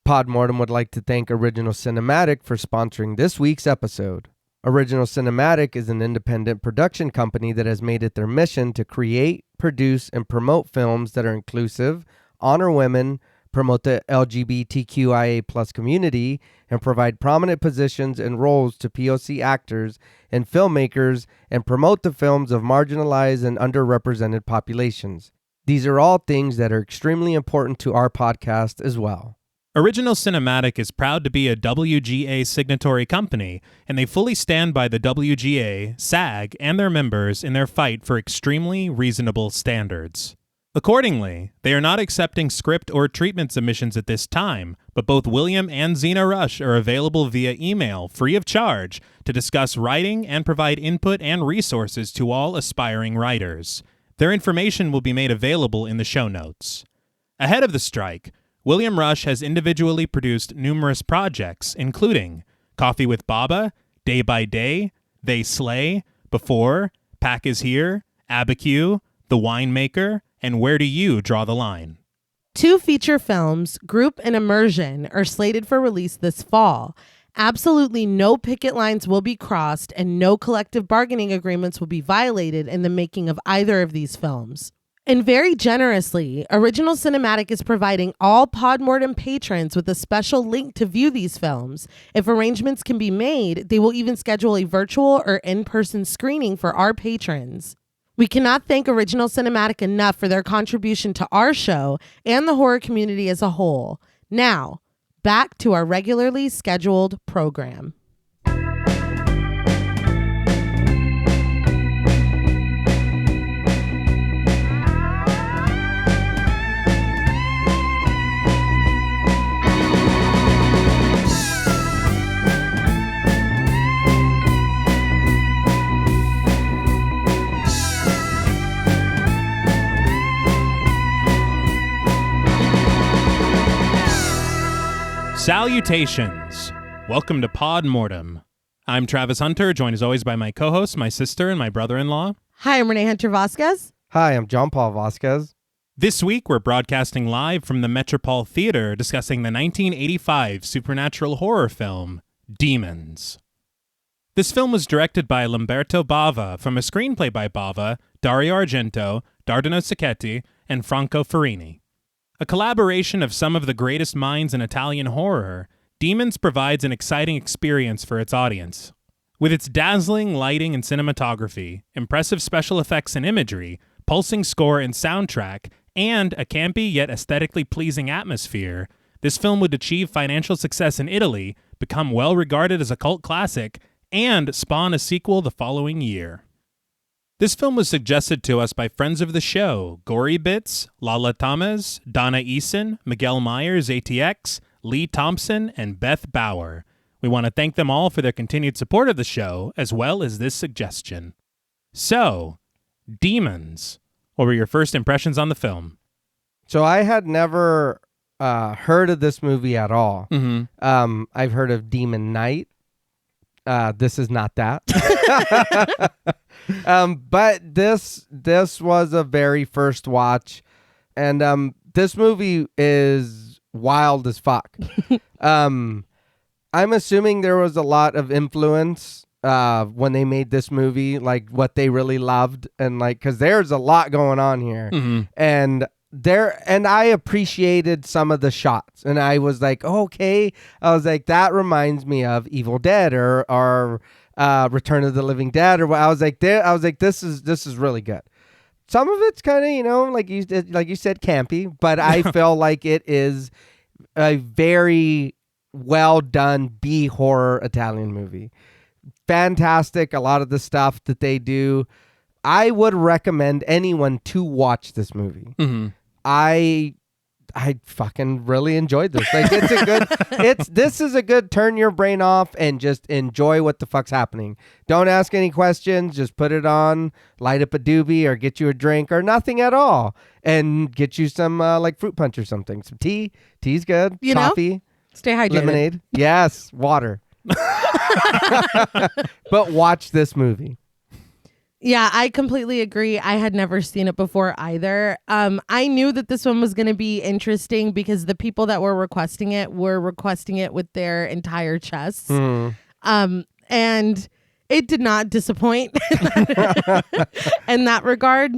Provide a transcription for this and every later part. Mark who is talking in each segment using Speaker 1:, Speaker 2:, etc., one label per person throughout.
Speaker 1: Podmortem would like to thank Original Cinematic for sponsoring this week's episode. Original Cinematic is an independent production company that has made it their mission to create, produce, and promote films that are inclusive, honor women, promote the LGBTQIA+ community, and provide prominent positions and roles to POC actors and filmmakers, and promote the films of marginalized and underrepresented populations. These are all things that are extremely important to our podcast as well.
Speaker 2: Original Cinematic is proud to be a WGA signatory company, and they fully stand by the WGA, SAG, and their members in their fight for extremely reasonable standards. Accordingly, they are not accepting script or treatment submissions at this time, but both William and Xxena Rush are available via email, free of charge, to discuss writing and provide input and resources to all aspiring writers. Their information will be made available in the show notes. Ahead of the strike, William Rush has individually produced numerous projects, including Coffee with Bava, Day by Day, They Slay, Before, Pack is Here, Abacue, The Winemaker, and Where Do You Draw the Line?
Speaker 3: 2 feature films, Group and Immersion, are slated for release this fall. Absolutely no picket lines will be crossed and no collective bargaining agreements will be violated in the making of either of these films. And very generously, Original Cinematic is providing all Podmortem patrons with a special link to view these films. If arrangements can be made, they will even schedule a virtual or in-person screening for our patrons. We cannot thank Original Cinematic enough for their contribution to our show and the horror community as a whole. Now, back to our regularly scheduled program.
Speaker 2: Salutations! Welcome to Podmortem. I'm Travis Hunter, joined as always by my co-host, my sister, and my brother-in-law.
Speaker 3: Hi, I'm Reneé Hunter Vasquez.
Speaker 1: Hi, I'm John Paul Vasquez.
Speaker 2: This week, we're broadcasting live from the Metropole Theater, discussing the 1985 supernatural horror film, Demons. This film was directed by Lamberto Bava from a screenplay by Bava, Dario Argento, Dardano Sacchetti, and Franco Ferrini. A collaboration of some of the greatest minds in Italian horror, Demons provides an exciting experience for its audience. With its dazzling lighting and cinematography, impressive special effects and imagery, pulsing score and soundtrack, and a campy yet aesthetically pleasing atmosphere, this film would achieve financial success in Italy, become well regarded as a cult classic, and spawn a sequel the following year. This film was suggested to us by friends of the show, Gory Bits, Lala Tamas, Donna Eason, Miguel Myers, ATX, Lee Thompson, and Beth Bauer. We want to thank them all for their continued support of the show, as well as this suggestion. So, Demons. What were your first impressions on the film?
Speaker 1: So I had never heard of this movie at all.
Speaker 2: Mm-hmm.
Speaker 1: I've heard of Demon Knight. This is not that. But this was a very first watch, and this movie is wild as fuck. I'm assuming there was a lot of influence when they made this movie, like what they really loved, and like because there's a lot going on here, and I appreciated some of the shots, and I was like, okay, I was like, that reminds me of Evil Dead or Return of the Living Dead, or what. I was like, this is really good. Some of it's kind of, like you said, campy, but I feel like it is a very well done B horror Italian movie. Fantastic, a lot of the stuff that they do. I would recommend anyone to watch this movie.
Speaker 2: Mm-hmm.
Speaker 1: I fucking really enjoyed this. Like this is a good turn your brain off and just enjoy what the fuck's happening. Don't ask any questions. Just put it on, light up a doobie or get you a drink or nothing at all, and get you some like fruit punch or something. Some tea. Tea's good. Coffee.
Speaker 3: Stay hydrated.
Speaker 1: Lemonade. Yes. Water. But watch this movie.
Speaker 3: Yeah, I completely agree. I had never seen it before either. I knew that this one was going to be interesting because the people that were requesting it with their entire chests. And it did not disappoint in that regard.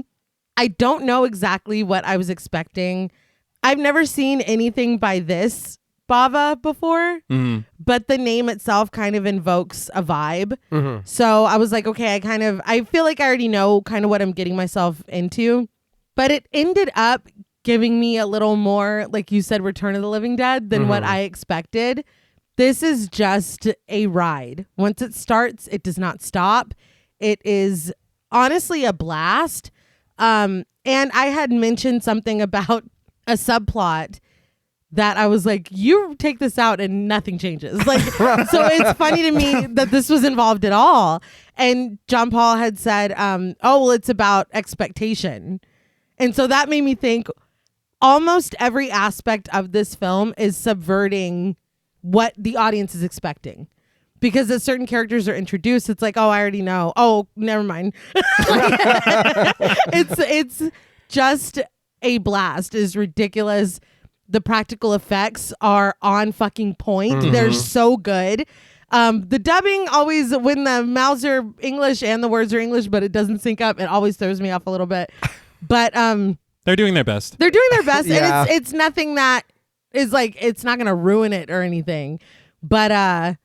Speaker 3: I don't know exactly what I was expecting. I've never seen anything by this Bava before, but the name itself kind of invokes a vibe. So I was like, okay, I feel like I already know kind of what I'm getting myself into, but it ended up giving me a little more, like you said, Return of the Living Dead than what I expected. This is just a ride. Once it starts, it does not stop. It is honestly a blast. And I had mentioned something about a subplot that I was like, you take this out and nothing changes. Like, so it's funny to me that this was involved at all. And John Paul had said, oh, well, it's about expectation. And so that made me think almost every aspect of this film is subverting what the audience is expecting. Because as certain characters are introduced, it's like, oh, I already know. Oh, never mind. It's just a blast. It's ridiculous. The practical effects are on fucking point. They're so good. The dubbing always, when the mouths are English and the words are English, but it doesn't sync up, it always throws me off a little bit. But
Speaker 2: they're doing their best.
Speaker 3: They're doing their best,
Speaker 1: Yeah.
Speaker 3: and it's nothing that is like, it's not gonna ruin it or anything. But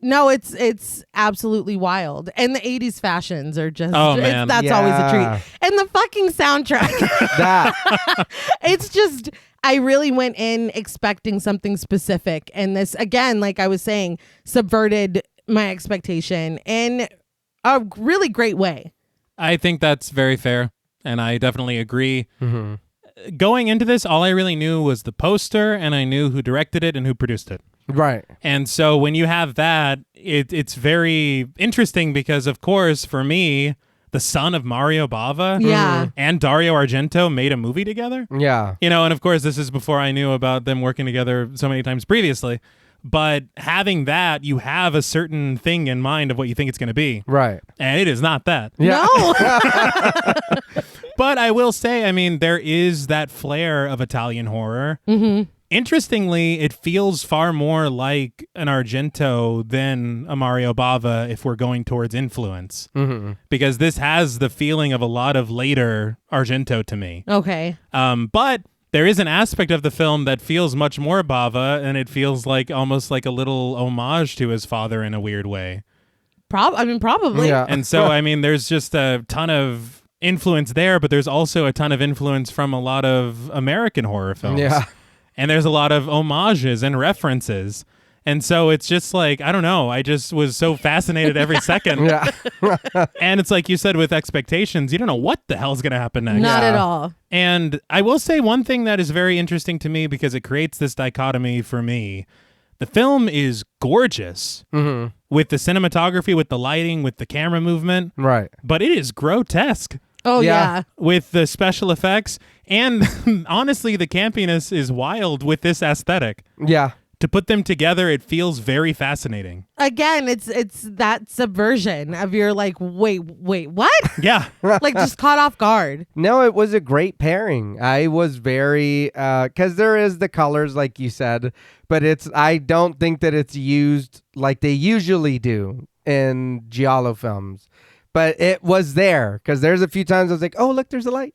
Speaker 3: no, it's absolutely wild. And the 80s fashions are just,
Speaker 2: man.
Speaker 3: that's always a
Speaker 1: Yeah.
Speaker 3: treat. And the fucking soundtrack.
Speaker 1: That.
Speaker 3: It's just, I really went in expecting something specific. And this, again, like I was saying, subverted my expectation in a really great way.
Speaker 2: I think that's very fair, and I definitely agree. Going into this, all I really knew was the poster, and I knew who directed it and who produced it.
Speaker 1: Right.
Speaker 2: And so when you have that, it's very interesting because, of course, for me, the son of Mario Bava
Speaker 3: Yeah.
Speaker 2: and Dario Argento made a movie together.
Speaker 1: Yeah.
Speaker 2: You know, and of course, this is before I knew about them working together so many times previously. But having that, you have a certain thing in mind of what you think it's going to be.
Speaker 1: Right.
Speaker 2: And it is not that.
Speaker 1: Yeah.
Speaker 3: No.
Speaker 2: But I will say, I mean, there is that flair of Italian horror. Interestingly, it feels far more like an Argento than a Mario Bava if we're going towards influence. Because this has the feeling of a lot of later Argento to me.
Speaker 3: Okay.
Speaker 2: But there is an aspect of the film that feels much more Bava, and it feels like almost like a little homage to his father in a weird way.
Speaker 3: Probably.
Speaker 1: Yeah.
Speaker 2: And so, I mean, there's just a ton of influence there, but there's also a ton of influence from a lot of American horror films.
Speaker 1: Yeah.
Speaker 2: And there's a lot of homages and references. And so it's just like, I don't know. I just was so fascinated every second.
Speaker 1: Yeah.
Speaker 2: And it's like you said with expectations, you don't know what the hell's going to happen next.
Speaker 3: Not
Speaker 1: Yeah.
Speaker 3: at all.
Speaker 2: And I will say one thing that is very interesting to me because it creates this dichotomy for me. The film is gorgeous with the cinematography, with the lighting, with the camera movement,
Speaker 1: Right.
Speaker 2: but it is grotesque
Speaker 3: Oh,
Speaker 1: Yeah.
Speaker 3: yeah.
Speaker 2: with the special effects. And honestly, the campiness is wild with this aesthetic.
Speaker 1: Yeah.
Speaker 2: To put them together, it feels very fascinating.
Speaker 3: Again, it's that subversion of your like, wait, what?
Speaker 2: Yeah.
Speaker 3: Like just caught off guard.
Speaker 1: No, it was a great pairing. I was very, because there is the colors, like you said, but I don't think that it's used like they usually do in Giallo films. But it was there because there's a few times I was like, oh, look, there's a light.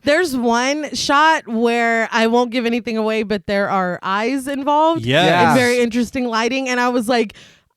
Speaker 3: There's one shot where I won't give anything away, but there are eyes involved.
Speaker 2: Yes.
Speaker 3: And very interesting lighting. And I was like,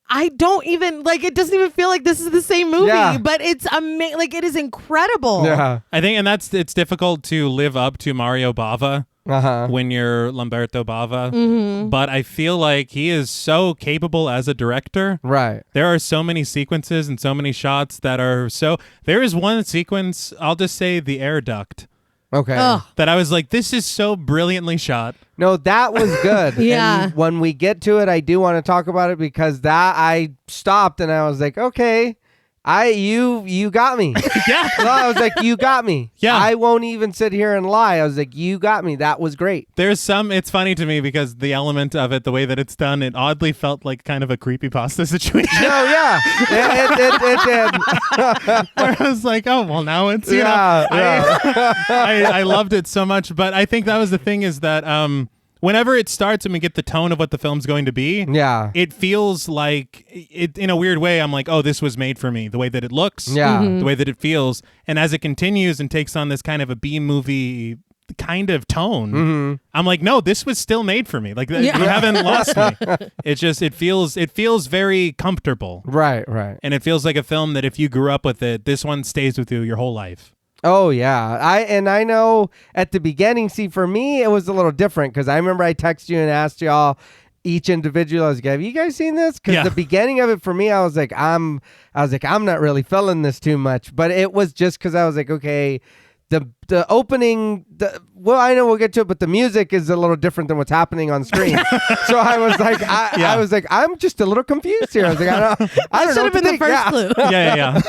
Speaker 3: I don't even like, it doesn't even feel like this is the same movie,
Speaker 1: Yeah.
Speaker 3: but it's amazing. Like it is incredible.
Speaker 1: Yeah.
Speaker 2: I think, and it's difficult to live up to Mario Bava
Speaker 1: Uh-huh.
Speaker 2: when you're Lamberto Bava. But I feel like he is so capable as a director.
Speaker 1: Right.
Speaker 2: There are so many sequences and so many shots that are so. There is one sequence, I'll just say the air duct,
Speaker 1: Okay.
Speaker 3: Ugh.
Speaker 2: that I was like, this is so brilliantly shot.
Speaker 1: No, that was good.
Speaker 3: Yeah.
Speaker 1: And when we get to it, I do want to talk about it because that I stopped and I was like, okay, You got me.
Speaker 2: Yeah.
Speaker 1: No, I was like, you got me.
Speaker 2: Yeah.
Speaker 1: I won't even sit here and lie. I was like, you got me. That was great.
Speaker 2: It's funny to me because the element of it, the way that it's done, it oddly felt like kind of a creepypasta situation.
Speaker 1: No, yeah. It did.
Speaker 2: Where I was like, oh, well, now it's,
Speaker 1: Yeah.
Speaker 2: I loved it so much. But I think that was the thing is that whenever it starts and we get the tone of what the film's going to be,
Speaker 1: Yeah.
Speaker 2: it feels like, it in a weird way, I'm like, oh, this was made for me. The way that it looks,
Speaker 1: Yeah.
Speaker 2: the way that it feels. And as it continues and takes on this kind of a B-movie kind of tone, I'm like, no, this was still made for me. Like, you haven't lost me. It's just, it feels very comfortable.
Speaker 1: Right.
Speaker 2: And it feels like a film that if you grew up with it, this one stays with you your whole life.
Speaker 1: Oh yeah, I know at the beginning. See, for me, it was a little different because I remember I texted you and asked y'all each individual. I was like, "Have you guys seen this?" Because the beginning of it for me, I was like, I'm not really feeling this too much. But it was just because I was like, okay, the opening, I know we'll get to it, but the music is a little different than what's happening on screen. So I was like, I was like, I'm just a little confused here. I was like, I don't know.
Speaker 3: Should have been the first clue.
Speaker 2: Yeah.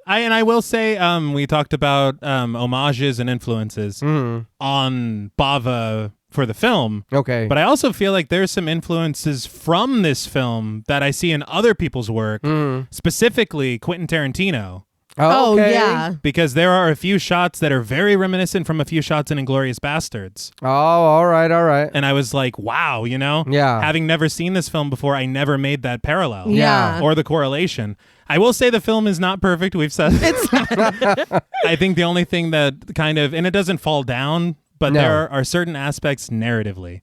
Speaker 2: I will say, we talked about homages and influences on Bava for the film.
Speaker 1: Okay.
Speaker 2: But I also feel like there's some influences from this film that I see in other people's work, specifically Quentin Tarantino.
Speaker 3: Oh,
Speaker 1: okay.
Speaker 3: yeah.
Speaker 2: Because there are a few shots that are very reminiscent from a few shots in Inglourious Bastards.
Speaker 1: Oh, all right.
Speaker 2: And I was like, wow,
Speaker 1: Yeah.
Speaker 2: having never seen this film before, I never made that parallel
Speaker 3: Yeah.
Speaker 2: or the correlation. I will say the film is not perfect. We've said
Speaker 3: It's
Speaker 2: I think the only thing that kind of, and it doesn't fall down, but
Speaker 1: No.
Speaker 2: there are certain aspects narratively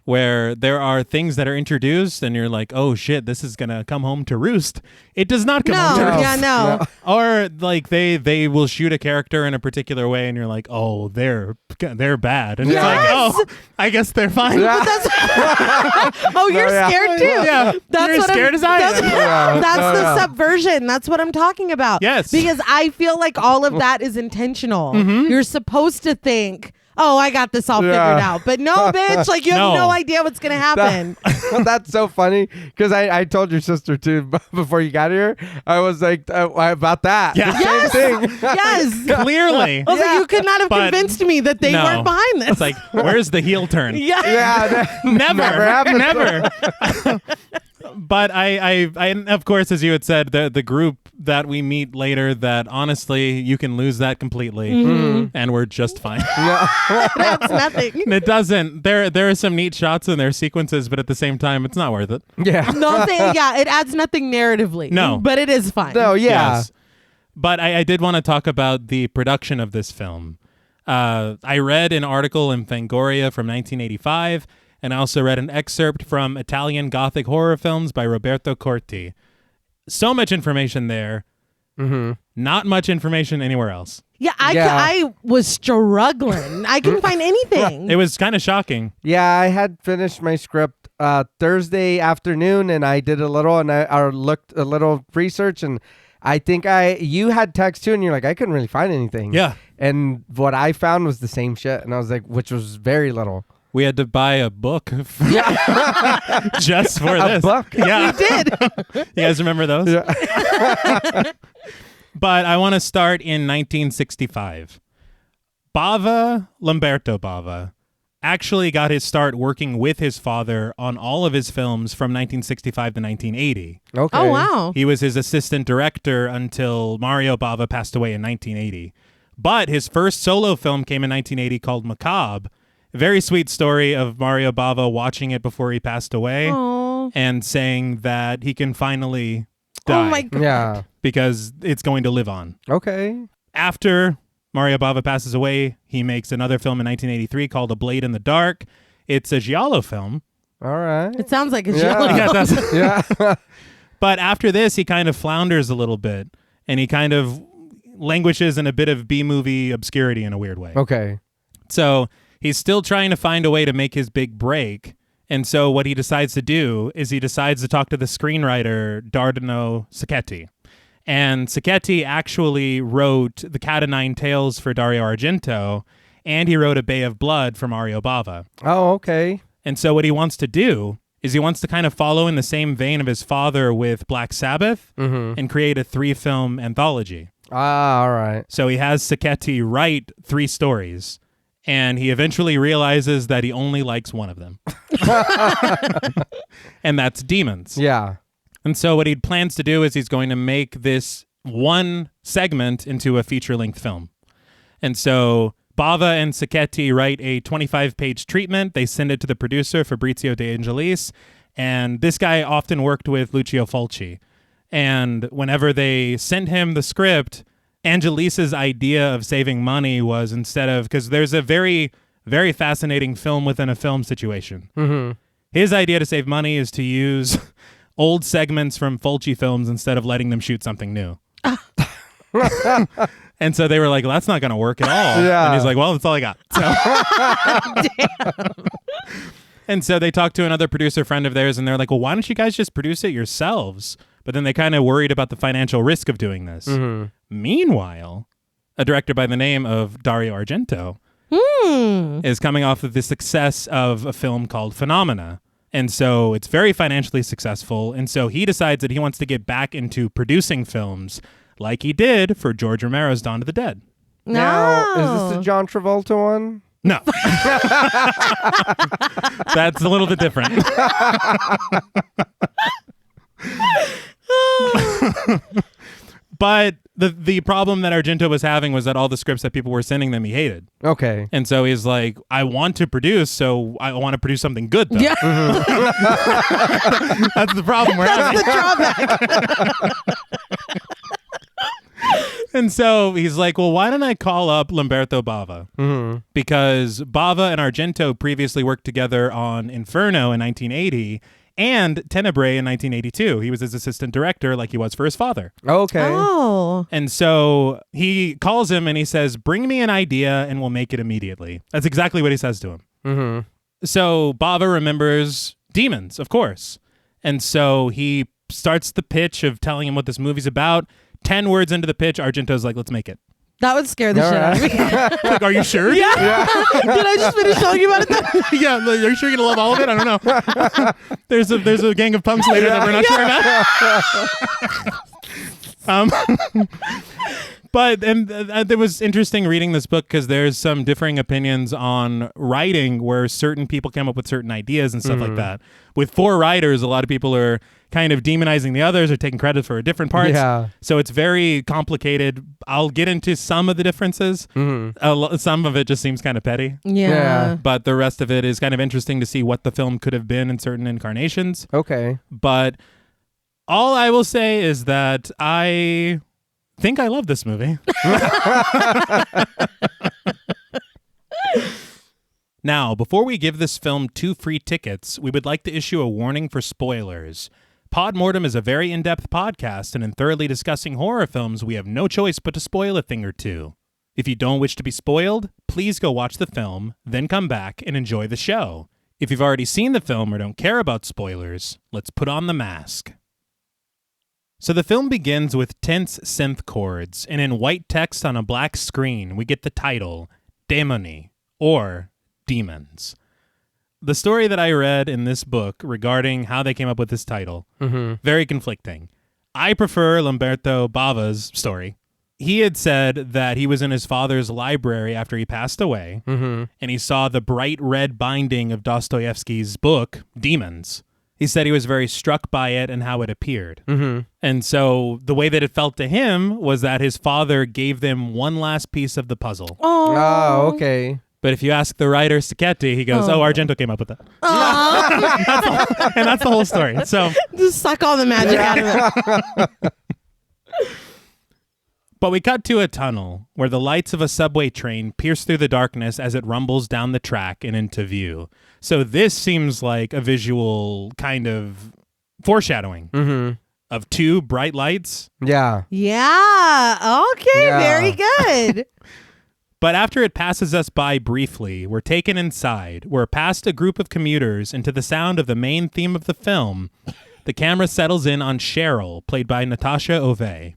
Speaker 2: where there are things that are introduced and you're like, oh shit, this is going to come home to roost. It does not come home to roost.
Speaker 3: No.
Speaker 2: Or like they will shoot a character in a particular way and you're like, oh, they're bad. And it's like, oh, I guess they're fine.
Speaker 1: Yeah.
Speaker 3: Oh, you're scared too.
Speaker 2: Yeah.
Speaker 3: That's
Speaker 2: You're
Speaker 3: what
Speaker 2: scared as I am.
Speaker 3: That's
Speaker 1: Oh,
Speaker 3: the
Speaker 1: yeah.
Speaker 3: subversion. That's what I'm talking about.
Speaker 2: Yes.
Speaker 3: Because I feel like all of that is intentional. You're supposed to think, oh, I got this all figured out. But no, bitch, like you have
Speaker 2: No.
Speaker 3: no idea what's going to happen.
Speaker 1: That's so funny because I told your sister too before you got here. I was like about that.
Speaker 2: Yeah.
Speaker 1: The same thing.
Speaker 3: Yes.
Speaker 2: Clearly.
Speaker 3: I was like, you could not have
Speaker 2: But
Speaker 3: convinced me that they
Speaker 2: No.
Speaker 3: weren't behind this.
Speaker 2: It's like, where's the heel turn?
Speaker 3: yeah.
Speaker 1: Yeah. that
Speaker 2: Never
Speaker 1: happened.
Speaker 2: Never. But I of course, as you had said, the group that we meet later, that honestly you can lose that completely, and we're just fine.
Speaker 3: That's nothing.
Speaker 2: It doesn't. There are some neat shots in their sequences, but at the same time, it's not worth it.
Speaker 1: Yeah.
Speaker 3: It adds nothing narratively.
Speaker 2: No.
Speaker 3: But it is fun.
Speaker 1: No. Yeah.
Speaker 2: Yes. But I did want to talk about the production of this film. I read an article in Fangoria from 1985. And I also read an excerpt from Italian Gothic horror films by Roberto Corti. So much information there. Not much information anywhere else.
Speaker 3: Yeah, I was struggling. I couldn't find anything.
Speaker 2: It was kind of shocking.
Speaker 1: Yeah. I had finished my script Thursday afternoon, and I did a little, and I looked a little research, and I think you had text too, and you're like, I couldn't really find anything.
Speaker 2: Yeah.
Speaker 1: And what I found was the same shit, and I was like, which was very little.
Speaker 2: We had to buy a book just for
Speaker 1: A
Speaker 2: this.
Speaker 1: book?
Speaker 2: Yeah.
Speaker 3: We did.
Speaker 2: You guys remember those?
Speaker 1: Yeah.
Speaker 2: But I want to start in 1965. Lamberto Bava, actually got his start working with his father on all of his films from 1965 to 1980.
Speaker 1: Okay.
Speaker 3: Oh, wow.
Speaker 2: He was his assistant director until Mario Bava passed away in 1980. But his first solo film came in 1980 called Macabre. Very sweet story of Mario Bava watching it before he passed away
Speaker 3: Aw.
Speaker 2: and saying that he can finally die
Speaker 3: Oh, my God.
Speaker 1: Yeah.
Speaker 2: because it's going to live on.
Speaker 1: Okay.
Speaker 2: After Mario Bava passes away, he makes another film in 1983 called A Blade in the Dark. It's a giallo film.
Speaker 1: All right.
Speaker 3: It sounds like a
Speaker 1: Yeah.
Speaker 3: show.
Speaker 2: Yeah, it does.
Speaker 1: Yeah.
Speaker 2: But after this, he kind of flounders a little bit and he kind of languishes in a bit of B-movie obscurity in a weird way.
Speaker 1: Okay.
Speaker 2: So he's still trying to find a way to make his big break. And so what he decides to do is he decides to talk to the screenwriter Dardano Sacchetti. And Sacchetti actually wrote The Cat o' Nine Tails for Dario Argento, and he wrote A Bay of Blood for Mario Bava.
Speaker 1: Oh, okay.
Speaker 2: And so what he wants to do is he wants to kind of follow in the same vein of his father with Black Sabbath and create a 3-film anthology.
Speaker 1: Ah, all right.
Speaker 2: So he has Sacchetti write 3 stories, and he eventually realizes that he only likes one of them. And that's Demons.
Speaker 1: Yeah.
Speaker 2: And so what he plans to do is he's going to make this one segment into a feature-length film. And so Bava and Sacchetti write a 25-page treatment. They send it to the producer, Fabrizio De Angelis, and this guy often worked with Lucio Fulci. And whenever they sent him the script, Angelis's idea of saving money was instead of, because there's a very, very fascinating film within a film situation.
Speaker 1: Mm-hmm.
Speaker 2: His idea to save money is to use old segments from Fulci films instead of letting them shoot something new. And so they were like, well, that's not going to work at all.
Speaker 1: Yeah.
Speaker 2: And he's like, well, that's all I got. So. And so they talked to another producer friend of theirs, and they're like, well, why don't you guys just produce it yourselves? But then they kind of worried about the financial risk of doing this.
Speaker 1: Mm-hmm.
Speaker 2: Meanwhile, a director by the name of Dario Argento is coming off of the success of a film called Phenomena. And so it's very financially successful. And so he decides that he wants to get back into producing films like he did for George Romero's Dawn of the Dead.
Speaker 1: Now, is this the John Travolta one?
Speaker 2: No. That's a little bit different. But the problem that Argento was having was that all the scripts that people were sending them, he hated.
Speaker 1: Okay.
Speaker 2: And so he's like, I want to produce, so I want to produce something good, though.
Speaker 3: Yeah.
Speaker 2: That's the problem we're having.
Speaker 3: The drawback.
Speaker 2: And so he's like, well, why don't I call up Lamberto Bava?
Speaker 1: Mm-hmm.
Speaker 2: Because Bava and Argento previously worked together on Inferno in 1980 and Tenebrae in 1982. He was his assistant director like he was for his father.
Speaker 1: Okay.
Speaker 3: Oh.
Speaker 2: And so he calls him and he says, bring me an idea and we'll make it immediately. That's exactly what he says to him.
Speaker 1: Mm-hmm.
Speaker 2: So Bava remembers Demons, of course. And so he starts the pitch of telling him what this movie's about. 10 words into the pitch, Argento's like, let's make it.
Speaker 3: That would scare the
Speaker 1: All
Speaker 3: shit out of me.
Speaker 2: Like, are you sure?
Speaker 3: Yeah. Did I just finish telling you about it?
Speaker 2: Yeah, are you sure you're going to love all of it? I don't know. There's a gang of punks later that we're not sure about. But it was interesting reading this book because there's some differing opinions on writing where certain people came up with certain ideas and stuff like that. With 4 writers, a lot of people are kind of demonizing the others or taking credit for different parts.
Speaker 1: Yeah.
Speaker 2: So it's very complicated. I'll get into some of the differences. Some of it just seems kind of petty.
Speaker 3: Yeah.
Speaker 2: But the rest of it is kind of interesting to see what the film could have been in certain incarnations.
Speaker 1: Okay.
Speaker 2: But all I will say is that I think I love this movie. Now, before we give this film 2 free tickets, we would like to issue a warning for spoilers. Podmortem is a very in-depth podcast, and in thoroughly discussing horror films, we have no choice but to spoil a thing or two. If you don't wish to be spoiled, please go watch the film, then come back and enjoy the show. If you've already seen the film or don't care about spoilers, let's put on the mask. So the film begins with tense synth chords, and in white text on a black screen, we get the title, Demoni, or Demons. The story that I read in this book regarding how they came up with this title, very conflicting. I prefer Lamberto Bava's story. He had said that he was in his father's library after he passed away, and he saw the bright red binding of Dostoevsky's book, Demons. He said he was very struck by it and how it appeared. And so the way that it felt to him was that his father gave them one last piece of the puzzle.
Speaker 1: Oh, okay.
Speaker 2: But if you ask the writer Sacchetti, he goes, Argento came up with that. And that's the whole story. So
Speaker 3: just suck all the magic out of it.
Speaker 2: But we cut to a tunnel where the lights of a subway train pierce through the darkness as it rumbles down the track and into view. So this seems like a visual kind of foreshadowing of 2 bright lights.
Speaker 1: Yeah.
Speaker 3: Yeah. Okay.
Speaker 1: Yeah.
Speaker 3: Very good.
Speaker 2: But after it passes us by briefly, we're taken inside. We're past a group of commuters into the sound of the main theme of the film. The camera settles in on Cheryl, played by Natasha Ovey.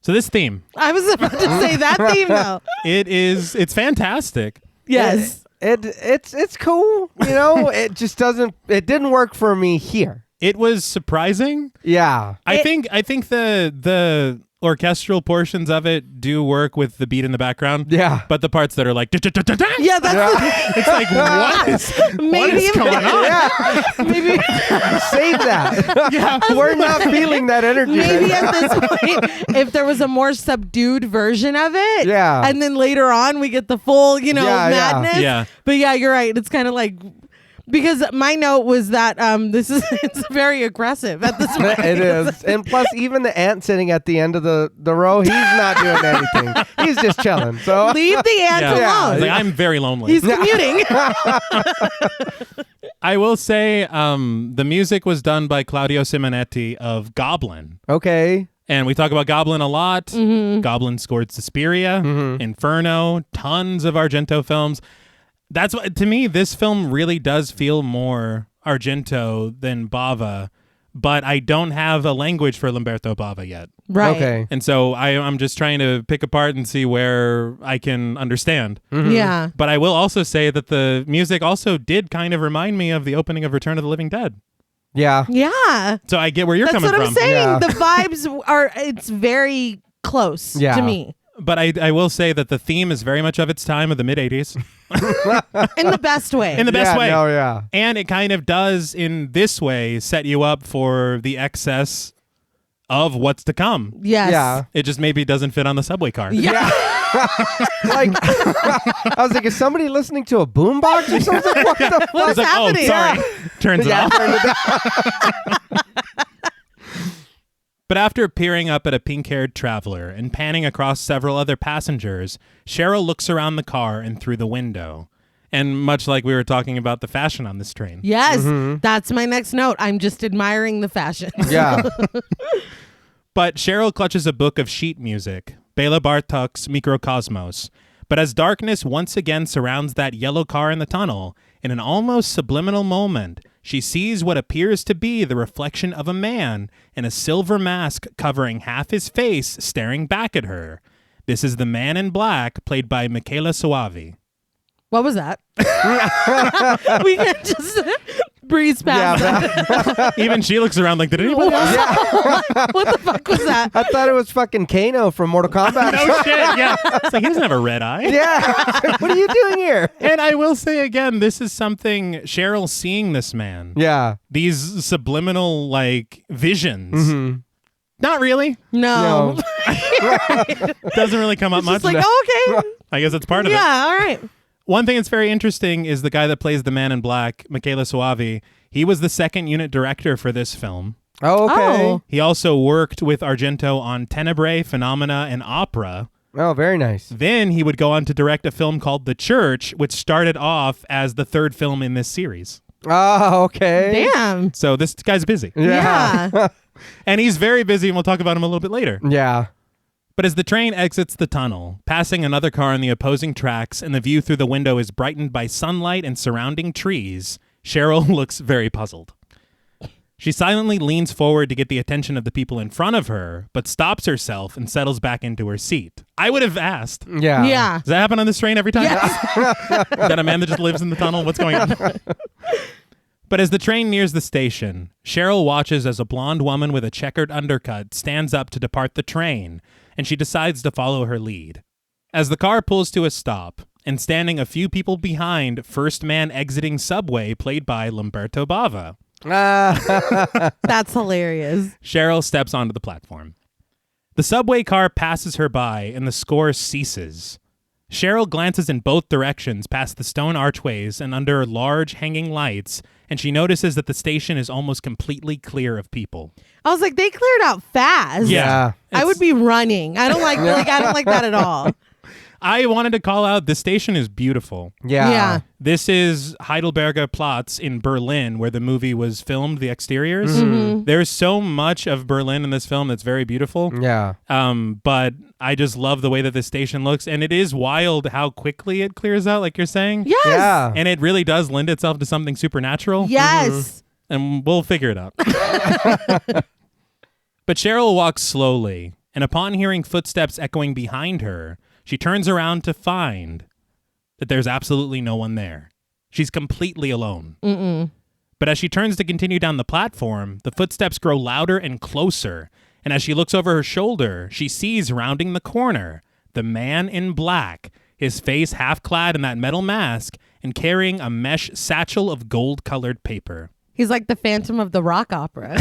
Speaker 2: So this theme.
Speaker 3: I was about to say that theme though.
Speaker 2: It's fantastic.
Speaker 3: Yes.
Speaker 1: It's cool, it just it didn't work for me here.
Speaker 2: It was surprising.
Speaker 1: Yeah.
Speaker 2: I think the orchestral portions of it do work with the beat in the background.
Speaker 1: Yeah.
Speaker 2: But the parts that are like
Speaker 3: Yeah, that's
Speaker 2: it's like what is going on?
Speaker 1: Yeah.
Speaker 3: maybe
Speaker 1: Save that.
Speaker 2: Yeah.
Speaker 1: We're not feeling that energy.
Speaker 3: maybe
Speaker 1: right
Speaker 3: at this point, if there was a more subdued version of it,
Speaker 1: Yeah.
Speaker 3: and then later on we get the full,
Speaker 1: Yeah,
Speaker 3: madness.
Speaker 2: Yeah.
Speaker 3: But yeah, you're right. It's kind of like. Because my note was that it's very aggressive at this point.
Speaker 1: It is. And plus, even the ant sitting at the end of the row, he's not doing anything. He's just chilling. So
Speaker 3: Leave the ant
Speaker 2: Yeah.
Speaker 3: alone.
Speaker 2: It's like, I'm very lonely.
Speaker 3: He's commuting.
Speaker 2: I will say the music was done by Claudio Simonetti of Goblin.
Speaker 1: Okay.
Speaker 2: And we talk about Goblin a lot.
Speaker 3: Mm-hmm.
Speaker 2: Goblin scored Suspiria, Inferno, tons of Argento films. That's what, to me, this film really does feel more Argento than Bava, but I don't have a language for Lamberto Bava yet.
Speaker 3: Right.
Speaker 1: Okay.
Speaker 2: And so I'm just trying to pick apart and see where I can understand.
Speaker 3: Yeah.
Speaker 2: But I will also say that the music also did kind of remind me of the opening of Return of the Living Dead.
Speaker 1: Yeah.
Speaker 3: Yeah.
Speaker 2: So I get where you're
Speaker 3: That's
Speaker 2: coming
Speaker 3: what
Speaker 2: from.
Speaker 3: I'm saying.
Speaker 1: Yeah.
Speaker 3: The vibes it's very close
Speaker 1: Yeah.
Speaker 3: to me.
Speaker 2: But I will say that the theme is very much of its time of the mid-'80s.
Speaker 3: In the best way.
Speaker 2: In the best way.
Speaker 1: No, yeah.
Speaker 2: And it kind of does, in this way, set you up for the excess of what's to come.
Speaker 3: Yes.
Speaker 1: Yeah.
Speaker 2: It just maybe doesn't fit on the subway car.
Speaker 3: Yeah.
Speaker 1: Like, I was like, is somebody listening to a boombox or something? What the fuck?
Speaker 3: What's
Speaker 2: It's like,
Speaker 3: happening?
Speaker 2: oh, sorry. Turns it
Speaker 1: Yeah,
Speaker 2: off.
Speaker 1: turn it down.
Speaker 2: But after peering up at a pink-haired traveler and panning across several other passengers, Cheryl looks around the car and through the window. And much like we were talking about the fashion on this train.
Speaker 3: Yes. That's my next note. I'm just admiring the fashion.
Speaker 1: Yeah.
Speaker 2: But Cheryl clutches a book of sheet music, Bela Bartok's Mikrokosmos. But as darkness once again surrounds that yellow car in the tunnel, in an almost subliminal moment, she sees what appears to be the reflection of a man in a silver mask covering half his face staring back at her. This is the Man in Black, played by Michaela Soavi.
Speaker 3: What was that? We can't just breeze past that.
Speaker 2: Even she looks around like, did anybody else?
Speaker 3: What the fuck was that?
Speaker 1: I thought it was fucking Kano from Mortal Kombat.
Speaker 2: No shit, yeah. It's like, he doesn't have a red eye.
Speaker 1: Yeah. What are you doing here?
Speaker 2: And I will say again, this is something Cheryl seeing this man.
Speaker 1: Yeah.
Speaker 2: These subliminal, like, visions. Not really.
Speaker 3: No.
Speaker 2: Doesn't really come up much.
Speaker 3: It's like, oh, okay.
Speaker 2: I guess it's part of it.
Speaker 3: Yeah, all right.
Speaker 2: One thing that's very interesting is the guy that plays the Man in Black, Michaela Soavi. He was the second unit director for this film.
Speaker 1: Oh, okay.
Speaker 3: Oh.
Speaker 2: He also worked with Argento on Tenebrae, Phenomena, and Opera.
Speaker 1: Oh, very nice.
Speaker 2: Then he would go on to direct a film called The Church, which started off as the third film in this series.
Speaker 1: Oh, okay.
Speaker 3: Damn.
Speaker 2: So this guy's busy.
Speaker 3: Yeah.
Speaker 2: And he's very busy, and we'll talk about him a little bit later.
Speaker 1: Yeah.
Speaker 2: But as the train exits the tunnel, passing another car on the opposing tracks, and the view through the window is brightened by sunlight and surrounding trees, Cheryl looks very puzzled. She silently leans forward to get the attention of the people in front of her, but stops herself and settles back into her seat. I would have asked.
Speaker 1: Yeah.
Speaker 3: Yeah.
Speaker 2: Does that happen on this train every time?
Speaker 3: Yes.
Speaker 2: Is that a man that just lives in the tunnel? What's going on? But as the train nears the station, Cheryl watches as a blonde woman with a checkered undercut stands up to depart the train, and she decides to follow her lead. As the car pulls to a stop, and standing a few people behind, first man exiting subway, played by Lamberto Bava,
Speaker 3: That's hilarious.
Speaker 2: Cheryl steps onto the platform. The subway car passes her by, and the score ceases. Cheryl glances in both directions past the stone archways and under large hanging lights, and she notices that the station is almost completely clear of people.
Speaker 3: I was like, they cleared out fast.
Speaker 1: Yeah.
Speaker 3: I would be running. I don't like I don't like that at all.
Speaker 2: I wanted to call out the station is beautiful.
Speaker 1: Yeah.
Speaker 3: Yeah.
Speaker 2: This is Heidelberger Platz in Berlin, where the movie was filmed, the exteriors. There's so much of Berlin in this film that's very beautiful.
Speaker 1: Yeah.
Speaker 2: But I just love the way that this station looks, and it is wild how quickly it clears out, like you're saying.
Speaker 3: Yes.
Speaker 1: Yeah.
Speaker 2: And it really does lend itself to something supernatural.
Speaker 3: Yes.
Speaker 2: And we'll figure it out. But Cheryl walks slowly, and upon hearing footsteps echoing behind her, she turns around to find that there's absolutely no one there. She's completely alone.
Speaker 3: Mm-mm.
Speaker 2: But as she turns to continue down the platform, the footsteps grow louder and closer. And as she looks over her shoulder, she sees rounding the corner the man in black, his face half clad in that metal mask and carrying a mesh satchel of gold-colored paper.
Speaker 3: He's like the Phantom of the Rock Opera.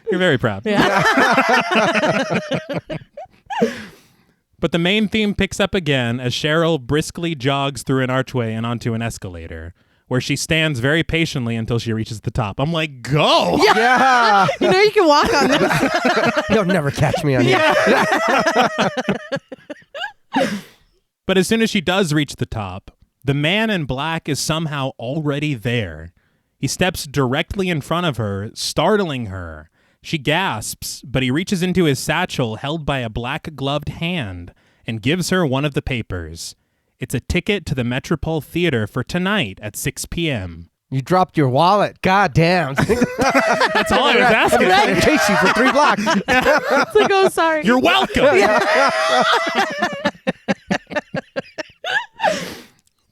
Speaker 2: You're very proud.
Speaker 3: Yeah.
Speaker 2: But the main theme picks up again as Cheryl briskly jogs through an archway and onto an escalator, where she stands very patiently until she reaches the top. I'm like, go!
Speaker 1: Yeah.
Speaker 3: You know you can walk on this.
Speaker 1: You'll never catch me on here.
Speaker 2: But as soon as she does reach the top, the man in black is somehow already there. He steps directly in front of her, startling her. She gasps, but he reaches into his satchel held by a black-gloved hand and gives her one of the papers. It's a ticket to the Metropole Theater for tonight at 6 p.m.
Speaker 1: You dropped your wallet. God damn.
Speaker 2: That's all I was asking.
Speaker 1: I chased you for 3 blocks.
Speaker 3: It's like, oh, sorry.
Speaker 2: You're welcome.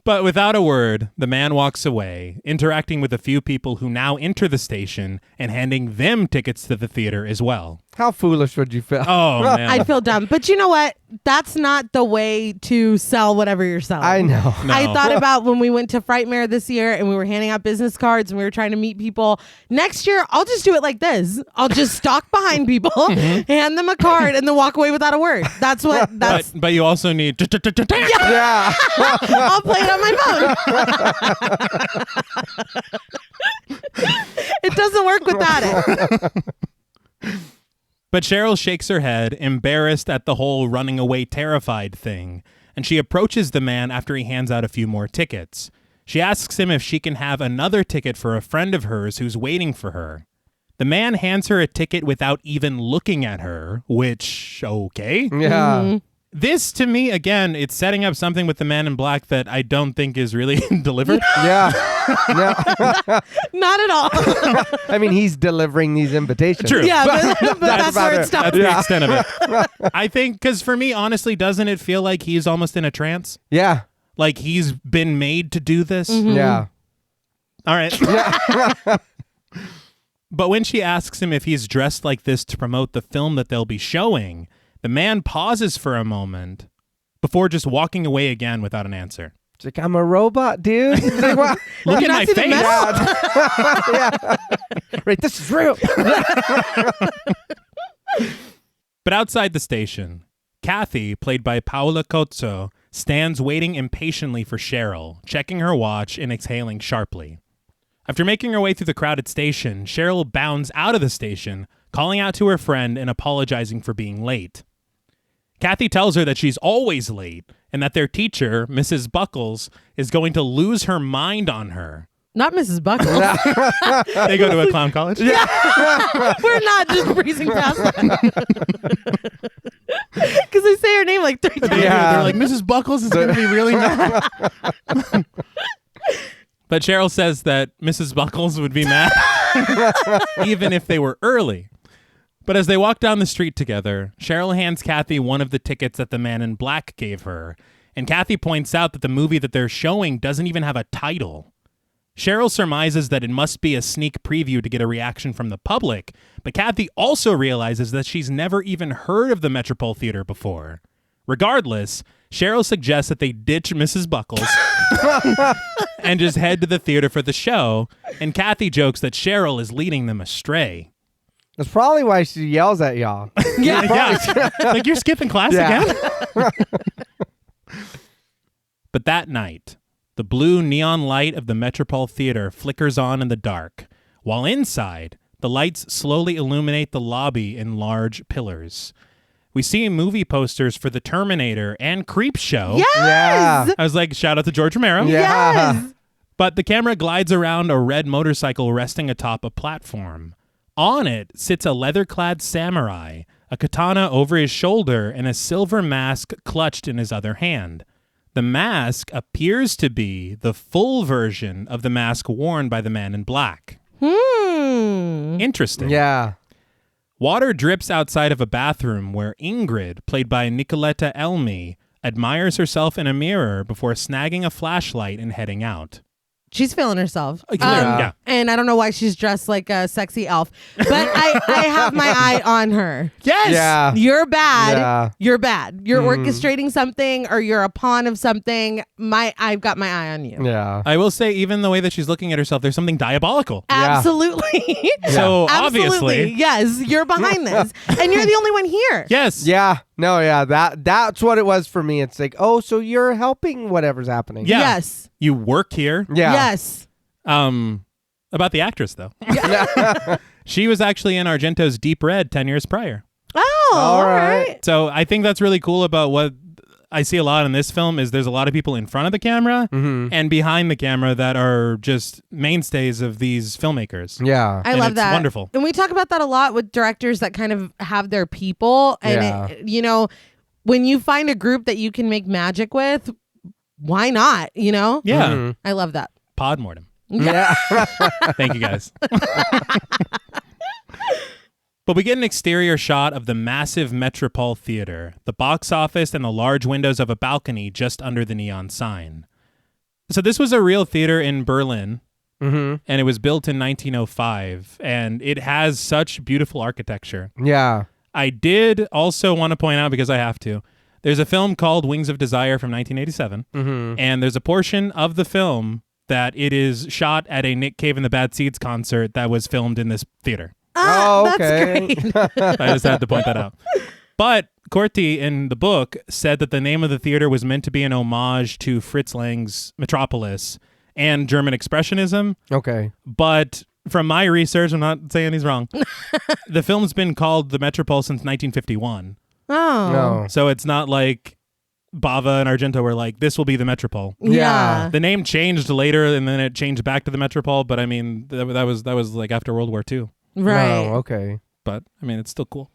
Speaker 2: But without a word, the man walks away, interacting with a few people who now enter the station and handing them tickets to the theater as well.
Speaker 1: How foolish would you feel?
Speaker 2: Oh, man.
Speaker 3: I feel dumb. But you know what? That's not the way to sell whatever you're selling.
Speaker 1: I know.
Speaker 2: No.
Speaker 3: I thought about when we went to Frightmare this year and we were handing out business cards and we were trying to meet people. Next year, I'll just do it like this. I'll just stalk behind people, hand them a card, and then walk away without a word. That's what. That's.
Speaker 2: But you also need...
Speaker 1: Yeah.
Speaker 3: I'll play it on my phone. It doesn't work without it.
Speaker 2: But Cheryl shakes her head, embarrassed at the whole running away terrified thing, and she approaches the man after he hands out a few more tickets. She asks him if she can have another ticket for a friend of hers who's waiting for her. The man hands her a ticket without even looking at her, which, okay.
Speaker 1: Yeah.
Speaker 3: Mm-hmm.
Speaker 2: This, to me, again, it's setting up something with the man in black that I don't think is really delivered.
Speaker 1: Yeah. No.
Speaker 3: Not at all.
Speaker 1: I mean, he's delivering these invitations.
Speaker 2: True.
Speaker 3: Yeah, but that's
Speaker 1: about
Speaker 3: where
Speaker 1: it.
Speaker 3: it stops.
Speaker 2: That's the extent of it. I think, because for me, honestly, doesn't it feel like he's almost in a trance?
Speaker 1: Yeah.
Speaker 2: Like he's been made to do this?
Speaker 1: Yeah.
Speaker 2: All right. But when she asks him if he's dressed like this to promote the film that they'll be showing, the man pauses for a moment before just walking away again without an answer.
Speaker 1: It's like, I'm a robot, dude. It's like, what?
Speaker 2: Look
Speaker 3: you
Speaker 2: at
Speaker 3: not
Speaker 2: my
Speaker 3: see the
Speaker 2: face.
Speaker 3: mess?
Speaker 1: Yeah. Right, this is real.
Speaker 2: But outside the station, Kathy, played by Paola Cozzo, stands waiting impatiently for Cheryl, checking her watch and exhaling sharply. After making her way through the crowded station, Cheryl bounds out of the station, calling out to her friend and apologizing for being late. Kathy tells her that she's always late and that their teacher, Mrs. Buckles, is going to lose her mind on her.
Speaker 3: Not Mrs. Buckles.
Speaker 2: They go to a clown college?
Speaker 3: We're not just breezing past that. Because they say her name like 3 times.
Speaker 1: Yeah.
Speaker 2: They're like, Mrs. Buckles is going to be really mad. But Cheryl says that Mrs. Buckles would be mad even if they were early. But as they walk down the street together, Cheryl hands Kathy one of the tickets that the man in black gave her, and Kathy points out that the movie that they're showing doesn't even have a title. Cheryl surmises that it must be a sneak preview to get a reaction from the public, but Kathy also realizes that she's never even heard of the Metropole Theater before. Regardless, Cheryl suggests that they ditch Mrs. Buckles and just head to the theater for the show, and Kathy jokes that Cheryl is leading them astray.
Speaker 1: That's probably why she yells at y'all.
Speaker 2: Yeah. Like, you're skipping class
Speaker 1: Yeah.
Speaker 2: again? But that night, the blue neon light of the Metropole Theater flickers on in the dark, while inside, the lights slowly illuminate the lobby in large pillars. We see movie posters for The Terminator and Creepshow.
Speaker 3: Yes!
Speaker 1: Yeah.
Speaker 2: I was like, shout out to George Romero.
Speaker 1: Yeah.
Speaker 3: Yes!
Speaker 2: But the camera glides around a red motorcycle resting atop a platform. On it sits a leather-clad samurai, a katana over his shoulder, and a silver mask clutched in his other hand. The mask appears to be the full version of the mask worn by the man in black. Interesting.
Speaker 1: Yeah.
Speaker 2: Water drips outside of a bathroom where Ingrid, played by Nicoletta Elmi, admires herself in a mirror before snagging a flashlight and heading out.
Speaker 3: She's feeling herself.
Speaker 2: Yeah.
Speaker 3: And I don't know why she's dressed like a sexy elf, but I have my eye on her.
Speaker 2: Yes!
Speaker 1: Yeah.
Speaker 3: You're bad.
Speaker 1: Yeah.
Speaker 3: You're bad. You're orchestrating something or you're a pawn of something. I've got my eye on you.
Speaker 1: Yeah.
Speaker 2: I will say, even the way that she's looking at herself, there's something diabolical.
Speaker 3: Absolutely.
Speaker 2: So
Speaker 3: Absolutely.
Speaker 2: obviously,
Speaker 3: Yes, you're behind this. And you're the only one here.
Speaker 2: yes.
Speaker 1: Yeah. No, yeah. That's what it was for me. It's like, oh, so you're helping whatever's happening.
Speaker 2: Yeah.
Speaker 3: Yes.
Speaker 2: You work here.
Speaker 1: Yeah.
Speaker 3: Yes.
Speaker 2: About the actress, though. She was actually in Argento's Deep Red 10 years prior.
Speaker 3: Oh, all right.
Speaker 2: So I think that's really cool about what I see a lot in this film is there's a lot of people in front of the camera and behind the camera that are just mainstays of these filmmakers.
Speaker 1: Yeah.
Speaker 3: I
Speaker 2: And
Speaker 3: love
Speaker 2: it's
Speaker 3: that.
Speaker 2: wonderful.
Speaker 3: And we talk about that a lot with directors that kind of have their people. And, when you find a group that you can make magic with, why not?
Speaker 2: Yeah.
Speaker 3: I love that.
Speaker 2: Pod Mortem.
Speaker 1: Yeah.
Speaker 2: Thank you, guys. But we get an exterior shot of the massive Metropole Theater, the box office, and the large windows of a balcony just under the neon sign. So this was a real theater in Berlin, and it was built in 1905, and it has such beautiful architecture.
Speaker 1: Yeah.
Speaker 2: I did also want to point out, because I have to, there's a film called Wings of Desire from 1987, and there's a portion of the film that it is shot at a Nick Cave and the Bad Seeds concert that was filmed in this theater.
Speaker 1: Oh,
Speaker 3: That's
Speaker 1: okay.
Speaker 3: great.
Speaker 2: I just had to point that out. But Corti in the book said that the name of the theater was meant to be an homage to Fritz Lang's Metropolis and German Expressionism.
Speaker 1: Okay.
Speaker 2: But from my research, I'm not saying he's wrong, the film's been called The Metropole since 1951.
Speaker 3: Oh.
Speaker 1: No.
Speaker 2: So it's not like Bava and Argento were like, this will be the Metropole.
Speaker 3: Yeah.
Speaker 2: The name changed later, and then it changed back to the Metropole. But I mean, that was like after World War II.
Speaker 3: Right.
Speaker 1: Oh, okay.
Speaker 2: But I mean, it's still cool.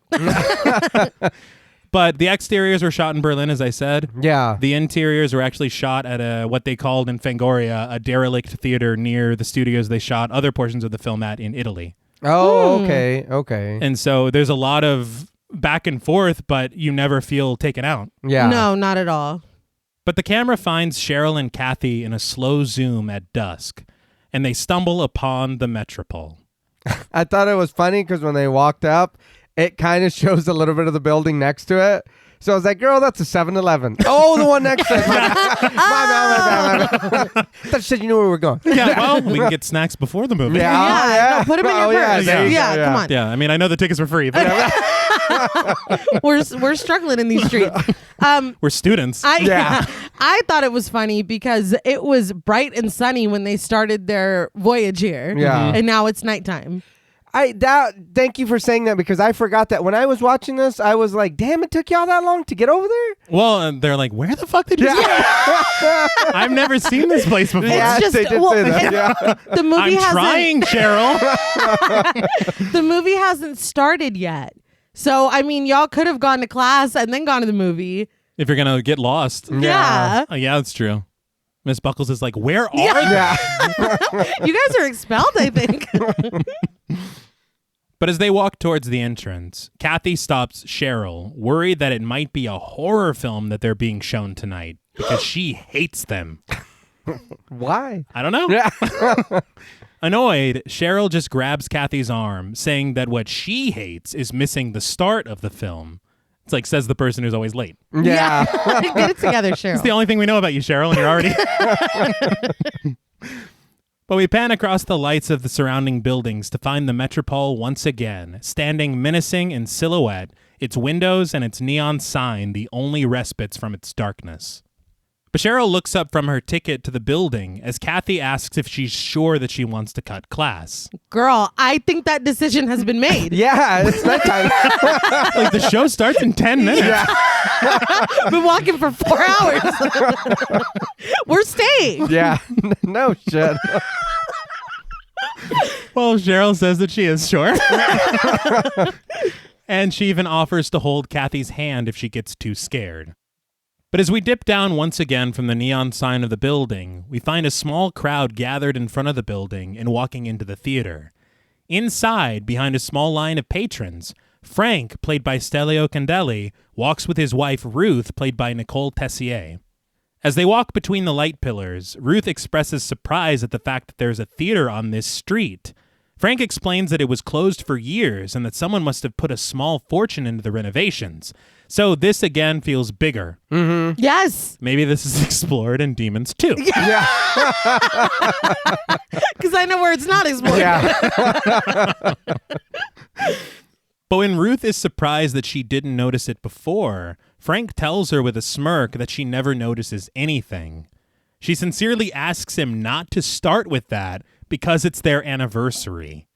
Speaker 2: But the exteriors were shot in Berlin, as I said.
Speaker 1: Yeah.
Speaker 2: The interiors were actually shot at what they called in Fangoria a derelict theater near the studios they shot other portions of the film at in Italy.
Speaker 1: Oh, okay. Okay.
Speaker 2: And so there's a lot of back and forth, but you never feel taken out.
Speaker 1: Yeah.
Speaker 3: No, not at all.
Speaker 2: But the camera finds Cheryl and Kathy in a slow zoom at dusk, and they stumble upon the Metropole.
Speaker 1: I thought it was funny because when they walked up, it kind of shows a little bit of the building next to it. So I was like, girl, that's a 7-Eleven. Oh, the one next to it. My bad. I thought you said you knew where we were going.
Speaker 2: Yeah, well, we can get snacks before the movie.
Speaker 1: Yeah.
Speaker 3: Yeah,
Speaker 1: Oh, yeah.
Speaker 3: no, put 'em in
Speaker 1: Oh,
Speaker 3: your
Speaker 1: yeah,
Speaker 3: purse.
Speaker 1: there you
Speaker 3: Yeah,
Speaker 1: go,
Speaker 3: come on.
Speaker 2: Yeah, I mean, I know the tickets were free, but
Speaker 3: We're struggling in these streets.
Speaker 2: we're students.
Speaker 1: Yeah.
Speaker 3: I thought it was funny because it was bright and sunny when they started their voyage here.
Speaker 1: Yeah.
Speaker 3: And now it's nighttime.
Speaker 1: Thank you for saying that because I forgot that when I was watching this, I was like, damn, it took y'all that long to get over there?
Speaker 2: Well, they're like, where the fuck did you see it? I've never seen this place before.
Speaker 1: Yeah,
Speaker 3: just-
Speaker 1: they did
Speaker 3: well,
Speaker 1: say that. Yeah.
Speaker 3: The movie
Speaker 2: I'm
Speaker 3: hasn't
Speaker 2: trying, Cheryl.
Speaker 3: the movie hasn't started yet. So I mean, y'all could have gone to class and then gone to the movie.
Speaker 2: If you're going to get lost.
Speaker 3: Yeah.
Speaker 2: Oh, yeah, that's true. Miss Buckles is like, where are they?
Speaker 1: Yeah.
Speaker 3: You guys are expelled, I think.
Speaker 2: But as they walk towards the entrance, Kathy stops Cheryl, worried that it might be a horror film that they're being shown tonight because she hates them.
Speaker 1: Why?
Speaker 2: I don't know.
Speaker 1: Yeah.
Speaker 2: Annoyed, Cheryl just grabs Kathy's arm, saying that what she hates is missing the start of the film. It's like, says the person who's always late.
Speaker 1: Yeah.
Speaker 3: Get it together, Cheryl.
Speaker 2: It's the only thing we know about you, Cheryl, and you're already... But we pan across the lights of the surrounding buildings to find the Metropole once again, standing menacing in silhouette, its windows and its neon sign the only respites from its darkness. But Cheryl looks up from her ticket to the building as Kathy asks if she's sure that she wants to cut class.
Speaker 3: Girl, I think that decision has been made.
Speaker 1: Yeah, it's nighttime.
Speaker 2: Like, the show starts in 10 minutes.
Speaker 1: Yeah.
Speaker 3: Been walking for 4 hours. We're staying.
Speaker 1: Yeah. No shit.
Speaker 2: Well, Cheryl says that she is sure. And she even offers to hold Kathy's hand if she gets too scared. But as we dip down once again from the neon sign of the building, we find a small crowd gathered in front of the building and walking into the theater. Inside, behind a small line of patrons, Frank, played by Stelio Candelli, walks with his wife Ruth, played by Nicole Tessier. As they walk between the light pillars, Ruth expresses surprise at the fact that there's a theater on this street. Frank explains that it was closed for years and that someone must have put a small fortune into the renovations. So this again feels bigger.
Speaker 1: Mm-hmm.
Speaker 3: Yes.
Speaker 2: Maybe this is explored in Demons too.
Speaker 1: Yeah.
Speaker 3: Because I know where it's not explored.
Speaker 1: Yeah.
Speaker 2: But when Ruth is surprised that she didn't notice it before, Frank tells her with a smirk that she never notices anything. She sincerely asks him not to start with that because it's their anniversary.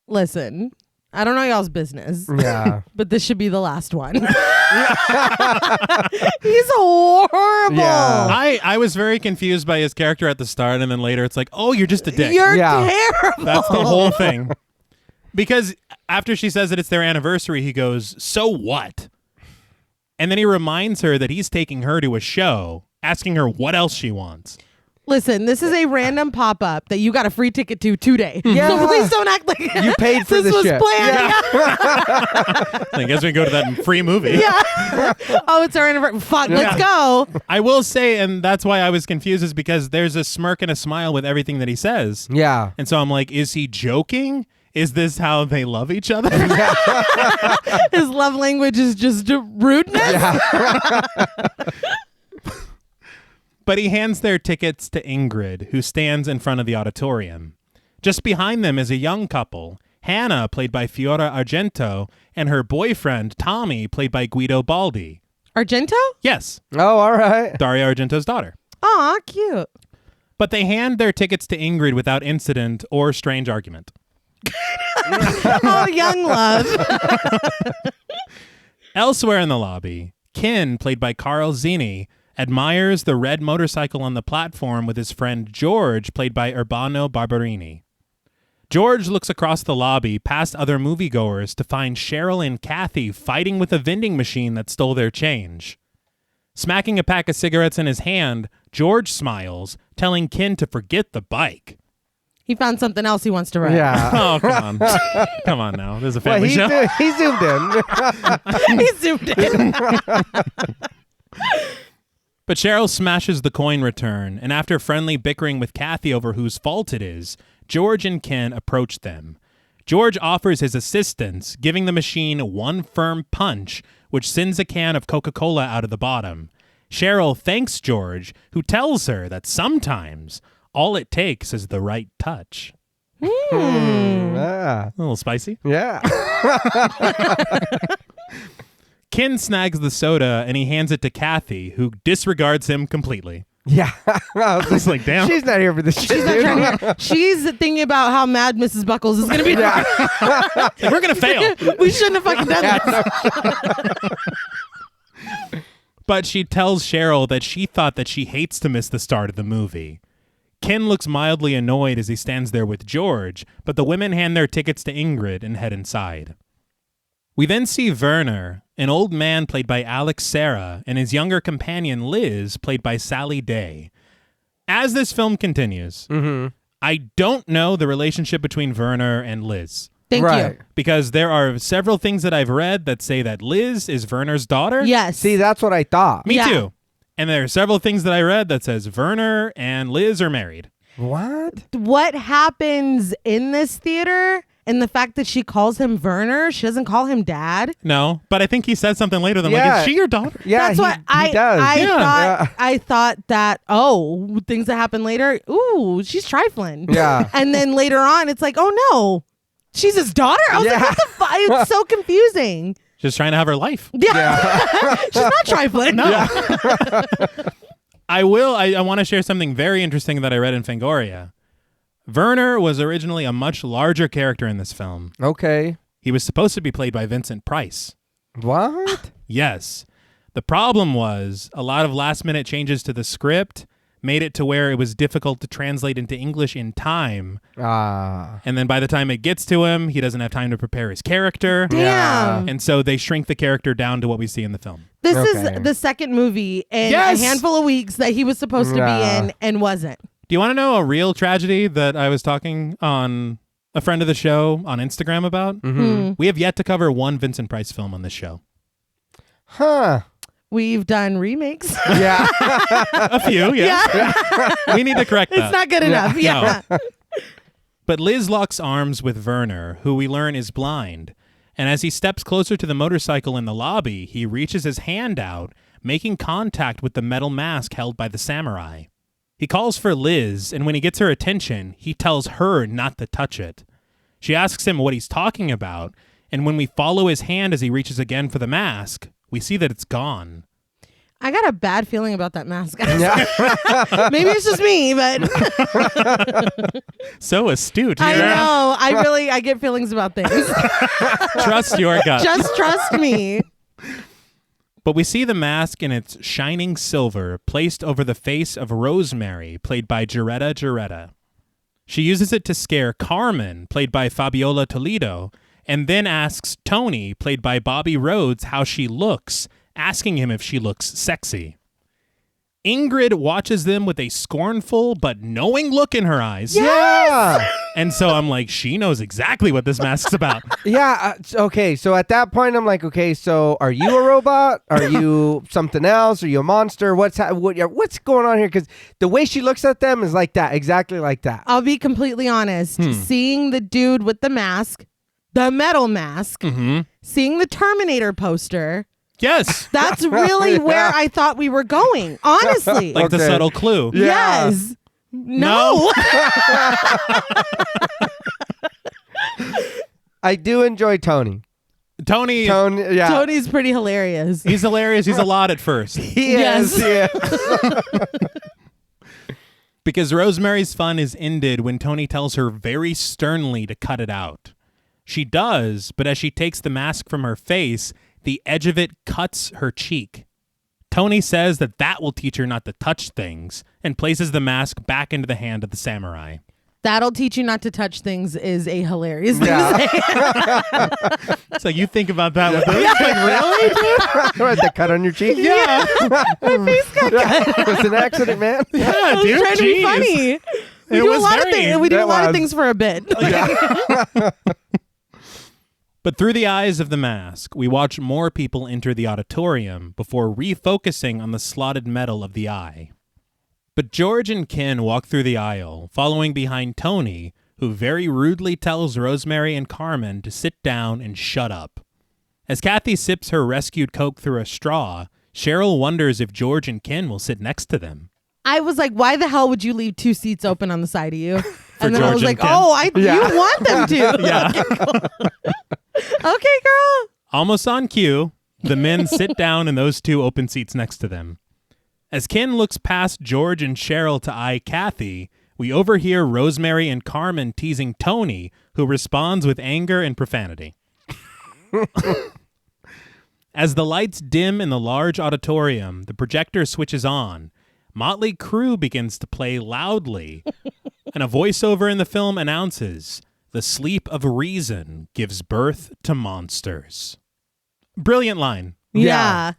Speaker 3: Listen, I don't know y'all's business.
Speaker 1: Yeah.
Speaker 3: But this should be the last one. He's horrible.
Speaker 1: Yeah.
Speaker 2: I was very confused by his character at the start, and then later it's like, oh, you're just a dick.
Speaker 3: You're
Speaker 1: Yeah.
Speaker 3: terrible.
Speaker 2: That's the whole thing. Because after she says that it's their anniversary, he goes, so what? And then he reminds her that he's taking her to a show, asking her what else she wants.
Speaker 3: Listen, this is a random pop-up that you got a free ticket to today.
Speaker 1: Yeah.
Speaker 3: So please don't act like
Speaker 1: You paid for
Speaker 3: this
Speaker 1: this
Speaker 3: was
Speaker 1: shit.
Speaker 3: planned.
Speaker 2: I guess we can go to that free movie.
Speaker 3: Yeah. Oh, it's our anniversary. Fuck, let's go.
Speaker 2: I will say, and that's why I was confused, is because there's a smirk and a smile with everything that he says.
Speaker 1: Yeah.
Speaker 2: And so I'm like, is he joking? Is this how they love each other?
Speaker 3: His love language is just rudeness.
Speaker 2: But he hands their tickets to Ingrid, who stands in front of the auditorium. Just behind them is a young couple, Hannah, played by Fiora Argento, and her boyfriend, Tommy, played by Guido Baldi.
Speaker 3: Argento?
Speaker 2: Yes,
Speaker 1: Oh, all right.
Speaker 2: Dario Argento's daughter.
Speaker 3: Aw, cute.
Speaker 2: But they hand their tickets to Ingrid without incident or strange argument.
Speaker 3: Oh, young love.
Speaker 2: Elsewhere in the lobby, Kin, played by Carl Zini, admires the red motorcycle on the platform with his friend George, played by Urbano Barberini. George looks across the lobby past other moviegoers to find Cheryl and Kathy fighting with a vending machine that stole their change. Smacking a pack of cigarettes in his hand, George smiles, telling Kin to forget the bike.
Speaker 3: He found something else he wants to write.
Speaker 1: Yeah.
Speaker 2: Oh, come on. Come on now. There's a
Speaker 1: Well,
Speaker 2: family
Speaker 1: he,
Speaker 2: show.
Speaker 1: he zoomed in.
Speaker 3: He zoomed in.
Speaker 2: But Cheryl smashes the coin return, and after friendly bickering with Kathy over whose fault it is, George and Ken approach them. George offers his assistance, giving the machine one firm punch, which sends a can of Coca-Cola out of the bottom. Cheryl thanks George, who tells her that sometimes all it takes is the right touch.
Speaker 1: Yeah.
Speaker 2: A little spicy.
Speaker 1: Yeah.
Speaker 2: Ken snags the soda and he hands it to Kathy, who disregards him completely.
Speaker 1: Yeah. I was
Speaker 2: It's like, damn.
Speaker 1: She's not here for this shit,
Speaker 3: She's not
Speaker 1: dude.
Speaker 3: trying to hear. She's thinking about how mad Mrs. Buckles is going to be.
Speaker 2: Like, we're going to fail.
Speaker 3: We shouldn't have fucking done this.
Speaker 2: But she tells Cheryl that she thought that she hates to miss the start of the movie. Ken looks mildly annoyed as he stands there with George, but the women hand their tickets to Ingrid and head inside. We then see Werner, an old man played by Alex Serra, and his younger companion Liz, played by Sally Day. As this film continues, I don't know the relationship between Werner and Liz,
Speaker 3: Thank
Speaker 1: Right.
Speaker 3: you.
Speaker 2: because there are several things that I've read that say that Liz is Werner's daughter.
Speaker 3: Yes.
Speaker 1: See, that's what I thought.
Speaker 2: Me
Speaker 3: Yeah.
Speaker 2: too. And there are several things that I read that says Werner and Liz are married.
Speaker 1: What?
Speaker 3: What happens in this theater and the fact that she calls him Werner, she doesn't call him dad.
Speaker 2: No, but I think he said something later. Like,
Speaker 1: Yeah.
Speaker 2: is she your daughter?
Speaker 1: Yeah,
Speaker 3: That's
Speaker 1: he,
Speaker 3: what
Speaker 1: he does.
Speaker 3: I thought that, oh, things that happen later, ooh, she's trifling.
Speaker 1: Yeah.
Speaker 3: And then later on, it's like, oh no, she's his daughter? I was like,
Speaker 1: Yeah.
Speaker 3: what the fuck? It's so confusing.
Speaker 2: Just trying to have her life.
Speaker 3: Yeah. She's not trifling.
Speaker 2: No. I want to share something very interesting that I read in Fangoria. Werner was originally a much larger character in this film.
Speaker 1: Okay.
Speaker 2: He was supposed to be played by Vincent Price.
Speaker 1: What?
Speaker 2: Yes. The problem was a lot of last-minute changes to the script made it to where it was difficult to translate into English in time.
Speaker 1: Ah.
Speaker 2: And then by the time it gets to him, he doesn't have time to prepare his character.
Speaker 3: Damn.
Speaker 2: And so they shrink the character down to what we see in the film.
Speaker 3: This
Speaker 1: Okay.
Speaker 3: is the second movie in
Speaker 2: Yes.
Speaker 3: a handful of weeks that he was supposed to be
Speaker 1: Yeah.
Speaker 3: in and wasn't.
Speaker 2: Do you want to know a real tragedy that I was talking on a friend of the show on Instagram about.
Speaker 1: Mm-hmm.
Speaker 2: We have yet to cover one Vincent Price film on this show.
Speaker 1: Huh.
Speaker 3: We've done remakes.
Speaker 1: Yeah.
Speaker 2: A few, yeah. We need to correct that.
Speaker 3: It's not good enough. Yeah.
Speaker 2: No. But Liz locks arms with Werner, who we learn is blind. And as he steps closer to the motorcycle in the lobby, he reaches his hand out, making contact with the metal mask held by the samurai. He calls for Liz, and when he gets her attention, he tells her not to touch it. She asks him what he's talking about, and when we follow his hand as he reaches again for the mask, we see that it's gone.
Speaker 3: I got a bad feeling about that mask. Maybe it's just me, but
Speaker 2: So astute.
Speaker 3: I know. I get feelings about things.
Speaker 2: Trust your gut.
Speaker 3: Just trust me.
Speaker 2: But we see the mask in its shining silver placed over the face of Rosemary, played by Geretta. She uses it to scare Carmen, played by Fabiola Toledo, and then asks Tony, played by Bobby Rhodes, how she looks, asking him if she looks sexy. Ingrid watches them with a scornful but knowing look in her eyes.
Speaker 1: Yeah.
Speaker 2: And so I'm like, she knows exactly what this mask's about.
Speaker 1: Yeah. Okay. So at that point, I'm like, okay, so are you a robot? Are you something else? Are you a monster? What's going on here? Because the way she looks at them is like that, exactly like that.
Speaker 3: I'll be completely honest. Seeing the dude with the mask, the metal mask, seeing the Terminator poster,
Speaker 2: Yes.
Speaker 3: that's really where I thought we were going, honestly.
Speaker 2: Like the subtle clue.
Speaker 1: Yeah.
Speaker 3: Yes. No.
Speaker 1: I do enjoy Tony.
Speaker 2: Tony,
Speaker 1: Yeah.
Speaker 3: Tony's pretty hilarious.
Speaker 2: he's hilarious. He's a lot at first.
Speaker 1: He
Speaker 3: Yes.
Speaker 1: is. Yeah.
Speaker 2: Because Rosemary's fun is ended when Tony tells her very sternly to cut it out. She does, but as she takes the mask from her face, the edge of it cuts her cheek. Tony says that will teach her not to touch things and places the mask back into the hand of the samurai.
Speaker 3: That'll teach you not to touch things is a hilarious thing to say.
Speaker 2: So you think about that with this? Like, really, dude?
Speaker 1: Right, the cut on your cheek?
Speaker 2: Yeah.
Speaker 3: My face got cut.
Speaker 1: It was an accident, man.
Speaker 2: Yeah,
Speaker 3: I was
Speaker 2: dude.
Speaker 3: trying to be
Speaker 2: Jeez.
Speaker 3: funny. We
Speaker 2: It
Speaker 3: do a
Speaker 2: was
Speaker 3: lot of
Speaker 2: very-
Speaker 3: things. We do
Speaker 1: that
Speaker 3: a lot of
Speaker 1: was-
Speaker 3: things for a bit.
Speaker 2: But through the eyes of the mask, we watch more people enter the auditorium before refocusing on the slotted metal of the eye. But George and Ken walk through the aisle, following behind Tony, who very rudely tells Rosemary and Carmen to sit down and shut up. As Kathy sips her rescued Coke through a straw, Cheryl wonders if George and Ken will sit next to them.
Speaker 3: I was like, why the hell would you leave two seats open on the side of you? And then I
Speaker 2: George
Speaker 3: was
Speaker 2: and
Speaker 3: like,
Speaker 2: Ken?
Speaker 3: oh, you want them to.
Speaker 2: Yeah.
Speaker 3: Okay, girl.
Speaker 2: Almost on cue, the men sit down in those two open seats next to them. As Ken looks past George and Cheryl to eye Kathy, we overhear Rosemary and Carmen teasing Tony, who responds with anger and profanity. As the lights dim in the large auditorium, the projector switches on. Motley Crue begins to play loudly, and a voiceover in the film announces, "The sleep of reason gives birth to monsters." Brilliant line.
Speaker 3: Yeah.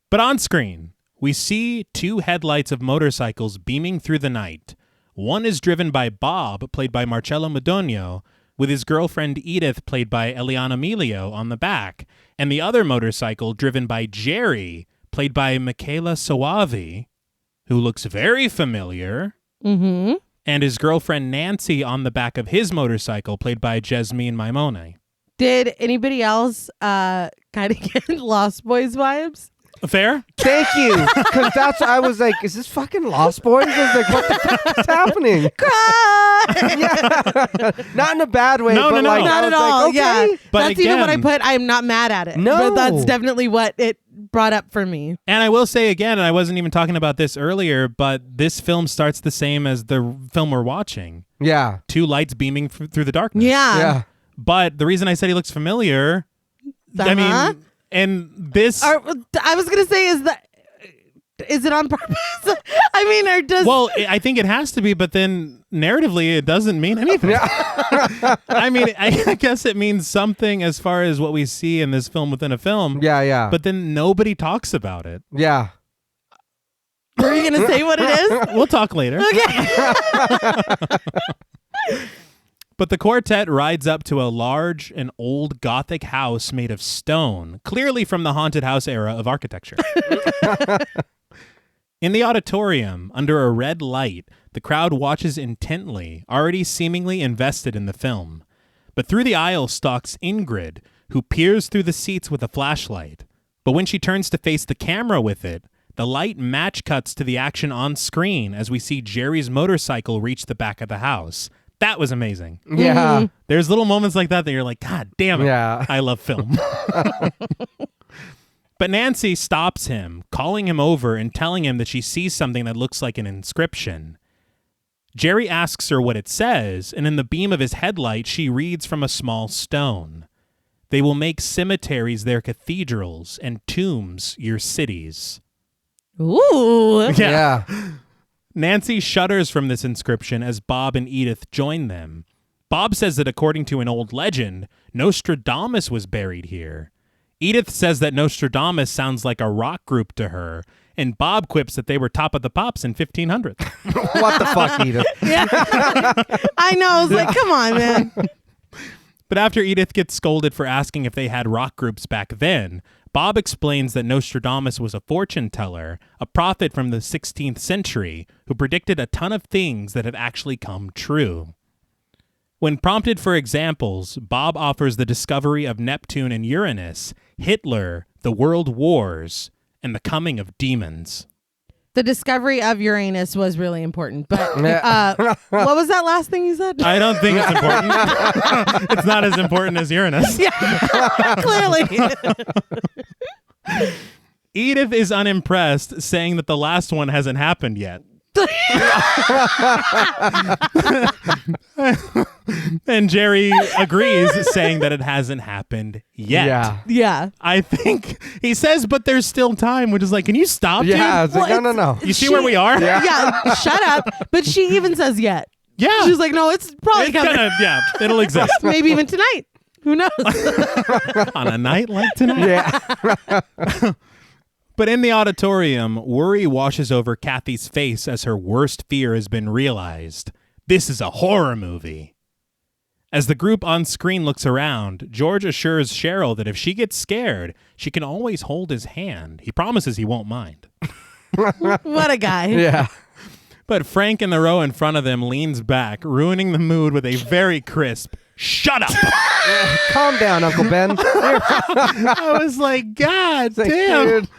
Speaker 2: But on screen, we see two headlights of motorcycles beaming through the night. One is driven by Bob, played by Marcello Madonio, with his girlfriend Edith, played by Eliana Emilio, on the back, and the other motorcycle driven by Jerry, played by Michaela Soavi, who looks very familiar, and his girlfriend Nancy on the back of his motorcycle, played by Jasmine Maimone.
Speaker 3: Did anybody else kind of get Lost Boys vibes?
Speaker 2: Fair?
Speaker 1: Thank you. Because I was like, is this fucking Lost Boys? I was like, what the fuck is happening?
Speaker 3: Cry!
Speaker 1: Yeah. Not in a bad way.
Speaker 2: No,
Speaker 1: but
Speaker 2: no,
Speaker 1: like,
Speaker 2: no.
Speaker 1: I
Speaker 3: Not
Speaker 1: was
Speaker 3: at all.
Speaker 1: like, okay.
Speaker 3: Yeah.
Speaker 2: But
Speaker 3: That's even what I
Speaker 2: again-
Speaker 3: put. I'm not mad at it.
Speaker 1: No.
Speaker 3: But that's definitely what it brought up for me.
Speaker 2: And I will say again, and I wasn't even talking about this earlier, but this film starts the same as the film we're watching.
Speaker 1: Yeah.
Speaker 2: Two lights beaming through the darkness.
Speaker 3: Yeah.
Speaker 1: Yeah.
Speaker 2: But the reason I said he looks familiar, I
Speaker 3: Uh-huh.
Speaker 2: mean, and this...
Speaker 3: I was going to say, is it on purpose? I mean, or does...
Speaker 2: Well, I think it has to be, but then narratively, it doesn't mean anything. I mean, I guess it means something as far as what we see in this film within a film.
Speaker 1: Yeah, yeah.
Speaker 2: But then nobody talks about it.
Speaker 1: yeah.
Speaker 3: Were you going to say what it is?
Speaker 2: We'll talk later.
Speaker 3: Okay.
Speaker 2: But the quartet rides up to a large and old Gothic house made of stone, clearly from the haunted house era of architecture. In the auditorium, under a red light, the crowd watches intently, already seemingly invested in the film. But through the aisle stalks Ingrid, who peers through the seats with a flashlight. But when she turns to face the camera with it, the light match cuts to the action on screen as we see Jerry's motorcycle reach the back of the house. That was amazing.
Speaker 1: Yeah.
Speaker 2: There's little moments like that you're like, God damn it.
Speaker 1: Yeah.
Speaker 2: I love film. But Nancy stops him, calling him over and telling him that she sees something that looks like an inscription. Jerry asks her what it says, and in the beam of his headlight, she reads from a small stone. They will make cemeteries their cathedrals and tombs your cities.
Speaker 3: Ooh.
Speaker 1: Yeah.
Speaker 2: Nancy shudders from this inscription as Bob and Edith join them. Bob says that according to an old legend, Nostradamus was buried here. Edith says that Nostradamus sounds like a rock group to her, and Bob quips that they were Top of the Pops in 1500.
Speaker 1: What the fuck, Edith?
Speaker 3: Yeah. I know. I was like, come on, man.
Speaker 2: But after Edith gets scolded for asking if they had rock groups back then, Bob explains that Nostradamus was a fortune teller, a prophet from the 16th century, who predicted a ton of things that have actually come true. When prompted for examples, Bob offers the discovery of Neptune and Uranus, Hitler, the world wars, and the coming of demons.
Speaker 3: The discovery of Uranus was really important, but what was that last thing you said?
Speaker 2: I don't think it's important. It's not as important as Uranus.
Speaker 3: Yeah, clearly.
Speaker 2: Edith is unimpressed, saying that the last one hasn't happened yet. And Jerry agrees, saying that it hasn't happened yet.
Speaker 1: Yeah.
Speaker 3: Yeah.
Speaker 2: I think he says, but there's still time, which is like, can you stop,
Speaker 1: Yeah.
Speaker 2: dude?
Speaker 1: It's like, no.
Speaker 2: You see where we are?
Speaker 3: Yeah, shut up. But she even says yet.
Speaker 2: Yeah.
Speaker 3: She's like, no, it's probably
Speaker 2: It's
Speaker 3: coming.
Speaker 2: yeah, it'll exist.
Speaker 3: Maybe even tonight. Who knows?
Speaker 2: On a night like tonight.
Speaker 1: Yeah.
Speaker 2: But in the auditorium, worry washes over Kathy's face as her worst fear has been realized. This is a horror movie. As the group on screen looks around, George assures Cheryl that if she gets scared, she can always hold his hand. He promises he won't mind.
Speaker 3: What a guy.
Speaker 1: Yeah.
Speaker 2: But Frank in the row in front of them leans back, ruining the mood with a very crisp, "Shut up!"
Speaker 1: Calm down, Uncle Ben.
Speaker 2: I was like, God
Speaker 1: Like,
Speaker 2: damn.
Speaker 1: dude.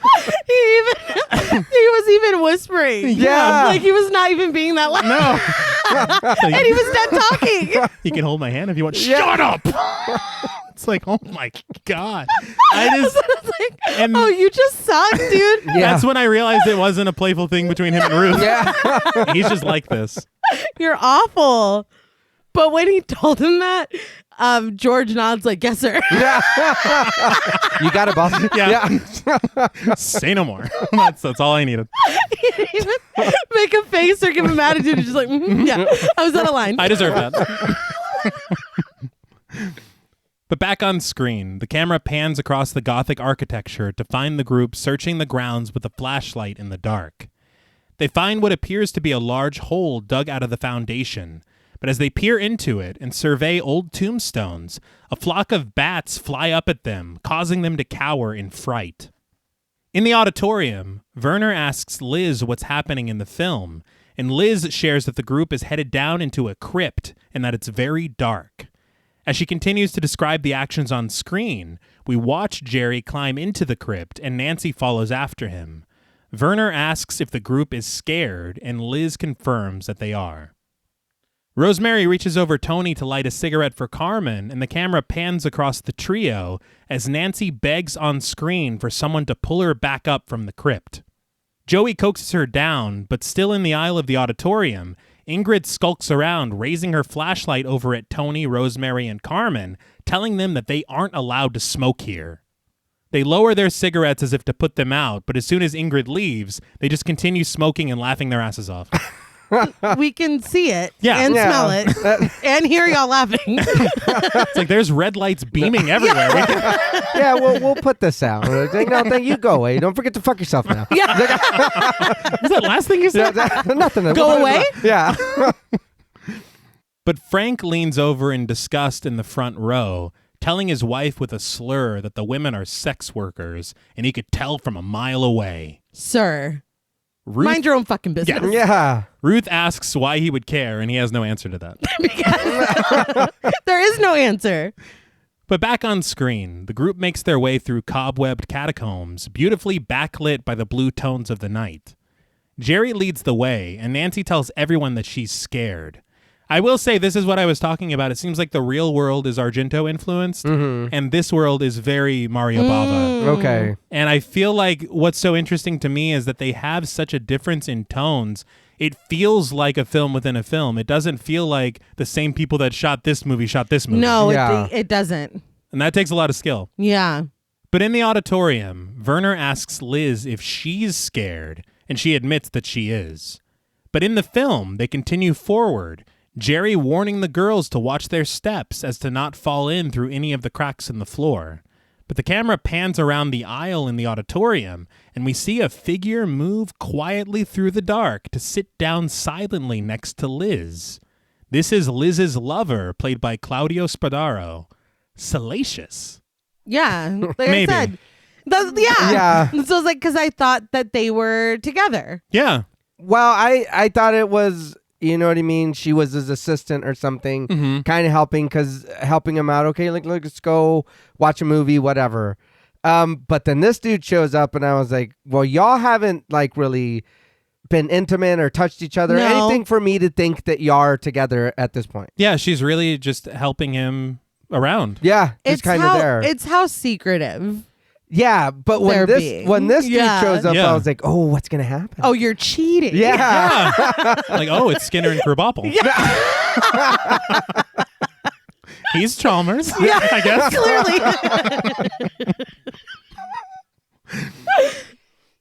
Speaker 3: He was even whispering.
Speaker 1: Yeah.
Speaker 3: Like he was not even being that loud.
Speaker 2: No.
Speaker 3: And he was done talking.
Speaker 2: You can hold my hand if you want.
Speaker 1: Yeah.
Speaker 2: Shut up! It's like, oh my God. I just,
Speaker 3: It's like,
Speaker 2: and
Speaker 3: oh, you just suck, dude.
Speaker 1: Yeah.
Speaker 2: that's when I realized it wasn't a playful thing between him and Ruth.
Speaker 1: Yeah.
Speaker 2: He's just like this.
Speaker 3: You're awful. But when he told him that, George nods like, yes, sir.
Speaker 1: You got it, boss.
Speaker 2: Yeah. Say no more. That's all I needed.
Speaker 3: He didn't even make a face or give him attitude. He's just like, yeah, I was on a line.
Speaker 2: I deserve that. But back on screen, the camera pans across the Gothic architecture to find the group searching the grounds with a flashlight in the dark. They find what appears to be a large hole dug out of the foundation, but as they peer into it and survey old tombstones, a flock of bats fly up at them, causing them to cower in fright. In the auditorium, Werner asks Liz what's happening in the film, and Liz shares that the group is headed down into a crypt and that it's very dark. As she continues to describe the actions on screen, we watch Jerry climb into the crypt and Nancy follows after him. Werner asks if the group is scared, and Liz confirms that they are. Rosemary reaches over Tony to light a cigarette for Carmen, and the camera pans across the trio as Nancy begs on screen for someone to pull her back up from the crypt. Joey coaxes her down, but still in the aisle of the auditorium, Ingrid skulks around, raising her flashlight over at Tony, Rosemary, and Carmen, telling them that they aren't allowed to smoke here. They lower their cigarettes as if to put them out, but as soon as Ingrid leaves, they just continue smoking and laughing their asses off.
Speaker 3: We can see it
Speaker 2: Yeah.
Speaker 3: and
Speaker 1: Yeah.
Speaker 3: smell it and hear y'all laughing.
Speaker 2: It's like there's red lights beaming everywhere. We can-
Speaker 1: Yeah, we'll put this out. Like, no, thank you. Go away. Don't forget to fuck yourself now.
Speaker 3: Yeah.
Speaker 2: Was that last thing you said?
Speaker 1: Nothing.
Speaker 3: Go away?
Speaker 1: Yeah.
Speaker 2: But Frank leans over in disgust in the front row, telling his wife with a slur that the women are sex workers, and he could tell from a mile away.
Speaker 3: Sir,
Speaker 2: Ruth,
Speaker 3: mind your own fucking business.
Speaker 1: Yeah.
Speaker 2: Ruth asks why he would care, and he has no answer to that.
Speaker 3: There is no answer.
Speaker 2: But back on screen, the group makes their way through cobwebbed catacombs, beautifully backlit by the blue tones of the night. Jerry leads the way, and Nancy tells everyone that she's scared. I will say this is what I was talking about. It seems like the real world is Argento influenced, and this world is very Mario Bava.
Speaker 1: Okay.
Speaker 2: And I feel like what's so interesting to me is that they have such a difference in tones. It feels like a film within a film. It doesn't feel like the same people that shot this movie.
Speaker 3: No,
Speaker 1: Yeah.
Speaker 3: it doesn't.
Speaker 2: And that takes a lot of skill.
Speaker 3: Yeah.
Speaker 2: But in the auditorium, Werner asks Liz if she's scared, and she admits that she is. But in the film, they continue forward, Jerry warning the girls to watch their steps as to not fall in through any of the cracks in the floor. But the camera pans around the aisle in the auditorium, and we see a figure move quietly through the dark to sit down silently next to Liz. This is Liz's lover, played by Claudio Spadaro. Salacious.
Speaker 3: Yeah. Like
Speaker 2: Maybe.
Speaker 3: I said. Yeah.
Speaker 1: Yeah.
Speaker 3: So it's like, because I thought that they were together.
Speaker 2: Yeah.
Speaker 1: Well, I thought it was, you know what I mean? She was his assistant or something, kind of helping him out. Okay, like, let's go watch a movie, whatever. But then this dude shows up and I was like, well, y'all haven't like really been intimate or touched each other.
Speaker 3: No.
Speaker 1: Anything for me to think that y'all are together at this point.
Speaker 2: Yeah, she's really just helping him around.
Speaker 1: Yeah, just kind of there.
Speaker 3: It's how secretive.
Speaker 1: Yeah, but
Speaker 3: They're
Speaker 1: when
Speaker 3: being.
Speaker 1: this dude
Speaker 3: Yeah.
Speaker 1: shows up,
Speaker 2: Yeah.
Speaker 1: I was like, oh, what's going to happen?
Speaker 3: Oh, you're cheating.
Speaker 1: Yeah.
Speaker 2: Like, oh, it's Skinner and Krabappel. He's Chalmers, I guess.
Speaker 3: Clearly.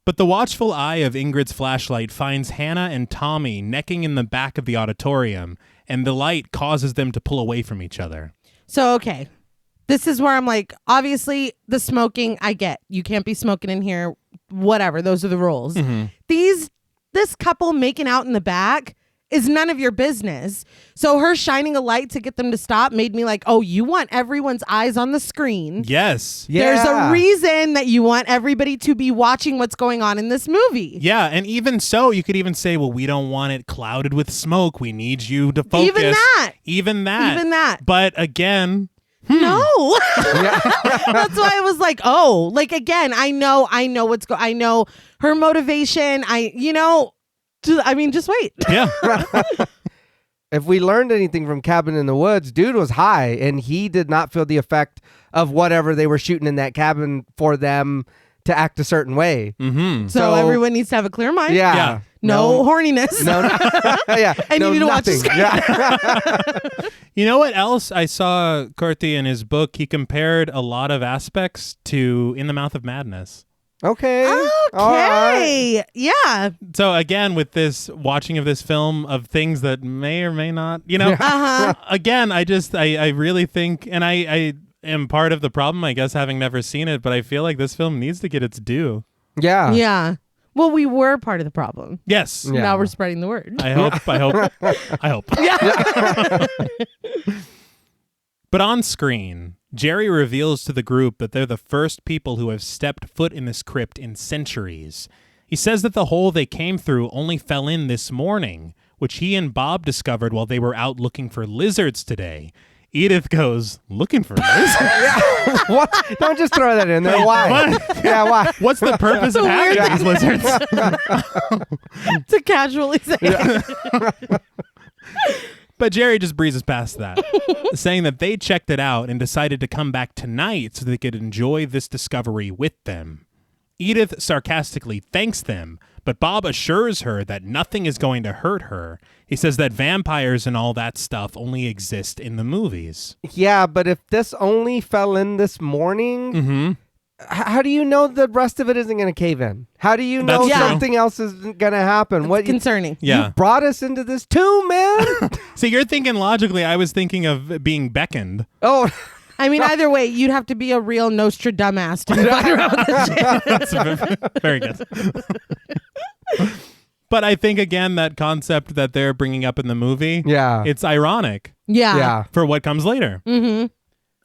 Speaker 2: But the watchful eye of Ingrid's flashlight finds Hannah and Tommy necking in the back of the auditorium, and the light causes them to pull away from each other.
Speaker 3: So, okay. This is where I'm like, obviously, the smoking, I get. You can't be smoking in here. Whatever. Those are the rules. This couple making out in the back is none of your business. So her shining a light to get them to stop made me like, oh, you want everyone's eyes on the screen.
Speaker 2: Yes.
Speaker 1: Yeah.
Speaker 3: There's a reason that you want everybody to be watching what's going on in this movie.
Speaker 2: Yeah, and even so, you could even say, well, we don't want it clouded with smoke. We need you to focus.
Speaker 3: Even that.
Speaker 2: But again...
Speaker 3: No. That's why I was like, oh, like again, I know I know her motivation. Just wait.
Speaker 2: Yeah.
Speaker 1: If we learned anything from Cabin in the Woods, dude was high and he did not feel the effect of whatever they were shooting in that cabin for them to act a certain way.
Speaker 3: So everyone needs to have a clear mind.
Speaker 1: Yeah.
Speaker 3: No horniness.
Speaker 1: No. Yeah.
Speaker 3: And you need to watch
Speaker 1: nothing.
Speaker 3: the
Speaker 1: Yeah.
Speaker 2: You know what else I saw Corti in his book? He compared a lot of aspects to In the Mouth of Madness.
Speaker 1: Okay. All right.
Speaker 3: Okay. Yeah.
Speaker 2: So again, with this watching of this film of things that may or may not, again, I really think, and I am part of the problem, I guess, having never seen it, but I feel like this film needs to get its due.
Speaker 1: Yeah.
Speaker 3: Yeah. Well, we were part of the problem.
Speaker 2: Yes.
Speaker 1: Yeah.
Speaker 3: Now we're spreading the word.
Speaker 2: I hope.
Speaker 3: Yeah.
Speaker 2: But on screen, Jerry reveals to the group that they're the first people who have stepped foot in this crypt in centuries. He says that the hole they came through only fell in this morning, which he and Bob discovered while they were out looking for lizards today. Edith goes, looking for lizards?
Speaker 1: What? Don't just throw that in there. Why?
Speaker 2: What?
Speaker 1: Yeah, why?
Speaker 2: What's the purpose of having these lizards?
Speaker 3: To casually say.
Speaker 2: But Jerry just breezes past that, saying that they checked it out and decided to come back tonight so they could enjoy this discovery with them. Edith sarcastically thanks them, but Bob assures her that nothing is going to hurt her. He says that vampires and all that stuff only exist in the movies.
Speaker 1: Yeah, but if this only fell in this morning, how do you know the rest of it isn't going to cave in? How do you know
Speaker 2: That's true.
Speaker 1: something else isn't going to happen?
Speaker 3: It's concerning.
Speaker 2: Yeah.
Speaker 1: You brought us into this too, man.
Speaker 2: So you're thinking logically, I was thinking of being beckoned.
Speaker 1: Oh,
Speaker 3: I mean, either way, you'd have to be a real Nostradamus to be fucking around with this shit.
Speaker 2: That's very good. But I think, again, that concept that they're bringing up in the movie,
Speaker 1: Yeah.
Speaker 2: it's ironic
Speaker 1: Yeah.
Speaker 2: for what comes later.
Speaker 3: Mm-hmm.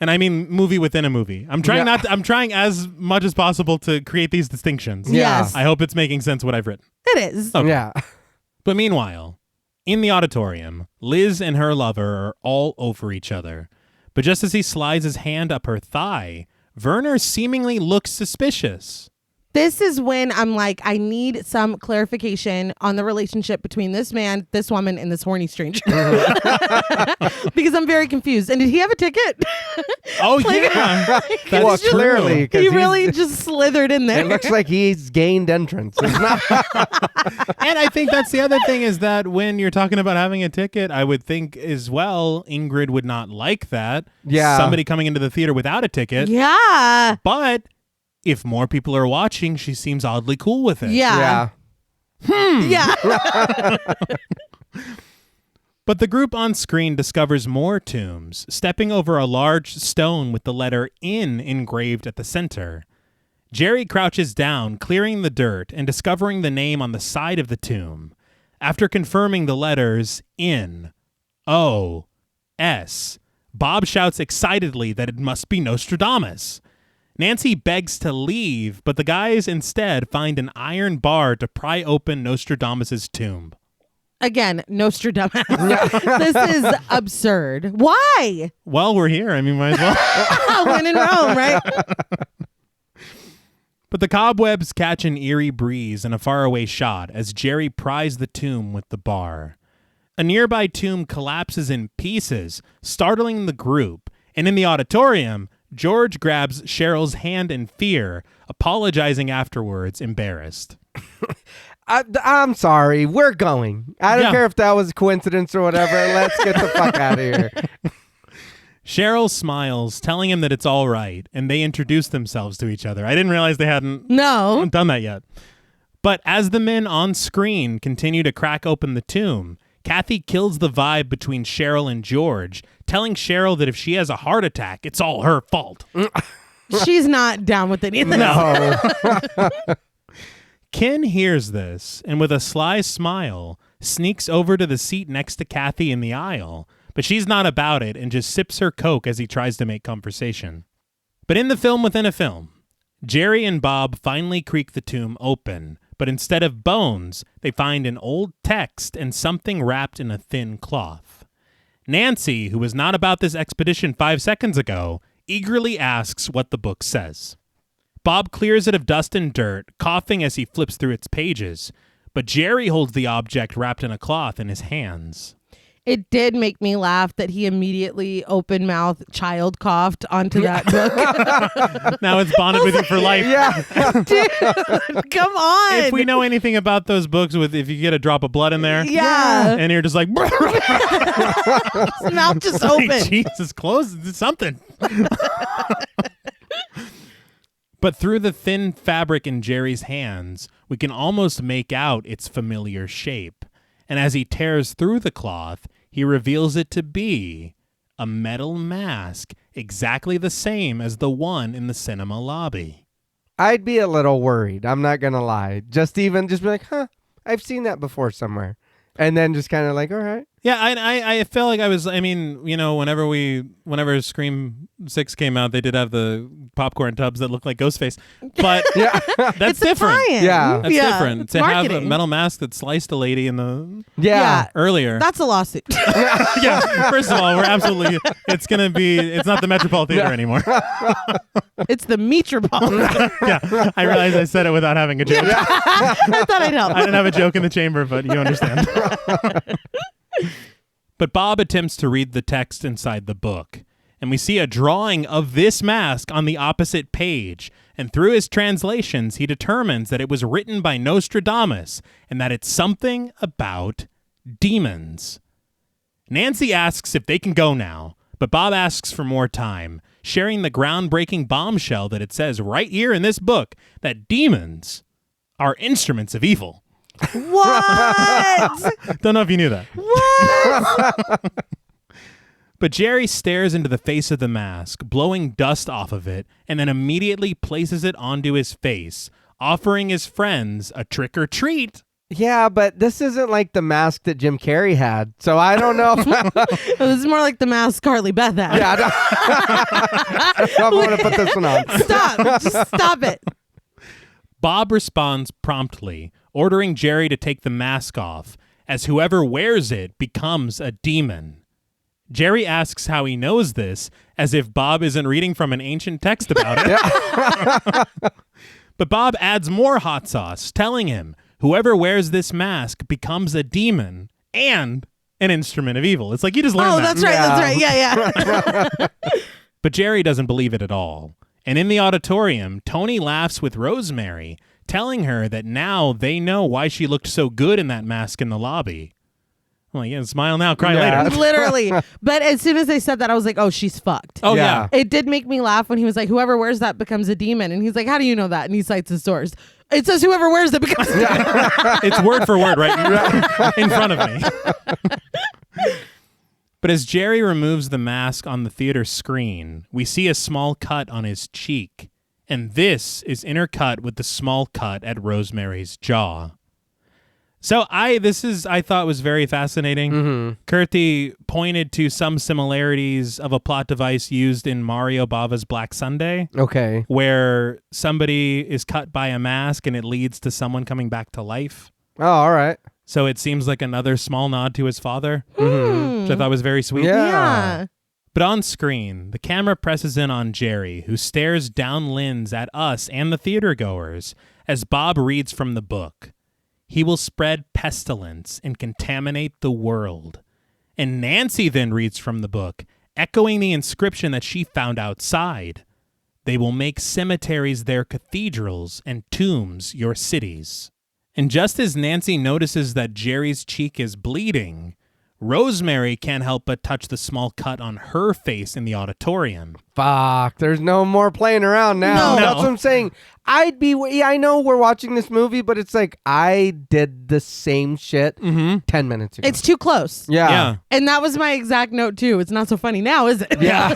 Speaker 2: And I mean movie within a movie. I'm trying I'm trying as much as possible to create these distinctions.
Speaker 1: Yeah.
Speaker 3: Yes.
Speaker 2: I hope it's making sense what I've written.
Speaker 3: It is.
Speaker 2: Okay.
Speaker 1: Yeah.
Speaker 2: But meanwhile, in the auditorium, Liz and her lover are all over each other. But just as he slides his hand up her thigh, Werner seemingly looks suspicious.
Speaker 3: This is when I'm like, I need some clarification on the relationship between this man, this woman, and this horny stranger. Because I'm very confused. And did he have a ticket?
Speaker 2: Oh,
Speaker 3: Like,
Speaker 2: yeah. That's
Speaker 1: Well,
Speaker 2: true.
Speaker 1: clearly, 'cause
Speaker 3: He
Speaker 1: he's-
Speaker 3: really just slithered in there.
Speaker 1: It looks like he's gained entrance. It's not.
Speaker 2: And I think that's the other thing is that when you're talking about having a ticket, I would think as well, Ingrid would not like that.
Speaker 1: Yeah.
Speaker 2: Somebody coming into the theater without a ticket.
Speaker 3: Yeah.
Speaker 2: But if more people are watching, she seems oddly cool with it.
Speaker 3: Yeah. Yeah.
Speaker 2: But the group on screen discovers more tombs, stepping over a large stone with the letter "in" engraved at the center. Jerry crouches down, clearing the dirt and discovering the name on the side of the tomb. After confirming the letters "in," "o," "s," Bob shouts excitedly that it must be Nostradamus. Nancy begs to leave, but the guys instead find an iron bar to pry open Nostradamus's tomb.
Speaker 3: Again, Nostradamus. This is absurd. Why?
Speaker 2: Well, we're here. I mean, might as well.
Speaker 3: When in Rome, right?
Speaker 2: But the cobwebs catch an eerie breeze and a faraway shot as Jerry pries the tomb with the bar. A nearby tomb collapses in pieces, startling the group, and in the auditorium, George grabs Cheryl's hand in fear, apologizing afterwards, embarrassed.
Speaker 1: I'm sorry. We're going. I don't
Speaker 2: Yeah.
Speaker 1: care if that was a coincidence or whatever. Let's get the fuck out of here.
Speaker 2: Cheryl smiles, telling him that it's all right, and they introduce themselves to each other. I didn't realize they hadn't
Speaker 3: No.
Speaker 2: done that yet. But as the men on screen continue to crack open the tomb, Kathy kills the vibe between Cheryl and George, telling Cheryl that if she has a heart attack, it's all her fault.
Speaker 3: She's not down with any of this.
Speaker 1: No.
Speaker 2: Ken hears this and with a sly smile sneaks over to the seat next to Kathy in the aisle, but she's not about it and just sips her Coke as he tries to make conversation. But in the film within a film, Jerry and Bob finally creak the tomb open, but instead of bones, they find an old text and something wrapped in a thin cloth. Nancy, who was not about this expedition 5 seconds ago, eagerly asks what the book says. Bob clears it of dust and dirt, coughing as he flips through its pages, but Jerry holds the object wrapped in a cloth in his hands.
Speaker 3: It did make me laugh that he immediately open mouth child coughed onto that book.
Speaker 2: Now it's bonded with you for life.
Speaker 1: Yeah.
Speaker 3: Dude, come on.
Speaker 2: If we know anything about those books, if you get a drop of blood in there,
Speaker 3: Yeah.
Speaker 2: and you're just like,
Speaker 3: His mouth just open.
Speaker 2: like, Jesus, close something. But through the thin fabric in Jerry's hands, we can almost make out its familiar shape. And as he tears through the cloth, he reveals it to be a metal mask, exactly the same as the one in the cinema lobby.
Speaker 1: I'd be a little worried. I'm not going to lie. Just be like, huh, I've seen that before somewhere. And then just kind of like, all right.
Speaker 2: Yeah, I felt like whenever Scream 6 came out, they did have the popcorn tubs that looked like Ghostface. But
Speaker 1: Yeah.
Speaker 2: that's
Speaker 3: It's a
Speaker 2: different.
Speaker 3: tie-in.
Speaker 1: Yeah.
Speaker 2: That's different.
Speaker 3: It's
Speaker 2: To have a
Speaker 3: marketing.
Speaker 2: metal mask that sliced a lady in the
Speaker 1: Yeah.
Speaker 2: earlier.
Speaker 3: That's a lawsuit.
Speaker 2: Yeah, first of all, it's not the Metropole Theater anymore.
Speaker 3: It's the Metropole.
Speaker 2: Yeah, I realized I said it without having a joke.
Speaker 3: I thought I'd help.
Speaker 2: I didn't have a joke in the chamber, but you understand. But Bob attempts to read the text inside the book, and we see a drawing of this mask on the opposite page, and through his translations, he determines that it was written by Nostradamus, and that it's something about demons. Nancy asks if they can go now, but Bob asks for more time, sharing the groundbreaking bombshell that it says right here in this book that demons are instruments of evil.
Speaker 3: What?
Speaker 2: Don't know if you knew that.
Speaker 3: What?
Speaker 2: But Jerry stares into the face of the mask, blowing dust off of it, and then immediately places it onto his face, offering his friends a trick or treat
Speaker 1: Yeah, but this isn't like the mask that Jim Carrey had, so I don't know.
Speaker 3: It was more like the mask Carly Beth had.
Speaker 1: Yeah, I don't want to put this one on.
Speaker 3: Stop. Just stop it.
Speaker 2: Bob responds promptly, ordering Jerry to take the mask off, as whoever wears it becomes a demon. Jerry asks how he knows this, as if Bob isn't reading from an ancient text about it. But Bob adds more hot sauce, telling him whoever wears this mask becomes a demon and an instrument of evil. It's like you just learned that.
Speaker 3: That's right. That's right. Yeah.
Speaker 2: But Jerry doesn't believe it at all. And in the auditorium, Tony laughs with Rosemary, telling her that now they know why she looked so good in that mask in the lobby. I'm like, yeah, smile now, cry later.
Speaker 3: Literally. But as soon as they said that, I was like, oh, she's fucked.
Speaker 2: Oh, yeah.
Speaker 3: It did make me laugh when he was like, whoever wears that becomes a demon. And he's like, how do you know that? And he cites his source. It says whoever wears it becomes a demon.
Speaker 2: It's word for word right in front of me. But as Jerry removes the mask on the theater screen, we see a small cut on his cheek. And this is intercut with the small cut at Rosemary's jaw. So I thought was very fascinating.
Speaker 1: Mm-hmm.
Speaker 2: Kurti pointed to some similarities of a plot device used in Mario Bava's Black Sunday.
Speaker 1: Okay.
Speaker 2: Where somebody is cut by a mask and it leads to someone coming back to life.
Speaker 1: Oh, all right.
Speaker 2: So it seems like another small nod to his father,
Speaker 1: Mm-hmm.
Speaker 2: which I thought was very sweet.
Speaker 3: Yeah.
Speaker 2: But on screen, the camera presses in on Jerry, who stares down Linz at us and the theater goers as Bob reads from the book. He will spread pestilence and contaminate the world. And Nancy then reads from the book, echoing the inscription that she found outside. They will make cemeteries their cathedrals and tombs your cities. And just as Nancy notices that Jerry's cheek is bleeding, Rosemary can't help but touch the small cut on her face in the auditorium.
Speaker 1: Fuck, there's no more playing around now.
Speaker 3: No.
Speaker 1: That's what I'm saying. I know we're watching this movie, but it's like I did the same shit 10 minutes ago.
Speaker 3: It's too close.
Speaker 1: Yeah.
Speaker 3: And that was my exact note, too. It's not so funny now, is it?
Speaker 1: Yeah.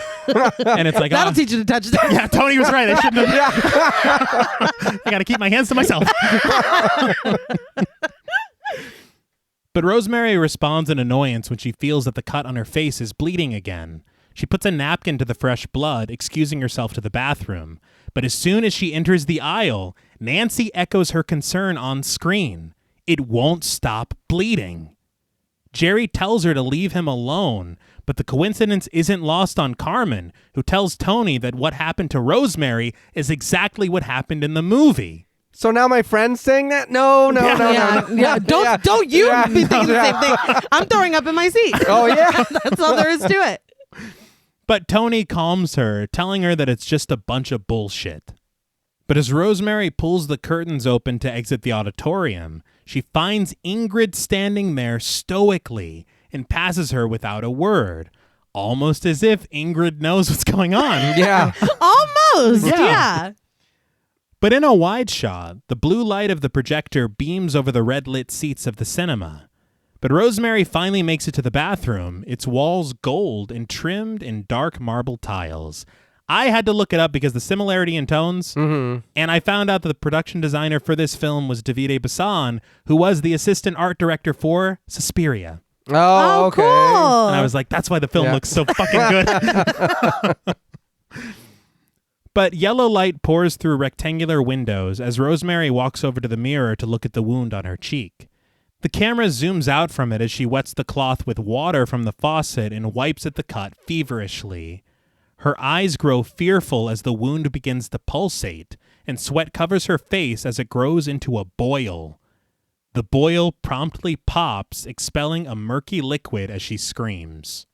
Speaker 2: And it's like,
Speaker 3: That'll teach you to touch that.
Speaker 2: yeah, Tony was right. I shouldn't have. I got to keep my hands to myself. But Rosemary responds in annoyance when she feels that the cut on her face is bleeding again. She puts a napkin to the fresh blood, excusing herself to the bathroom. But as soon as she enters the aisle, Nancy echoes her concern on screen. It won't stop bleeding. Jerry tells her to leave him alone, but the coincidence isn't lost on Carmen, who tells Tony that what happened to Rosemary is exactly what happened in the movie.
Speaker 1: So now my friend's saying that? No.
Speaker 3: Yeah. Don't you be thinking the same thing. I'm throwing up in my seat.
Speaker 1: Oh, yeah.
Speaker 3: That's all there is to it.
Speaker 2: But Tony calms her, telling her that it's just a bunch of bullshit. But as Rosemary pulls the curtains open to exit the auditorium, she finds Ingrid standing there stoically and passes her without a word, almost as if Ingrid knows what's going on.
Speaker 1: Yeah.
Speaker 3: Almost. Yeah.
Speaker 2: But in a wide shot, the blue light of the projector beams over the red-lit seats of the cinema. But Rosemary finally makes it to the bathroom, its walls gold and trimmed in dark marble tiles. I had to look it up because the similarity in tones, and I found out that the production designer for this film was Davide Bassan, who was the assistant art director for Suspiria.
Speaker 1: Oh, okay.
Speaker 3: Cool.
Speaker 2: And I was like, that's why the film looks so fucking good. But yellow light pours through rectangular windows as Rosemary walks over to the mirror to look at the wound on her cheek. The camera zooms out from it as she wets the cloth with water from the faucet and wipes at the cut feverishly. Her eyes grow fearful as the wound begins to pulsate, and sweat covers her face as it grows into a boil. The boil promptly pops, expelling a murky liquid as she screams.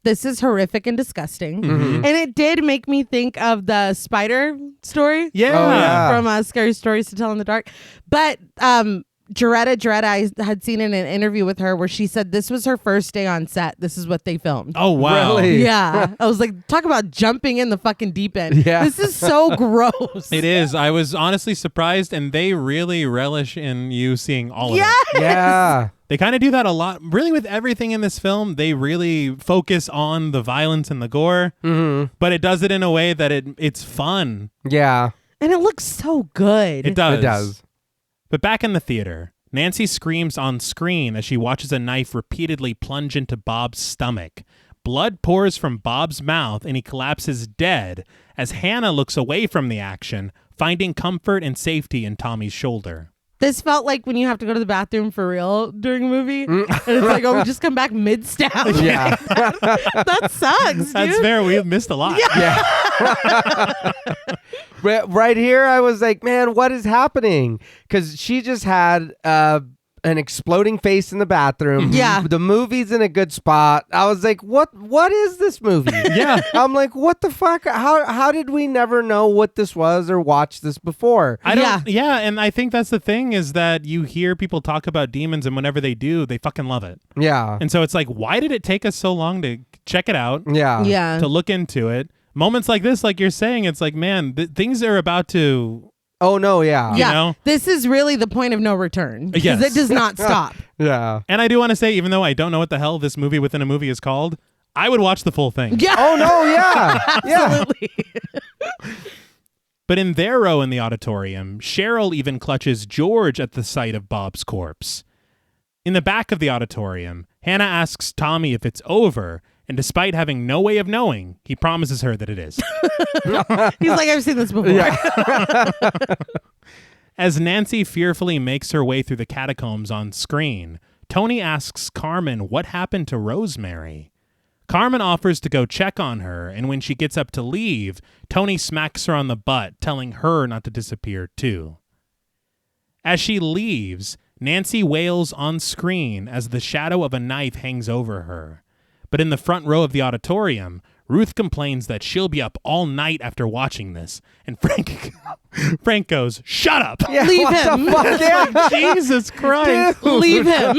Speaker 3: This is horrific and disgusting. And it did make me think of the spider story.
Speaker 2: Yeah.
Speaker 3: From Scary Stories to Tell in the Dark. But Jaretta, I had seen in an interview with her where she said this was her first day on set. This is what they filmed.
Speaker 2: Oh, wow.
Speaker 1: Really?
Speaker 3: Yeah. I was like, talk about jumping in the fucking deep end.
Speaker 1: Yeah.
Speaker 3: This is so gross.
Speaker 2: It is. I was honestly surprised, and they really relish in you seeing all of it.
Speaker 1: Yeah.
Speaker 2: They kind of do that a lot. Really, with everything in this film, they really focus on the violence and the gore, but it does it in a way that it's fun.
Speaker 1: Yeah.
Speaker 3: And it looks so good.
Speaker 2: It does.
Speaker 1: It does.
Speaker 2: But back in the theater, Nancy screams on screen as she watches a knife repeatedly plunge into Bob's stomach. Blood pours from Bob's mouth and he collapses dead as Hannah looks away from the action, finding comfort and safety in Tommy's shoulder.
Speaker 3: This felt like when you have to go to the bathroom for real during a movie. And it's like, oh, we just come back mid-stab.
Speaker 1: Yeah.
Speaker 3: That sucks, dude.
Speaker 2: That's fair. We have missed a lot.
Speaker 1: Yeah. Right here, I was like, man, what is happening? Because she just had an exploding face in the bathroom.
Speaker 3: Yeah.
Speaker 1: The movie's in a good spot. I was like, what is this movie?
Speaker 2: Yeah.
Speaker 1: I'm like, what the fuck? How did we never know what this was or watch this before?
Speaker 2: Yeah, and I think that's the thing is that you hear people talk about demons and whenever they do, they fucking love it.
Speaker 1: Yeah.
Speaker 2: And so it's like, why did it take us so long to check it out?
Speaker 1: Yeah.
Speaker 3: Yeah.
Speaker 2: To look into it? Moments like this, like you're saying, it's like, man, things are about to...
Speaker 1: Oh, no, yeah.
Speaker 2: You know?
Speaker 3: This is really the point of no return. Because
Speaker 2: Yes.
Speaker 3: it does not stop.
Speaker 1: Yeah.
Speaker 2: And I do want to say, even though I don't know what the hell this movie within a movie is called, I would watch the full thing.
Speaker 3: Yeah.
Speaker 1: Oh, no, yeah.
Speaker 3: Absolutely.
Speaker 2: But in their row in the auditorium, Cheryl even clutches George at the sight of Bob's corpse. In the back of the auditorium, Hannah asks Tommy if it's over, and despite having no way of knowing, he promises her that it is.
Speaker 3: He's like, I've seen this before.
Speaker 1: Yeah.
Speaker 2: As Nancy fearfully makes her way through the catacombs on screen, Tony asks Carmen what happened to Rosemary. Carmen offers to go check on her, and when she gets up to leave, Tony smacks her on the butt, telling her not to disappear too. As she leaves, Nancy wails on screen as the shadow of a knife hangs over her. But in the front row of the auditorium, Ruth complains that she'll be up all night after watching this, and Frank goes, "Shut up!"
Speaker 1: Yeah,
Speaker 3: Leave
Speaker 1: what
Speaker 3: him.
Speaker 1: the fuck? Yeah.
Speaker 2: Jesus Christ!
Speaker 3: Leave him.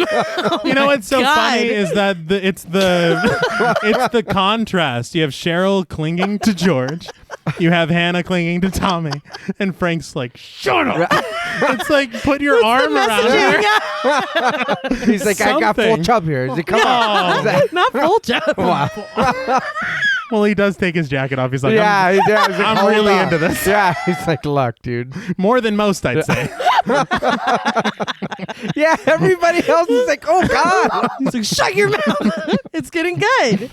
Speaker 2: You know what's so
Speaker 3: God.
Speaker 2: funny is that it's the contrast. You have Cheryl clinging to George, you have Hannah clinging to Tommy, and Frank's like, "Shut up!" It's like, put your arm around her.
Speaker 1: He's like, I got full
Speaker 2: Something.
Speaker 1: chub here. He's like, come
Speaker 2: Oh.
Speaker 1: on. He's like,
Speaker 3: Not full job.
Speaker 1: wow.
Speaker 2: Well, he does take his jacket off. He's like,
Speaker 1: Yeah, he's like,
Speaker 2: I'm
Speaker 1: hold
Speaker 2: really
Speaker 1: on.
Speaker 2: into this.
Speaker 1: Yeah, he's like, look, dude.
Speaker 2: more than most, I'd say.
Speaker 1: Yeah, everybody else is like, oh God.
Speaker 3: He's like, shut your mouth. It's getting good.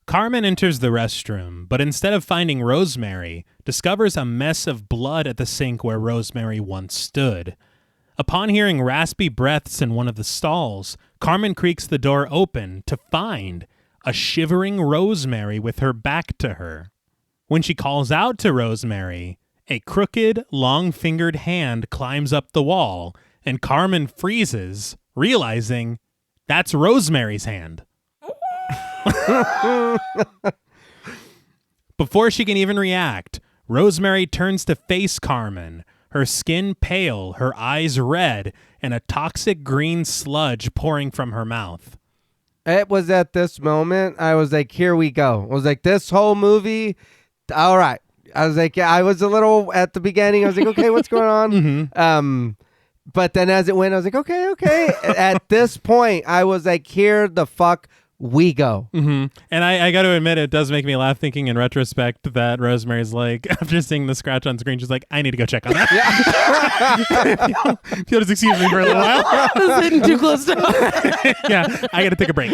Speaker 2: Carmen enters the restroom, but instead of finding Rosemary, discovers a mess of blood at the sink where Rosemary once stood. Upon hearing raspy breaths in one of the stalls, Carmen creaks the door open to find a shivering Rosemary with her back to her. When she calls out to Rosemary, a crooked, long-fingered hand climbs up the wall, and Carmen freezes, realizing that's Rosemary's hand. Before she can even react, Rosemary turns to face Carmen, her skin pale, her eyes red, and a toxic green sludge pouring from her mouth.
Speaker 1: It was at this moment, I was like, here we go. I was like, this whole movie, all right. I was like, yeah, I was a little, at the beginning, I was like, okay, what's going on?
Speaker 2: Mm-hmm.
Speaker 1: But then as it went, I was like, okay. At this point, I was like, here the fuck we go.
Speaker 2: Mm-hmm. And I got to admit, it does make me laugh thinking in retrospect that Rosemary's like, after seeing the scratch on screen, she's like, I need to go check on that. If you'll just excuse me for a little while.
Speaker 3: I was hitting too close to home.
Speaker 2: Yeah, I got to take a break.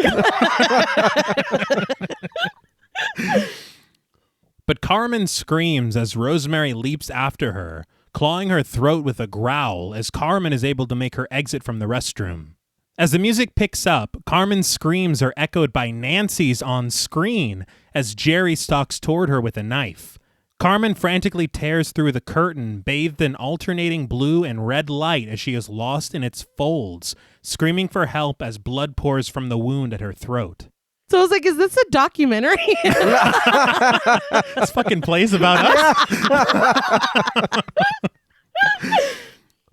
Speaker 2: But Carmen screams as Rosemary leaps after her, clawing her throat with a growl as Carmen is able to make her exit from the restroom. As the music picks up, Carmen's screams are echoed by Nancy's on screen as Jerry stalks toward her with a knife. Carmen frantically tears through the curtain, bathed in alternating blue and red light as she is lost in its folds, screaming for help as blood pours from the wound at her throat.
Speaker 3: So I was like, is this a documentary?
Speaker 2: This fucking plays about us.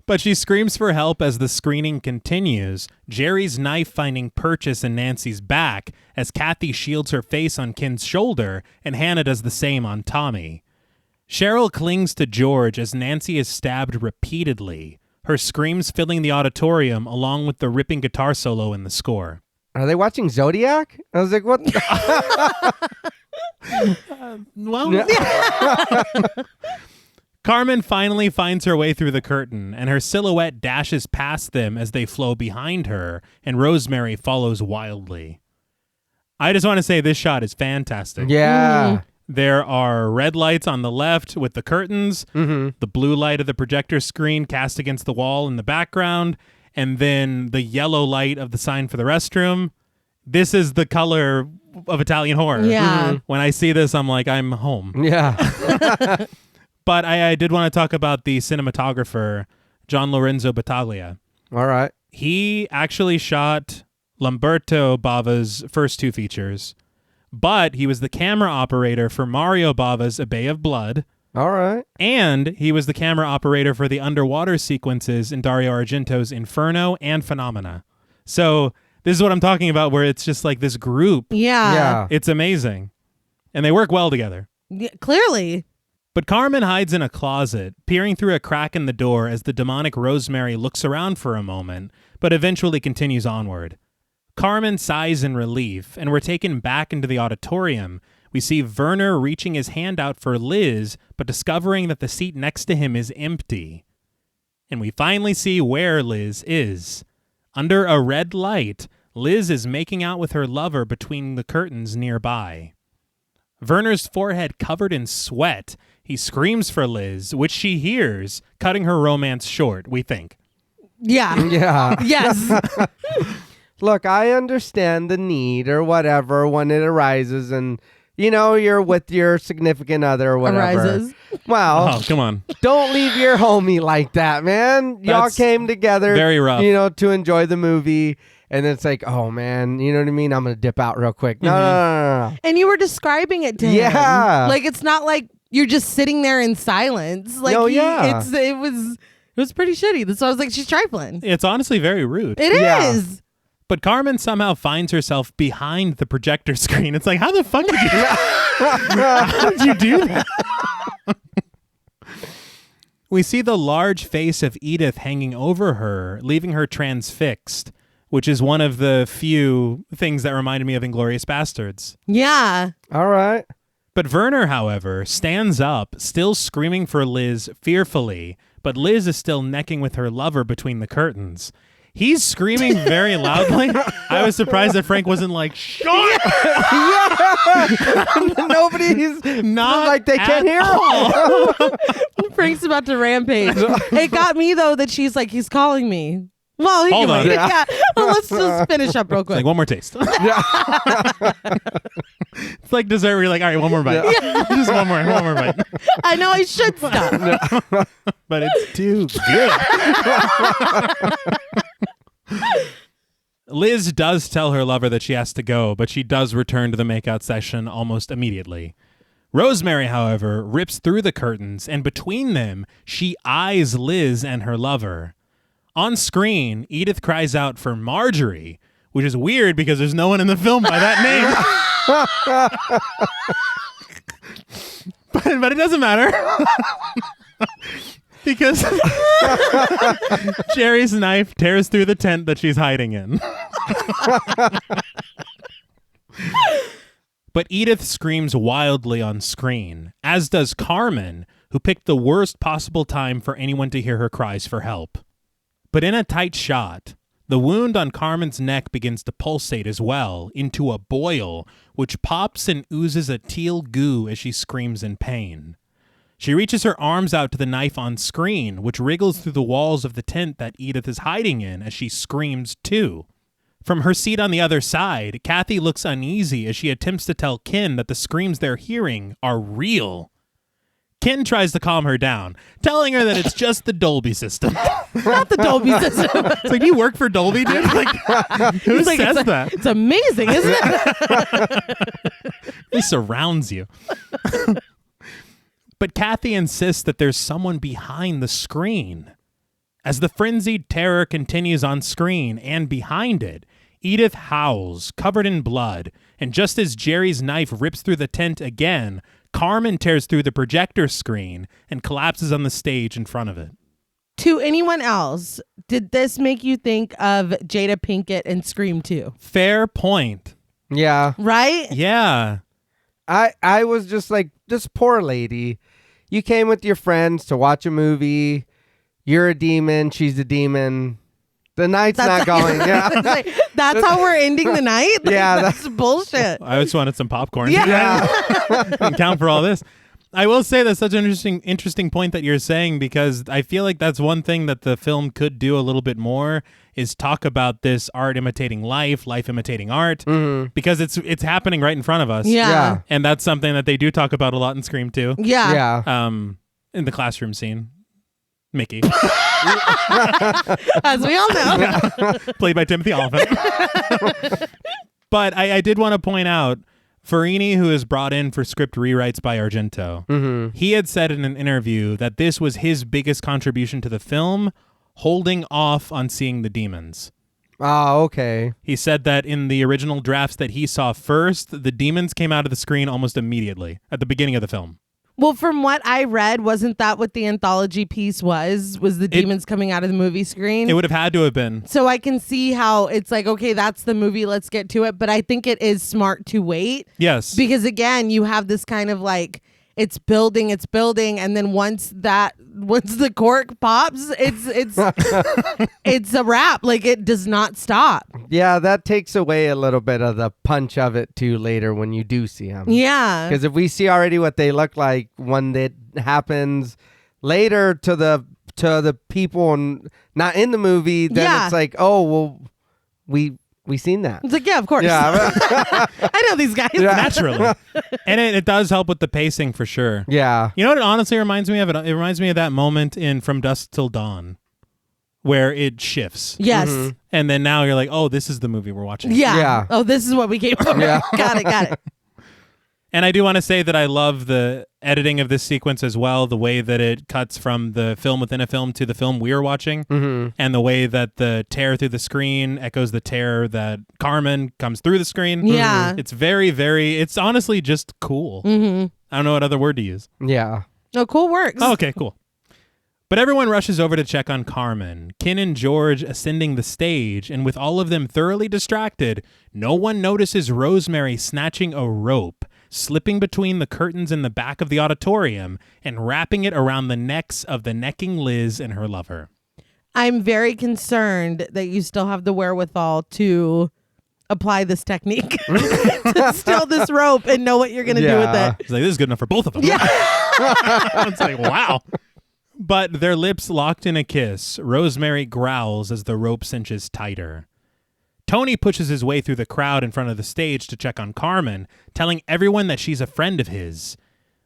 Speaker 2: But she screams for help as the screening continues, Jerry's knife finding purchase in Nancy's back as Kathy shields her face on Ken's shoulder and Hannah does the same on Tommy. Cheryl clings to George as Nancy is stabbed repeatedly, her screams filling the auditorium along with the ripping guitar solo in the score.
Speaker 1: Are they watching Zodiac? I was like, what?
Speaker 2: Well,
Speaker 1: Yeah.
Speaker 2: Carmen finally finds her way through the curtain, and her silhouette dashes past them as they flow behind her, and Rosemary follows wildly. I just want to say this shot is fantastic.
Speaker 1: Yeah.
Speaker 2: There are red lights on the left with the curtains,
Speaker 1: Mm-hmm.
Speaker 2: the blue light of the projector screen cast against the wall in the background, and then the yellow light of the sign for the restroom. This is the color of Italian horror.
Speaker 3: Yeah.
Speaker 2: When I see this, I'm like, I'm home.
Speaker 1: Yeah.
Speaker 2: But I did want to talk about the cinematographer, John Lorenzo Battaglia.
Speaker 1: All right.
Speaker 2: He actually shot Lamberto Bava's first two features, but he was the camera operator for Mario Bava's A Bay of Blood,
Speaker 1: All right.
Speaker 2: and he was the camera operator for the underwater sequences in Dario Argento's Inferno and Phenomena. So this is what I'm talking about, where it's just like this group.
Speaker 3: Yeah.
Speaker 2: It's amazing. And they work well together.
Speaker 3: Yeah, clearly.
Speaker 2: But Carmen hides in a closet, peering through a crack in the door as the demonic Rosemary looks around for a moment, but eventually continues onward. Carmen sighs in relief, and we're taken back into the auditorium. We see Werner reaching his hand out for Liz, but discovering that the seat next to him is empty. And we finally see where Liz is. Under a red light, Liz is making out with her lover between the curtains nearby. Werner's forehead covered in sweat, he screams for Liz, which she hears, cutting her romance short, we think.
Speaker 3: Yeah.
Speaker 1: Yeah.
Speaker 3: Yes.
Speaker 1: Look, I understand the need or whatever when it arises, and you're with your significant other or whatever.
Speaker 3: Arises.
Speaker 1: Well,
Speaker 2: Oh, come on.
Speaker 1: don't leave your homie like that, man. Y'all
Speaker 2: That's
Speaker 1: came together,
Speaker 2: very rough.
Speaker 1: to enjoy the movie, and it's like, oh man, you know what I mean? I'm gonna dip out real quick. No.
Speaker 3: And you were describing it to him.
Speaker 1: Yeah.
Speaker 3: Like, it's not like you're just sitting there in silence. Like,
Speaker 1: No, yeah.
Speaker 3: it was pretty shitty. So I was like, she's trifling.
Speaker 2: It's honestly very rude.
Speaker 3: It
Speaker 1: Yeah.
Speaker 3: is.
Speaker 2: But Carmen somehow finds herself behind the projector screen. It's like, how the fuck did you, how did you do that? We see the large face of Edith hanging over her, leaving her transfixed, which is one of the few things that reminded me of Inglourious Bastards.
Speaker 3: Yeah.
Speaker 1: All right.
Speaker 2: But Werner, however, stands up, still screaming for Liz fearfully, but Liz is still necking with her lover between the curtains. He's screaming very loudly. I was surprised that Frank wasn't like, shut
Speaker 1: Nobody's
Speaker 2: Not
Speaker 1: like they can't hear him.
Speaker 3: Frank's about to rampage. It got me, though, that she's like, he's calling me. Well, he
Speaker 2: Hold
Speaker 3: can
Speaker 2: on.
Speaker 3: wait. Yeah. Well, let's just finish up real quick.
Speaker 2: Like, one more taste. It's like dessert where you're like, all right, one more bite. Just one more bite.
Speaker 3: I know I should stop.
Speaker 2: But it's too good. Liz does tell her lover that she has to go, but she does return to the makeout session almost immediately. Rosemary, however, rips through the curtains, and between them, she eyes Liz and her lover. On screen, Edith cries out for Marjorie, which is weird because there's no one in the film by that name. but it doesn't matter. Because Jerry's knife tears through the tent that she's hiding in. But Edith screams wildly on screen, as does Carmen, who picked the worst possible time for anyone to hear her cries for help. But in a tight shot, the wound on Carmen's neck begins to pulsate as well into a boil, which pops and oozes a teal goo as she screams in pain. She reaches her arms out to the knife on screen, which wriggles through the walls of the tent that Edith is hiding in as she screams too. From her seat on the other side, Kathy looks uneasy as she attempts to tell Ken that the screams they're hearing are real. Ken tries to calm her down, telling her that it's just the Dolby system.
Speaker 3: Not the Dolby system.
Speaker 2: It's like, you work for Dolby, dude? Like, who says that?
Speaker 3: It's amazing, isn't it?
Speaker 2: He surrounds you. But Kathy insists that there's someone behind the screen. As the frenzied terror continues on screen and behind it, Edith howls, covered in blood, and just as Jerry's knife rips through the tent again, Carmen tears through the projector screen and collapses on the stage in front of it.
Speaker 3: To anyone else, did this make you think of Jada Pinkett and Scream 2?
Speaker 2: Fair point.
Speaker 1: Yeah.
Speaker 3: Right?
Speaker 2: Yeah.
Speaker 1: I was just like, this poor lady, you came with your friends to watch a movie. You're a demon. She's a demon. The night's not going. Yeah.
Speaker 3: That's how we're ending the night?
Speaker 1: Yeah.
Speaker 3: That's bullshit.
Speaker 2: I just wanted some popcorn.
Speaker 3: Yeah.
Speaker 2: Didn't count for all this. I will say that's such an interesting point that you're saying, because I feel like that's one thing that the film could do a little bit more is talk about this art imitating life imitating art, because it's happening right in front of us.
Speaker 3: Yeah.
Speaker 2: And that's something that they do talk about a lot in Scream 2.
Speaker 3: Yeah.
Speaker 2: In the classroom scene. Mickey.
Speaker 3: As we all know.
Speaker 2: Played by Timothy Olyphant. But I did want to point out, Farini, who is brought in for script rewrites by Argento, he had said in an interview that this was his biggest contribution to the film, holding off on seeing the demons.
Speaker 1: Oh, okay.
Speaker 2: He said that in the original drafts that he saw first, the demons came out of the screen almost immediately at the beginning of the film.
Speaker 3: Well, from what I read, wasn't that what the anthology piece was the demons coming out of the movie screen?
Speaker 2: It would have had to have been.
Speaker 3: So I can see how it's like, okay, that's the movie, let's get to it. But I think it is smart to wait.
Speaker 2: Yes.
Speaker 3: Because again, you have this kind of like, it's building, and then once the cork pops, it's it's a wrap. Like, it does not stop.
Speaker 1: Yeah, that takes away a little bit of the punch of it too later when you do see them.
Speaker 3: Yeah.
Speaker 1: Because if we see already what they look like when it happens later to the people not in the movie, then it's like, oh well, we seen that.
Speaker 3: It's like, yeah, of course.
Speaker 1: Yeah.
Speaker 3: I know these guys.
Speaker 1: Yeah.
Speaker 2: Naturally. And it does help with the pacing for sure.
Speaker 1: Yeah.
Speaker 2: You know what it honestly reminds me of? It reminds me of that moment in From Dusk Till Dawn where it shifts.
Speaker 3: Yes.
Speaker 2: And then now you're like, oh, this is the movie we're watching.
Speaker 1: Yeah.
Speaker 3: Oh, this is what we came for.
Speaker 1: Yeah.
Speaker 3: Got it.
Speaker 2: And I do want to say that I love the editing of this sequence as well, the way that it cuts from the film within a film to the film we are watching, and the way that the tear through the screen echoes the tear that Carmen comes through the screen.
Speaker 3: Yeah.
Speaker 2: It's very, very, it's honestly just cool. I don't know what other word to use.
Speaker 1: Yeah.
Speaker 3: No, cool works.
Speaker 2: Oh, okay, cool. But everyone rushes over to check on Carmen, Kin and George ascending the stage, and with all of them thoroughly distracted, no one notices Rosemary snatching a rope, slipping between the curtains in the back of the auditorium, and wrapping it around the necks of the necking Liz and her lover.
Speaker 3: I'm very concerned that you still have the wherewithal to apply this technique to steal this rope and know what you're going to do with it.
Speaker 2: It's like, this is good enough for both of them.
Speaker 3: Yeah.
Speaker 2: It's like, wow. But their lips locked in a kiss, Rosemary growls as the rope cinches tighter. Tony pushes his way through the crowd in front of the stage to check on Carmen, telling everyone that she's a friend of his.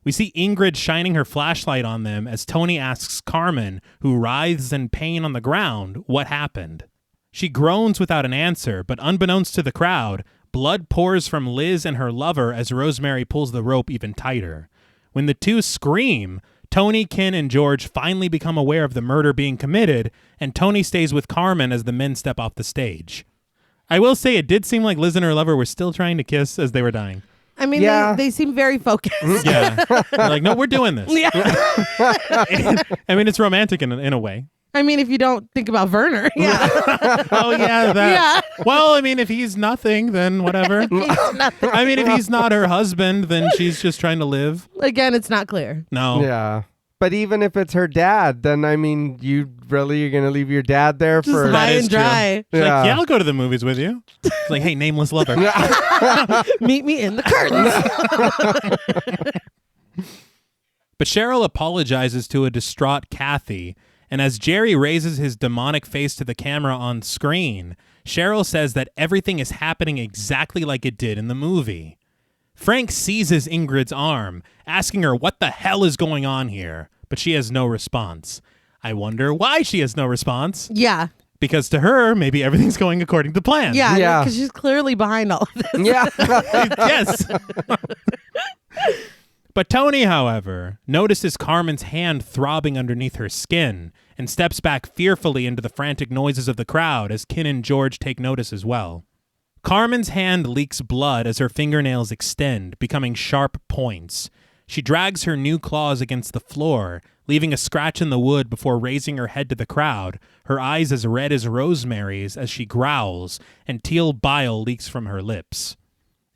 Speaker 2: We see Ingrid shining her flashlight on them as Tony asks Carmen, who writhes in pain on the ground, what happened. She groans without an answer, but unbeknownst to the crowd, blood pours from Liz and her lover as Rosemary pulls the rope even tighter. When the two scream, Tony, Kin, and George finally become aware of the murder being committed, and Tony stays with Carmen as the men step off the stage. I will say it did seem like Liz and her lover were still trying to kiss as they were dying.
Speaker 3: I mean, they seem very focused.
Speaker 2: Yeah. They're like, no, we're doing this.
Speaker 3: Yeah.
Speaker 2: I mean, it's romantic in a way.
Speaker 3: I mean, if you don't think about Werner. Yeah.
Speaker 2: Oh, yeah. That. Yeah. Well, I mean, if he's nothing, then whatever.
Speaker 3: He's nothing.
Speaker 2: I mean, if he's not her husband, then she's just trying to live.
Speaker 3: Again, it's not clear.
Speaker 2: No.
Speaker 1: Yeah. But even if it's her dad, then I mean, you're going to leave your dad there
Speaker 3: Just
Speaker 1: for
Speaker 3: high
Speaker 2: is
Speaker 3: and dry.
Speaker 2: She's like, yeah, I'll go to the movies with you. It's like, hey, nameless lover.
Speaker 3: Meet me in the curtains.
Speaker 2: But Cheryl apologizes to a distraught Kathy, and as Jerry raises his demonic face to the camera on screen, Cheryl says that everything is happening exactly like it did in the movie. Frank seizes Ingrid's arm, asking her what the hell is going on here, but she has no response. I wonder why she has no response.
Speaker 3: Yeah.
Speaker 2: Because to her, maybe everything's going according to plan.
Speaker 3: Yeah. Because she's clearly behind all of this.
Speaker 1: Yeah.
Speaker 2: Yes. But Tony, however, notices Carmen's hand throbbing underneath her skin and steps back fearfully into the frantic noises of the crowd as Kin and George take notice as well. Carmen's hand leaks blood as her fingernails extend, becoming sharp points. She drags her new claws against the floor, leaving a scratch in the wood before raising her head to the crowd, her eyes as red as Rosemary's as she growls, and teal bile leaks from her lips.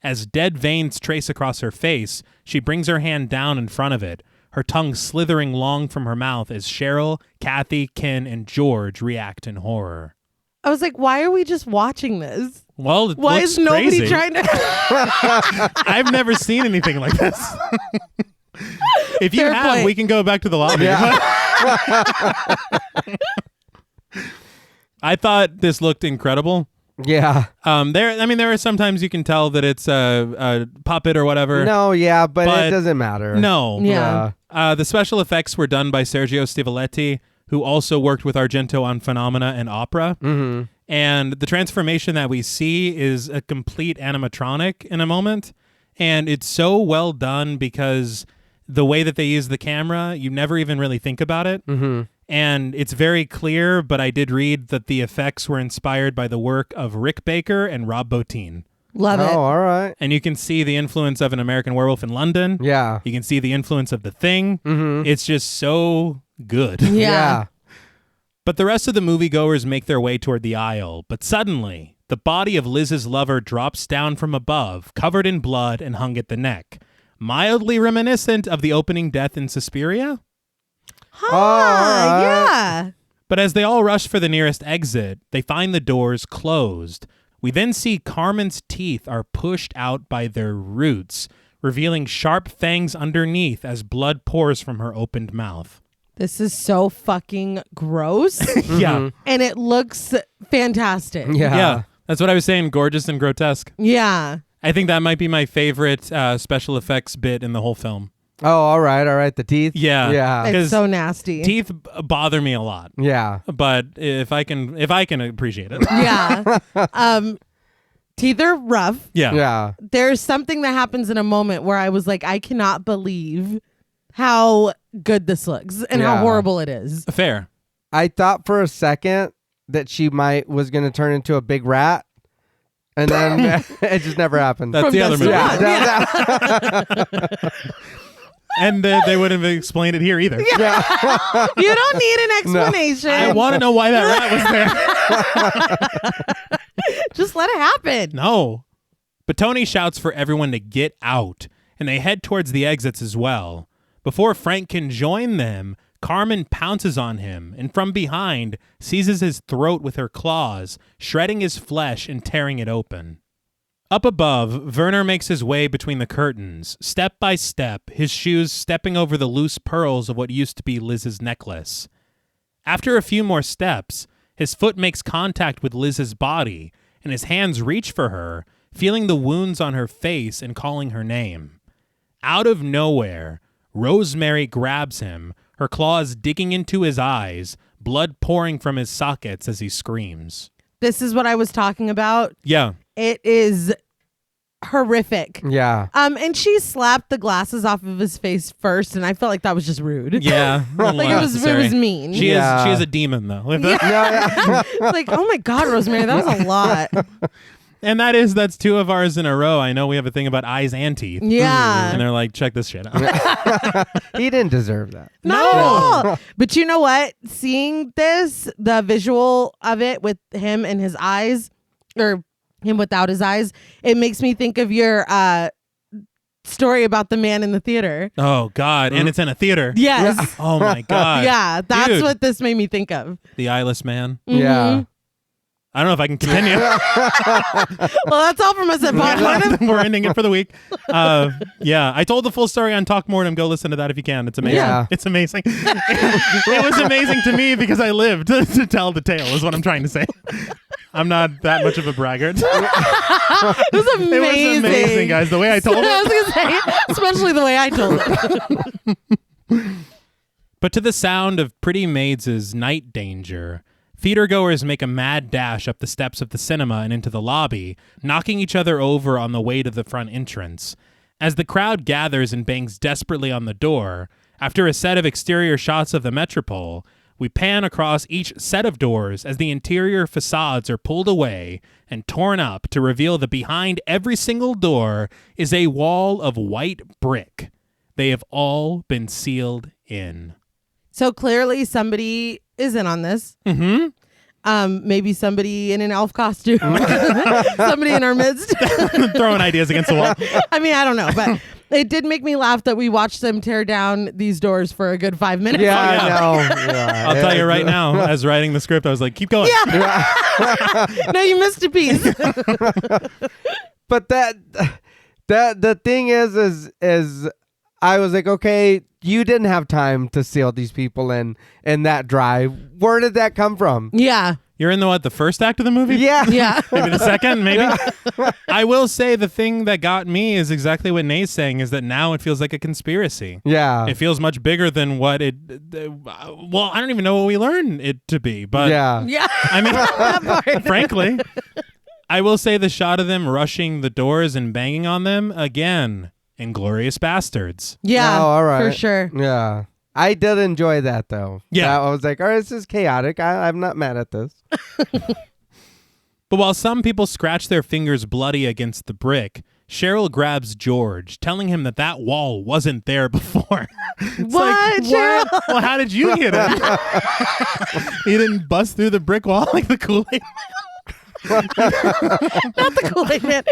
Speaker 2: As dead veins trace across her face, she brings her hand down in front of it, her her tongue slithering long from her mouth as Cheryl, Kathy, Ken, and George react in horror.
Speaker 3: I was like, why are we just watching this?
Speaker 2: Well, it
Speaker 3: Why
Speaker 2: looks
Speaker 3: is nobody
Speaker 2: crazy.
Speaker 3: trying to...
Speaker 2: I've never seen anything like this. If you
Speaker 3: Fair
Speaker 2: have,
Speaker 3: point.
Speaker 2: we can go back to the lobby.
Speaker 1: Yeah.
Speaker 2: I thought this looked incredible.
Speaker 1: Yeah.
Speaker 2: There are sometimes you can tell that it's a puppet or whatever.
Speaker 1: No, yeah, but
Speaker 2: But
Speaker 1: it doesn't matter.
Speaker 2: No.
Speaker 3: Yeah.
Speaker 2: The special effects were done by Sergio Stivoletti, who also worked with Argento on Phenomena and Opera.
Speaker 1: Mm-hmm.
Speaker 2: And the transformation that we see is a complete animatronic in a moment. And it's so well done because the way that they use the camera, you never even really think about it.
Speaker 1: Mm-hmm.
Speaker 2: And it's very clear, but I did read that the effects were inspired by the work of Rick Baker and Rob Bottin.
Speaker 3: Love
Speaker 1: Oh,
Speaker 3: it.
Speaker 1: all right.
Speaker 2: And you can see the influence of An American Werewolf in London.
Speaker 1: Yeah.
Speaker 2: You can see the influence of The Thing.
Speaker 1: Mm-hmm.
Speaker 2: It's just so good.
Speaker 3: Yeah.
Speaker 2: But the rest of the moviegoers make their way toward the aisle. But suddenly, the body of Liz's lover drops down from above, covered in blood and hung at the neck. Mildly reminiscent of the opening death in Suspiria.
Speaker 3: Huh,
Speaker 1: all right.
Speaker 3: yeah.
Speaker 2: But as they all rush for the nearest exit, they find the doors closed. We then see Carmen's teeth are pushed out by their roots, revealing sharp fangs underneath as blood pours from her opened mouth.
Speaker 3: This is so fucking gross.
Speaker 2: Yeah.
Speaker 3: And it looks fantastic.
Speaker 1: Yeah.
Speaker 2: Yeah. That's what I was saying. Gorgeous and grotesque.
Speaker 3: Yeah.
Speaker 2: I think that might be my favorite special effects bit in the whole film.
Speaker 1: Oh, all right. All right. The teeth.
Speaker 2: Yeah.
Speaker 1: Yeah.
Speaker 3: It's
Speaker 2: 'Cause
Speaker 3: so nasty.
Speaker 2: Teeth bother me a lot,
Speaker 1: Yeah.
Speaker 2: but if I can appreciate it.
Speaker 3: Yeah. Teeth are rough.
Speaker 2: Yeah.
Speaker 1: Yeah.
Speaker 3: There's something that happens in a moment where I was like, I cannot believe how good this looks and how
Speaker 1: Yeah.
Speaker 3: horrible it is.
Speaker 2: Fair.
Speaker 1: I thought for a second that she was going to turn into a big rat. And then it just never happened.
Speaker 2: That's
Speaker 3: From
Speaker 2: the other
Speaker 3: Dusty
Speaker 2: movie.
Speaker 3: Run.
Speaker 1: Yeah.
Speaker 2: And they wouldn't have explained it here either.
Speaker 3: You don't need an explanation.
Speaker 2: I want to know why that rat was there.
Speaker 3: Just let it happen.
Speaker 2: No. But Tony shouts for everyone to get out, and they head towards the exits as well. Before Frank can join them, Carmen pounces on him, and from behind, seizes his throat with her claws, shredding his flesh and tearing it open. Up above, Werner makes his way between the curtains, step by step, his shoes stepping over the loose pearls of what used to be Liz's necklace. After a few more steps, his foot makes contact with Liz's body, and his hands reach for her, feeling the wounds on her face and calling her name. Out of nowhere, Rosemary grabs him, her claws digging into his eyes, blood pouring from his sockets as he screams.
Speaker 3: This is what I was talking about.
Speaker 2: Yeah.
Speaker 3: It is horrific.
Speaker 1: Yeah.
Speaker 3: And she slapped the glasses off of his face first, and I felt like that was just rude.
Speaker 2: Yeah.
Speaker 3: Like it was mean.
Speaker 2: She
Speaker 1: Yeah.
Speaker 2: is a demon, though.
Speaker 3: It's like, oh my God, Rosemary, that was a lot.
Speaker 2: And that's two of ours in a row. I know we have a thing about eyes and teeth.
Speaker 3: Yeah.
Speaker 2: And they're like, check this shit out.
Speaker 1: He didn't deserve that.
Speaker 3: Not at all. But you know what? Seeing this, the visual of it with him and his eyes, or him without his eyes, it makes me think of your story about the man in the theater.
Speaker 2: Oh, God. And it's in a theater.
Speaker 3: Yes.
Speaker 2: Oh, my God.
Speaker 3: Yeah, that's
Speaker 2: Dude.
Speaker 3: what this made me think of.
Speaker 2: The eyeless man.
Speaker 1: Yeah.
Speaker 2: I don't know if I can continue.
Speaker 3: Well, that's all from us at Podmortem.
Speaker 2: We're ending it for the week. Yeah, I told the full story on Talk Mortem. Go listen to that if you can. It's amazing.
Speaker 1: Yeah.
Speaker 2: It's amazing. It was amazing to me because I lived to tell the tale is what I'm trying to say. I'm not that much of a braggart.
Speaker 3: It was amazing.
Speaker 2: It was amazing, guys. The way I told
Speaker 3: I
Speaker 2: it.
Speaker 3: was gonna say, especially the way I told it.
Speaker 2: But to the sound of Pretty Maids' Night Danger, theatergoers make a mad dash up the steps of the cinema and into the lobby, knocking each other over on the way to the front entrance. As the crowd gathers and bangs desperately on the door, after a set of exterior shots of the Metropole, we pan across each set of doors as the interior facades are pulled away and torn up to reveal that behind every single door is a wall of white brick. They have all been sealed in.
Speaker 3: So clearly somebody is in on this.
Speaker 2: Mm-hmm.
Speaker 3: Maybe somebody in an elf costume. Somebody in our midst.
Speaker 2: Throwing ideas against the wall.
Speaker 3: I mean, I don't know, but It did make me laugh that we watched them tear down these doors for a good 5 minutes.
Speaker 1: Yeah, I know. Yeah.
Speaker 2: I'll tell you right now, as writing the script, I was like, keep going.
Speaker 3: Yeah. No, you missed a piece.
Speaker 1: But the thing is I was like, okay, you didn't have time to seal these people in that drive. Where did that come from?
Speaker 3: Yeah.
Speaker 2: You're in the first act of the movie?
Speaker 1: Yeah.
Speaker 3: Yeah.
Speaker 2: Maybe the second, maybe. I will say the thing that got me is exactly what Nate's saying, is that now it feels like a conspiracy.
Speaker 1: Yeah.
Speaker 2: It feels much bigger than what it, well, I don't even know what we learned it to be, but
Speaker 1: yeah.
Speaker 3: Yeah.
Speaker 2: I mean, frankly, I will say the shot of them rushing the doors and banging on them, again, Inglourious Bastards.
Speaker 3: Yeah.
Speaker 1: Oh, all right.
Speaker 3: For sure.
Speaker 1: Yeah. I did enjoy that, though.
Speaker 2: Yeah.
Speaker 1: I was like, all right, this is chaotic. I'm not mad at this.
Speaker 2: But while some people scratch their fingers bloody against the brick, Cheryl grabs George, telling him that wall wasn't there before. It's
Speaker 3: What, Cheryl?
Speaker 2: What? Well, how did you hit it? He didn't bust through the brick wall like the Kool-Aid.
Speaker 3: Not the Kool-Aid Man.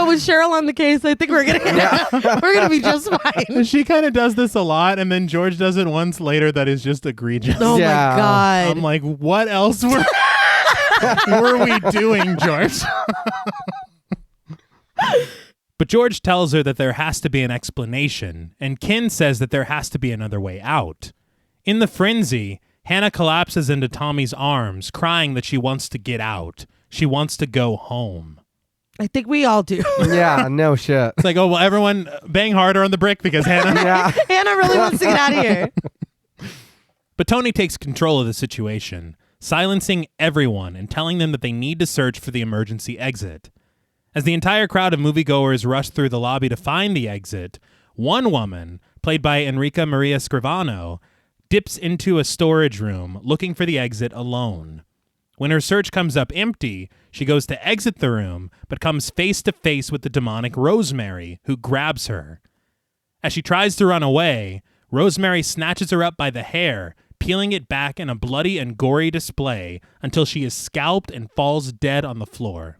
Speaker 3: With Cheryl on the case, I think we're gonna be just fine.
Speaker 2: She kind of does this a lot, and then George does it once later that is just egregious.
Speaker 3: Oh
Speaker 1: Yeah.
Speaker 3: my God.
Speaker 2: I'm like, what else were we doing, George? But George tells her that there has to be an explanation, and Kin says that there has to be another way out. In the frenzy, Hannah collapses into Tommy's arms, crying that she wants to get out. She wants to go home.
Speaker 3: I think we all do.
Speaker 1: Yeah, no shit.
Speaker 2: It's like, oh, well, everyone bang harder on the brick because Hannah...
Speaker 1: Yeah.
Speaker 3: Hannah really wants to get out of here.
Speaker 2: But Tony takes control of the situation, silencing everyone and telling them that they need to search for the emergency exit. As the entire crowd of moviegoers rush through the lobby to find the exit, one woman, played by Enrica Maria Scrivano, dips into a storage room looking for the exit alone. When her search comes up empty, she goes to exit the room, but comes face to face with the demonic Rosemary, who grabs her. As she tries to run away, Rosemary snatches her up by the hair, peeling it back in a bloody and gory display until she is scalped and falls dead on the floor.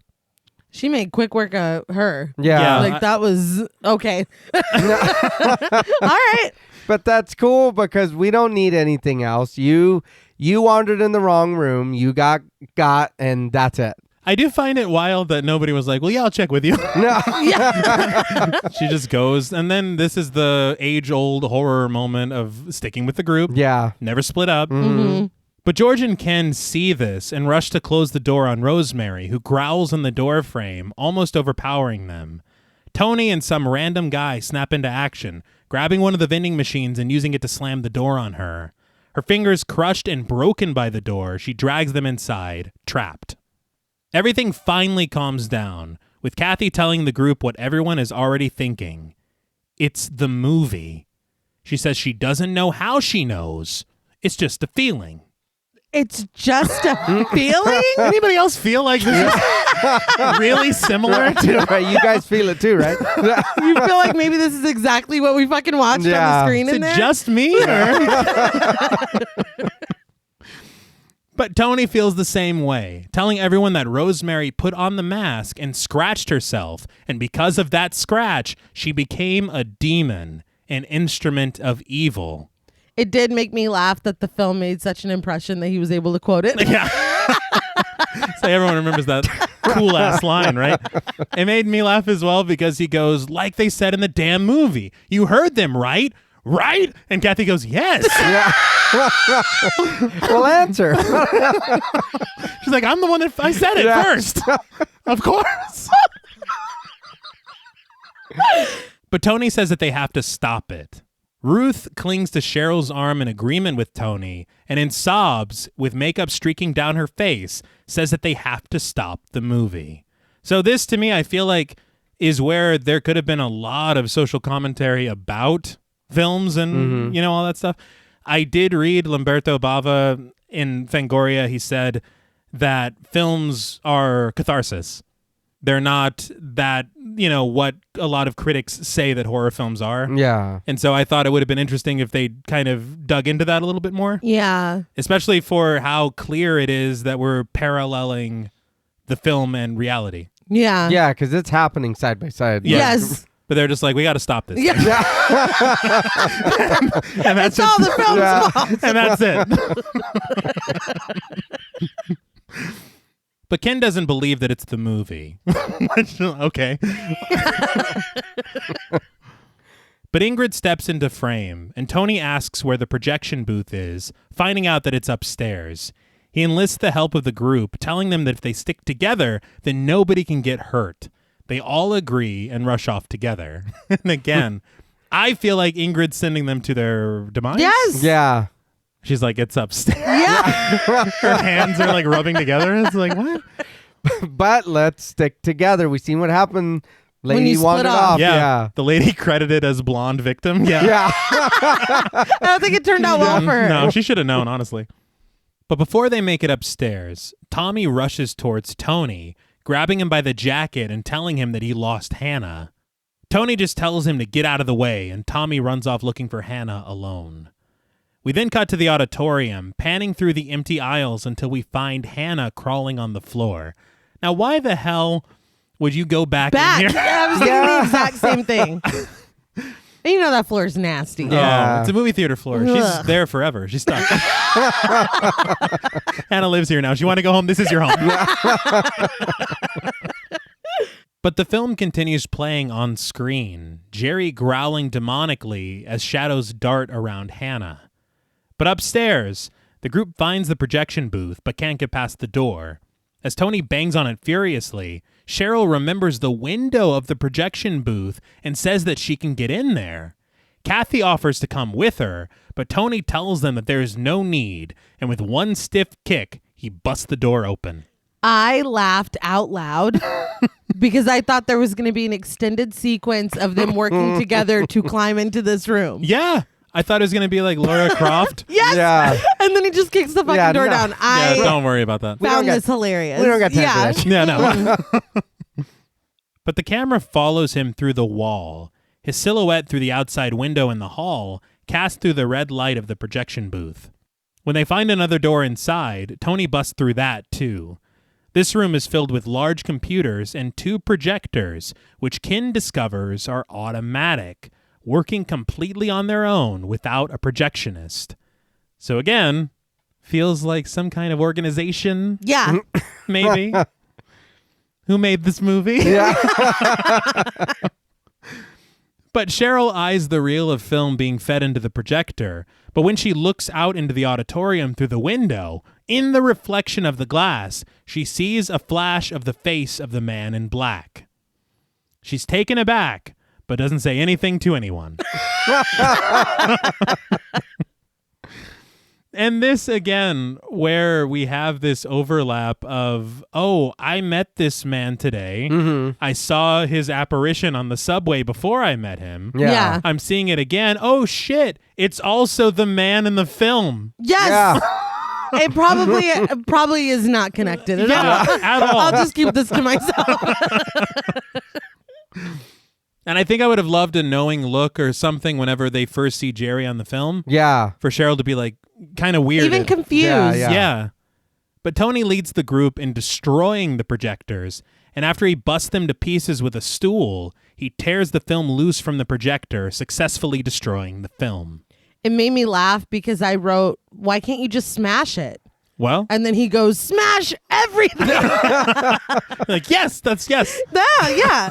Speaker 3: She made quick work of her.
Speaker 1: Yeah.
Speaker 3: Like, that was okay. All right.
Speaker 1: But that's cool because we don't need anything else. You wandered in the wrong room. You got, and that's it.
Speaker 2: I do find it wild that nobody was like, well, yeah, I'll check with you.
Speaker 1: No.
Speaker 2: She just goes. And then this is the age-old horror moment of sticking with the group.
Speaker 1: Yeah.
Speaker 2: Never split up.
Speaker 3: Mm-hmm.
Speaker 2: But George and Ken see this and rush to close the door on Rosemary, who growls on the door frame, almost overpowering them. Tony and some random guy snap into action, grabbing one of the vending machines and using it to slam the door on her. Her fingers crushed and broken by the door, she drags them inside, trapped. Everything finally calms down, with Kathy telling the group what everyone is already thinking. It's the movie. She says she doesn't know how she knows. It's just a feeling.
Speaker 3: It's just a feeling?
Speaker 2: Anybody else feel like this is really similar to...
Speaker 1: Right, you guys feel it too, right?
Speaker 3: You feel like maybe this is exactly what we fucking watched on the screen
Speaker 2: Is
Speaker 3: in
Speaker 2: it
Speaker 3: there?
Speaker 2: just me? But Tony feels the same way, telling everyone that Rosemary put on the mask and scratched herself, and because of that scratch, she became a demon, an instrument of evil.
Speaker 3: It did make me laugh that the film made such an impression that he was able to quote it.
Speaker 2: Yeah. So everyone remembers that cool-ass line, right? It made me laugh as well because he goes, like they said in the damn movie, you heard them, right? Right? And Kathy goes, yes.
Speaker 1: Yeah. Well, answer.
Speaker 2: She's like, I'm the one that I said it first. Of course. But Tony says that they have to stop it. Ruth clings to Cheryl's arm in agreement with Tony, and in sobs, with makeup streaking down her face, says that they have to stop the movie. So this, to me, I feel like is where there could have been a lot of social commentary about films and, all that stuff. I did read Lamberto Bava in Fangoria. He said that films are catharsis. They're not that, what a lot of critics say that horror films are.
Speaker 1: Yeah.
Speaker 2: And so I thought it would have been interesting if they kind of dug into that a little bit more.
Speaker 3: Yeah.
Speaker 2: Especially for how clear it is that we're paralleling the film and reality.
Speaker 3: Yeah.
Speaker 1: Yeah, because it's happening side by side.
Speaker 2: Yeah.
Speaker 3: Yes.
Speaker 2: But they're just like, we got to stop this.
Speaker 3: Yeah.
Speaker 2: And that's
Speaker 3: It's all the film's fault.
Speaker 2: And that's it. But Ken doesn't believe that it's the movie. Okay. But Ingrid steps into frame, and Tony asks where the projection booth is, finding out that it's upstairs. He enlists the help of the group, telling them that if they stick together, then nobody can get hurt. They all agree and rush off together. And again, I feel like Ingrid's sending them to their demise.
Speaker 3: Yes.
Speaker 1: Yeah.
Speaker 2: She's like, it's upstairs.
Speaker 3: Yeah.
Speaker 2: Her hands are like rubbing together. It's like, what?
Speaker 1: But let's stick together. We seen what happened.
Speaker 3: When
Speaker 1: Lady
Speaker 3: you
Speaker 1: wandered
Speaker 3: split off.
Speaker 1: off. Yeah.
Speaker 2: The lady credited as blonde victim. Yeah.
Speaker 1: Yeah.
Speaker 3: I don't think it turned out well for her.
Speaker 2: No, she should have known, honestly. But before they make it upstairs, Tommy rushes towards Tony, grabbing him by the jacket and telling him that he lost Hannah. Tony just tells him to get out of the way, and Tommy runs off looking for Hannah alone. We then cut to the auditorium, panning through the empty aisles until we find Hannah crawling on the floor. Now, why the hell would you go back in here?
Speaker 3: Yeah, I was thinking the exact same thing. And you know that floor is nasty.
Speaker 1: Yeah.
Speaker 2: Oh, it's a movie theater floor. She's
Speaker 3: Ugh.
Speaker 2: there forever. She's stuck. Hannah lives here now. She want to go home. This is your home. But the film continues playing on screen, Jerry growling demonically as shadows dart around Hannah. But upstairs, the group finds the projection booth but can't get past the door. As Tony bangs on it furiously, Cheryl remembers the window of the projection booth and says that she can get in there. Kathy offers to come with her, but Tony tells them that there is no need, and with one stiff kick, he busts the door open.
Speaker 3: I laughed out loud because I thought there was going to be an extended sequence of them working together to climb into this room.
Speaker 2: Yeah, I thought it was going to be like Laura Croft.
Speaker 3: Yes.
Speaker 1: Yeah.
Speaker 3: And then he just kicks the fucking door down.
Speaker 2: Yeah,
Speaker 3: I
Speaker 2: don't worry about that.
Speaker 1: don't
Speaker 3: found
Speaker 1: got-
Speaker 3: this hilarious.
Speaker 1: We don't got time
Speaker 3: yeah.
Speaker 1: for that.
Speaker 2: Yeah, no. But the camera follows him through the wall, his silhouette through the outside window in the hall, cast through the red light of the projection booth. When they find another door inside, Tony busts through that too. This room is filled with large computers and 2 projectors, which Ken discovers are automatic, working completely on their own without a projectionist. So again, feels like some kind of organization,
Speaker 3: Yeah.
Speaker 2: maybe. Who made this movie?
Speaker 1: Yeah.
Speaker 2: But Cheryl eyes the reel of film being fed into the projector, but when she looks out into the auditorium through the window, in the reflection of the glass, she sees a flash of the face of the man in black. She's taken aback, but doesn't say anything to anyone. And this, again, where we have this overlap of, oh, I met this man today.
Speaker 1: Mm-hmm.
Speaker 2: I saw his apparition on the subway before I met him.
Speaker 3: Yeah.
Speaker 2: I'm seeing it again. Oh, shit. It's also the man in the film.
Speaker 3: Yes.
Speaker 1: Yeah.
Speaker 3: It probably is not connected at
Speaker 2: Yeah,
Speaker 3: all.
Speaker 2: at all.
Speaker 3: I'll just keep this to myself.
Speaker 2: And I think I would have loved a knowing look or something whenever they first see Jerry on the film.
Speaker 1: Yeah.
Speaker 2: For Cheryl to be like, kind of weird.
Speaker 3: Even confused.
Speaker 1: Yeah.
Speaker 2: Yeah. But Tony leads the group in destroying the projectors, and after he busts them to pieces with a stool, he tears the film loose from the projector, successfully destroying the film.
Speaker 3: It made me laugh because I wrote, why can't you just smash it?
Speaker 2: Well,
Speaker 3: And then he goes, smash everything.
Speaker 2: like, yes, that's yes.
Speaker 3: Yeah.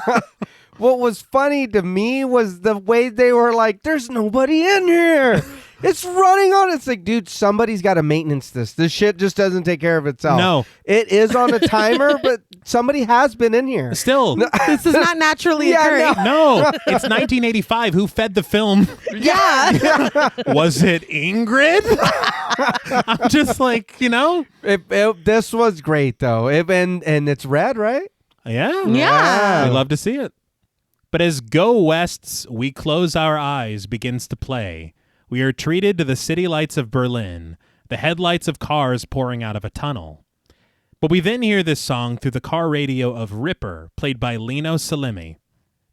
Speaker 1: What was funny to me was the way they were like, there's nobody in here. It's running on. It's like, dude, somebody's got to maintenance this. This shit just doesn't take care of itself.
Speaker 2: No.
Speaker 1: It is on a timer, but somebody has been in here.
Speaker 2: Still,
Speaker 3: This is not naturally
Speaker 1: Yeah,
Speaker 3: occurring.
Speaker 2: no, it's 1985. Who fed the film?
Speaker 3: Yeah.
Speaker 2: Was it Ingrid? I'm just like,
Speaker 1: This was great, though. And it's red, right?
Speaker 2: yeah.
Speaker 3: Yeah.
Speaker 2: We love to see it. But as Go West's We Close Our Eyes begins to play, we are treated to the city lights of Berlin, the headlights of cars pouring out of a tunnel. But we then hear this song through the car radio of Ripper, played by Lino Salemi.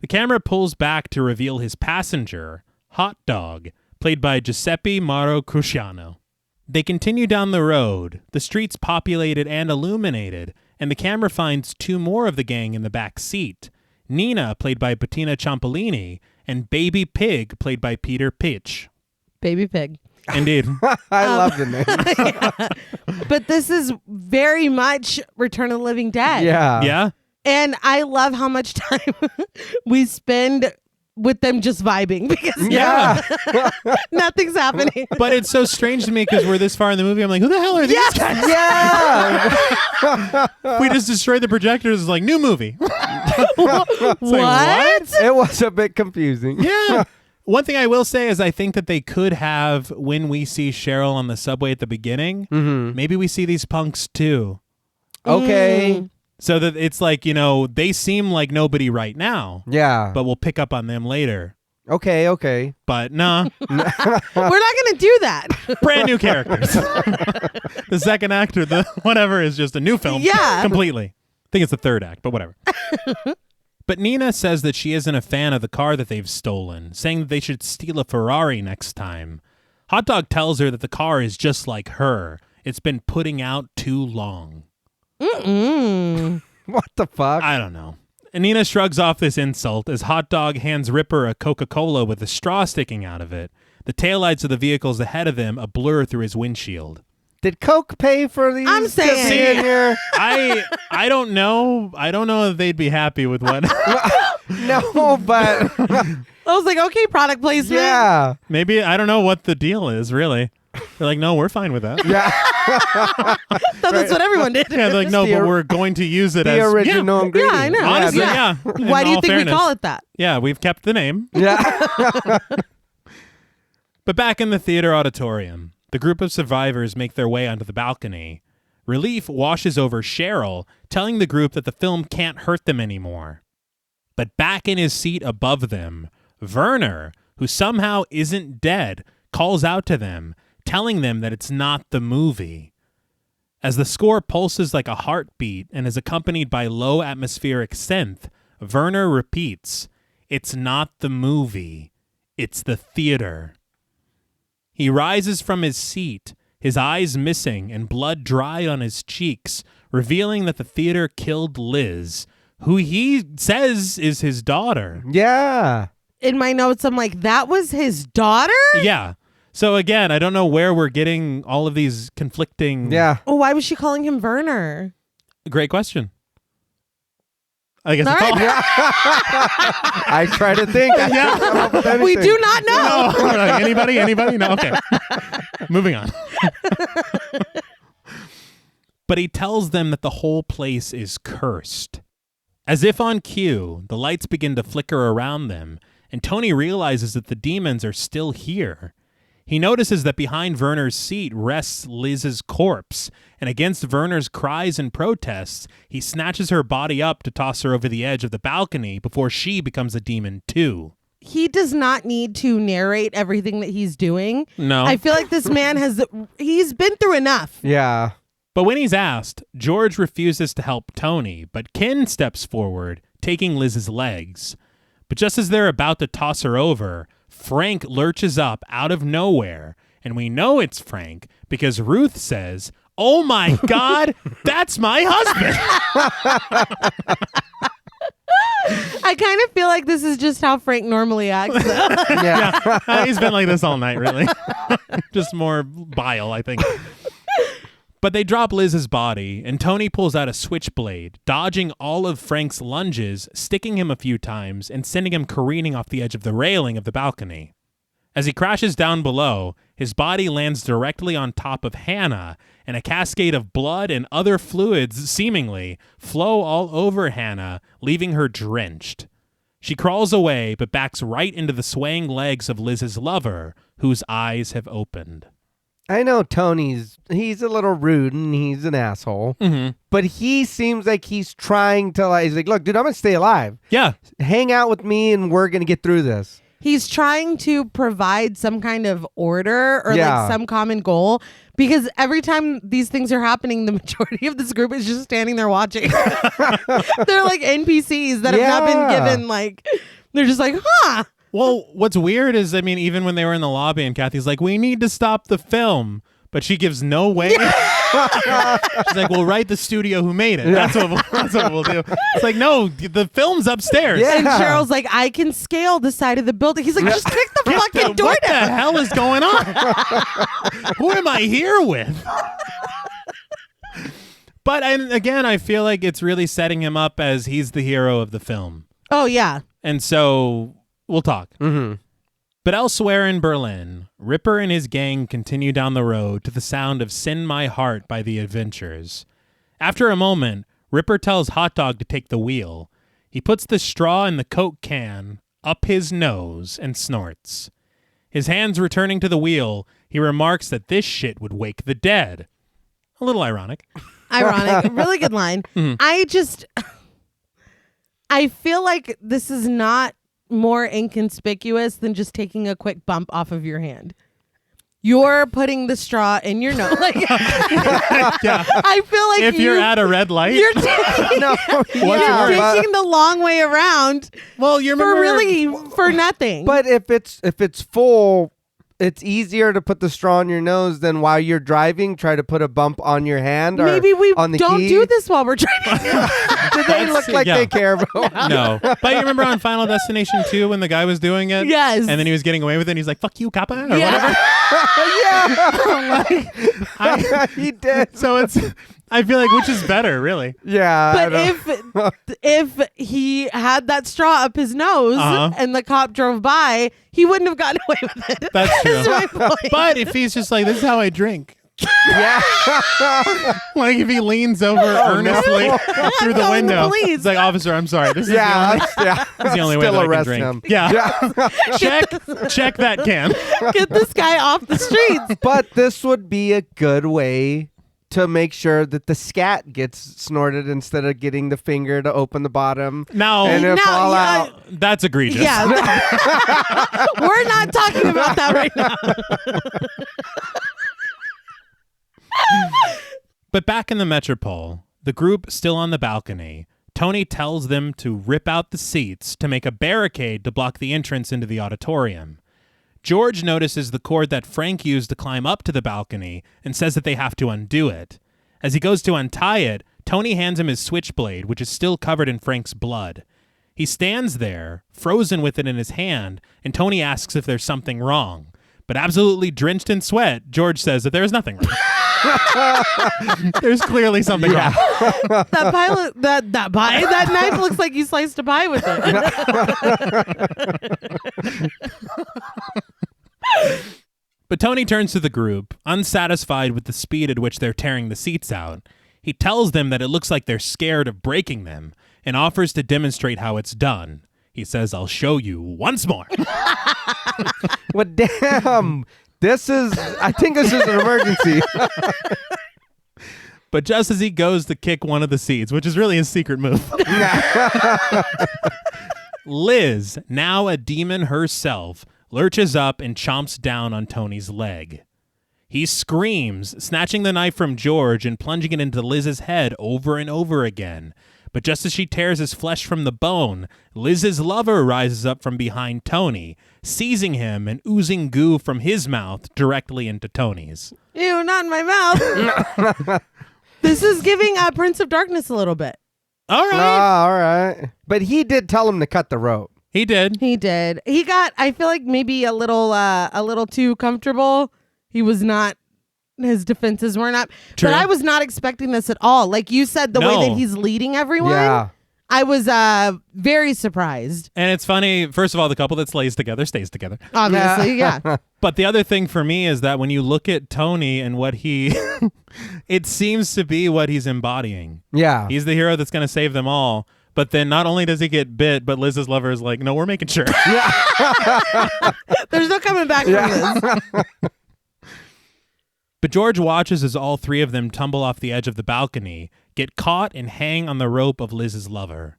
Speaker 2: The camera pulls back to reveal his passenger, Hot Dog, played by Giuseppe Mauro Cruciano. They continue down the road, the streets populated and illuminated, and the camera finds 2 more of the gang in the back seat, Nina, played by Bettina Ciampolini, and Baby Pig, played by Peter Pitch.
Speaker 3: Baby Pig.
Speaker 2: Indeed.
Speaker 1: I love the name.
Speaker 3: But this is very much Return of the Living Dead.
Speaker 1: Yeah.
Speaker 2: Yeah?
Speaker 3: And I love how much time we spend with them just vibing because
Speaker 1: Yeah.
Speaker 3: nothing's happening.
Speaker 2: But it's so strange to me because we're this far in the movie. I'm like, who the hell are these guys?
Speaker 1: Yeah.
Speaker 2: We just destroyed the projectors. It's like, new movie.
Speaker 3: What?
Speaker 2: what?
Speaker 1: It was a bit confusing.
Speaker 2: Yeah. One thing I will say is I think that they could have, when we see Cheryl on the subway at the beginning, maybe we see these punks too.
Speaker 1: Okay.
Speaker 2: So that it's like, you know, they seem like nobody right now,
Speaker 1: Yeah.
Speaker 2: but we'll pick up on them later.
Speaker 1: Okay.
Speaker 2: But nah,
Speaker 3: We're not going to do that.
Speaker 2: brand new characters. The second act or the whatever is just a new film.
Speaker 3: Yeah.
Speaker 2: Completely. I think it's the third act, but whatever. But Nina says that she isn't a fan of the car that they've stolen, saying that they should steal a Ferrari next time. Hot Dog tells her that the car is just like her. It's been putting out too long.
Speaker 1: What the fuck?
Speaker 2: I don't know. And Nina shrugs off this insult as Hot Dog hands Ripper a Coca-Cola with a straw sticking out of it. The taillights of the vehicles ahead of him a blur through his windshield.
Speaker 1: Did Coke pay for these?
Speaker 3: I'm saying.
Speaker 1: to be in here?
Speaker 2: I don't know. I don't know if they'd be happy with what.
Speaker 1: No, but
Speaker 3: I was like, okay, product placement.
Speaker 1: yeah.
Speaker 2: Maybe I don't know what the deal is, really. They're like, no, we're fine with that.
Speaker 1: Yeah.
Speaker 3: That's what everyone did.
Speaker 2: Yeah, they're like, no,
Speaker 1: The
Speaker 2: but we're going to use it
Speaker 1: The
Speaker 2: as
Speaker 1: original ingredient.
Speaker 3: Yeah, I know.
Speaker 2: Honestly,
Speaker 3: Yeah.
Speaker 2: yeah. In
Speaker 3: Why do you
Speaker 2: all
Speaker 3: think
Speaker 2: fairness.
Speaker 3: we call it that?
Speaker 2: Yeah, we've kept the name.
Speaker 1: Yeah.
Speaker 2: But back in the theater auditorium, the group of survivors make their way onto the balcony. Relief washes over Cheryl, telling the group that the film can't hurt them anymore. But back in his seat above them, Werner, who somehow isn't dead, calls out to them, telling them that it's not the movie. As the score pulses like a heartbeat and is accompanied by low atmospheric synth, Werner repeats, "It's not the movie, it's the theater." He rises from his seat, his eyes missing and blood dried on his cheeks, revealing that the theater killed Liz, who he says is his daughter.
Speaker 1: Yeah.
Speaker 3: In my notes, I'm like, that was his daughter?
Speaker 2: Yeah. So again, I don't know where we're getting all of these conflicting...
Speaker 1: Yeah.
Speaker 3: Oh, why was she calling him Werner?
Speaker 2: Great question. I guess
Speaker 3: All
Speaker 2: it's all...
Speaker 3: right.
Speaker 1: I try to think. I can't come up with
Speaker 3: We
Speaker 1: anything.
Speaker 3: do not know.
Speaker 2: No. Like, anybody? No. Okay. Moving on. But he tells them that the whole place is cursed. As if on cue, the lights begin to flicker around them, and Tony realizes that the demons are still here. He notices that behind Werner's seat rests Liz's corpse, and against Werner's cries and protests, he snatches her body up to toss her over the edge of the balcony before she becomes a demon too.
Speaker 3: He does not need to narrate everything that he's doing.
Speaker 2: No.
Speaker 3: I feel like this man he's been through enough.
Speaker 1: Yeah.
Speaker 2: But when he's asked, George refuses to help Tony, but Ken steps forward, taking Liz's legs. But just as they're about to toss her over, Frank lurches up out of nowhere, and we know it's Frank because Ruth says, "Oh my God, that's my husband."
Speaker 3: I kind of feel like this is just how Frank normally acts.
Speaker 1: Yeah.
Speaker 2: He's been like this all night, really. Just more bile, I think. But they drop Liz's body, and Tony pulls out a switchblade, dodging all of Frank's lunges, sticking him a few times, and sending him careening off the edge of the railing of the balcony. As he crashes down below, his body lands directly on top of Hannah, and a cascade of blood and other fluids, seemingly, flow all over Hannah, leaving her drenched. She crawls away, but backs right into the swaying legs of Liz's lover, whose eyes have opened.
Speaker 1: I know he's a little rude and he's an asshole, but he seems like he's trying to he's like, look, dude, I'm going to stay alive.
Speaker 2: Yeah.
Speaker 1: Hang out with me and we're going to get through this.
Speaker 3: He's trying to provide some kind of order or
Speaker 1: Yeah.
Speaker 3: like some common goal because every time these things are happening, the majority of this group is just standing there watching. They're like NPCs that have not been given they're just like, huh.
Speaker 2: Well, what's weird is, I mean, even when they were in the lobby and Kathy's like, we need to stop the film. but she gives no way. She's like, we'll write the studio who made it. That's what we'll do. It's like, no, the film's upstairs.
Speaker 1: Yeah.
Speaker 3: And Cheryl's like, I can scale the side of the building. He's like, just kick the fucking door
Speaker 2: What the
Speaker 3: down.
Speaker 2: hell is going on? Who am I here with? But again, I feel like it's really setting him up as he's the hero of the film.
Speaker 3: Oh, yeah.
Speaker 2: And so we'll talk.
Speaker 1: Mm-hmm.
Speaker 2: But elsewhere in Berlin, Ripper and his gang continue down the road to the sound of Send My Heart by the Adventures. After a moment, Ripper tells Hot Dog to take the wheel. He puts the straw in the Coke can up his nose and snorts. His hands returning to the wheel, he remarks that this shit would wake the dead. A little ironic.
Speaker 3: Ironic. Really good line.
Speaker 2: Mhm.
Speaker 3: I feel like this is not more inconspicuous than just taking a quick bump off of your hand. You're putting the straw in your nose. Like,
Speaker 2: Yeah.
Speaker 3: I feel like
Speaker 2: If you're at a red light,
Speaker 3: you're taking,
Speaker 1: No,
Speaker 3: you're
Speaker 1: yeah,
Speaker 3: taking the long way around
Speaker 2: well, you
Speaker 3: for
Speaker 2: remember
Speaker 3: for nothing.
Speaker 1: but if it's full, it's easier to put the straw in your nose than while you're driving. Try to put a bump on your hand or
Speaker 3: maybe we
Speaker 1: on the
Speaker 3: don't
Speaker 1: key.
Speaker 3: do this while we're driving.
Speaker 1: Do they look like
Speaker 2: yeah.
Speaker 1: they care about?
Speaker 2: No. But you remember on Final Destination 2 when the guy was doing it?
Speaker 3: Yes.
Speaker 2: And then he was getting away with it and he's like, fuck you, Kappa, or
Speaker 3: Yeah.
Speaker 2: whatever.
Speaker 1: Yeah, he did.
Speaker 2: So I feel like which is better, really?
Speaker 1: Yeah, I
Speaker 3: But
Speaker 1: don't-
Speaker 3: if he had that straw up his nose
Speaker 2: Uh-huh.
Speaker 3: and the cop drove by, he wouldn't have gotten away with it.
Speaker 2: That's true.
Speaker 3: my point.
Speaker 2: But if he's just like, this is how I drink.
Speaker 1: yeah,
Speaker 2: Like if he leans over earnestly through the
Speaker 3: calling the
Speaker 2: window.
Speaker 3: police.
Speaker 2: It's like, officer, I'm sorry. This is
Speaker 1: yeah,
Speaker 2: this is the only way
Speaker 1: Still
Speaker 2: that I can
Speaker 1: arrest
Speaker 2: drink.
Speaker 1: him.
Speaker 2: Yeah. check that can.
Speaker 3: Get this guy off the streets.
Speaker 1: But this would be a good way to make sure that the scat gets snorted instead of getting the finger to open the bottom
Speaker 2: Now,
Speaker 1: and it
Speaker 3: Now,
Speaker 1: fall
Speaker 3: yeah,
Speaker 1: out.
Speaker 2: that's egregious.
Speaker 3: Yeah. We're not talking about that right now.
Speaker 2: But back in the Metropole, the group still on the balcony, Tony tells them to rip out the seats to make a barricade to block the entrance into the auditorium. George notices the cord that Frank used to climb up to the balcony and says that they have to undo it. As he goes to untie it, Tony hands him his switchblade, which is still covered in Frank's blood. He stands there, frozen with it in his hand, and Tony asks if there's something wrong. But absolutely drenched in sweat, George says that there is nothing wrong. There's clearly something wrong.
Speaker 3: That pilot, that pie, that knife looks like you sliced a pie with it.
Speaker 2: But Tony turns to the group, unsatisfied with the speed at which they're tearing the seats out. He tells them that it looks like they're scared of breaking them and offers to demonstrate how it's done. He says, I'll show you once more.
Speaker 1: Well, damn. I think this is an emergency.
Speaker 2: But just as he goes to kick one of the seats, which is really his secret move, Liz, now a demon herself, lurches up and chomps down on Tony's leg. He screams, snatching the knife from George and plunging it into Liz's head over and over again. But just as she tears his flesh from the bone, Liz's lover rises up from behind Tony, seizing him and oozing goo from his mouth directly into Tony's.
Speaker 3: Ew, not in my mouth. This is giving Prince of Darkness a little bit.
Speaker 2: All right.
Speaker 1: All right. But he did tell him to cut the rope.
Speaker 2: He did.
Speaker 3: He did. He got, I feel like maybe a little too comfortable. He was not, his defenses were not.
Speaker 2: True.
Speaker 3: But I was not expecting this at all. Like you said, the way that he's leading everyone.
Speaker 1: Yeah.
Speaker 3: I was very surprised.
Speaker 2: And it's funny, first of all, the couple that stays together.
Speaker 3: Obviously, yeah.
Speaker 2: But the other thing for me is that when you look at Tony and what he, it seems to be what he's embodying.
Speaker 1: Yeah.
Speaker 2: He's the hero that's going to save them all. But then not only does he get bit, but Liz's lover is like, no, we're making sure.
Speaker 3: There's no coming back from this.
Speaker 2: But George watches as all three of them tumble off the edge of the balcony, get caught, and hang on the rope of Liz's lover.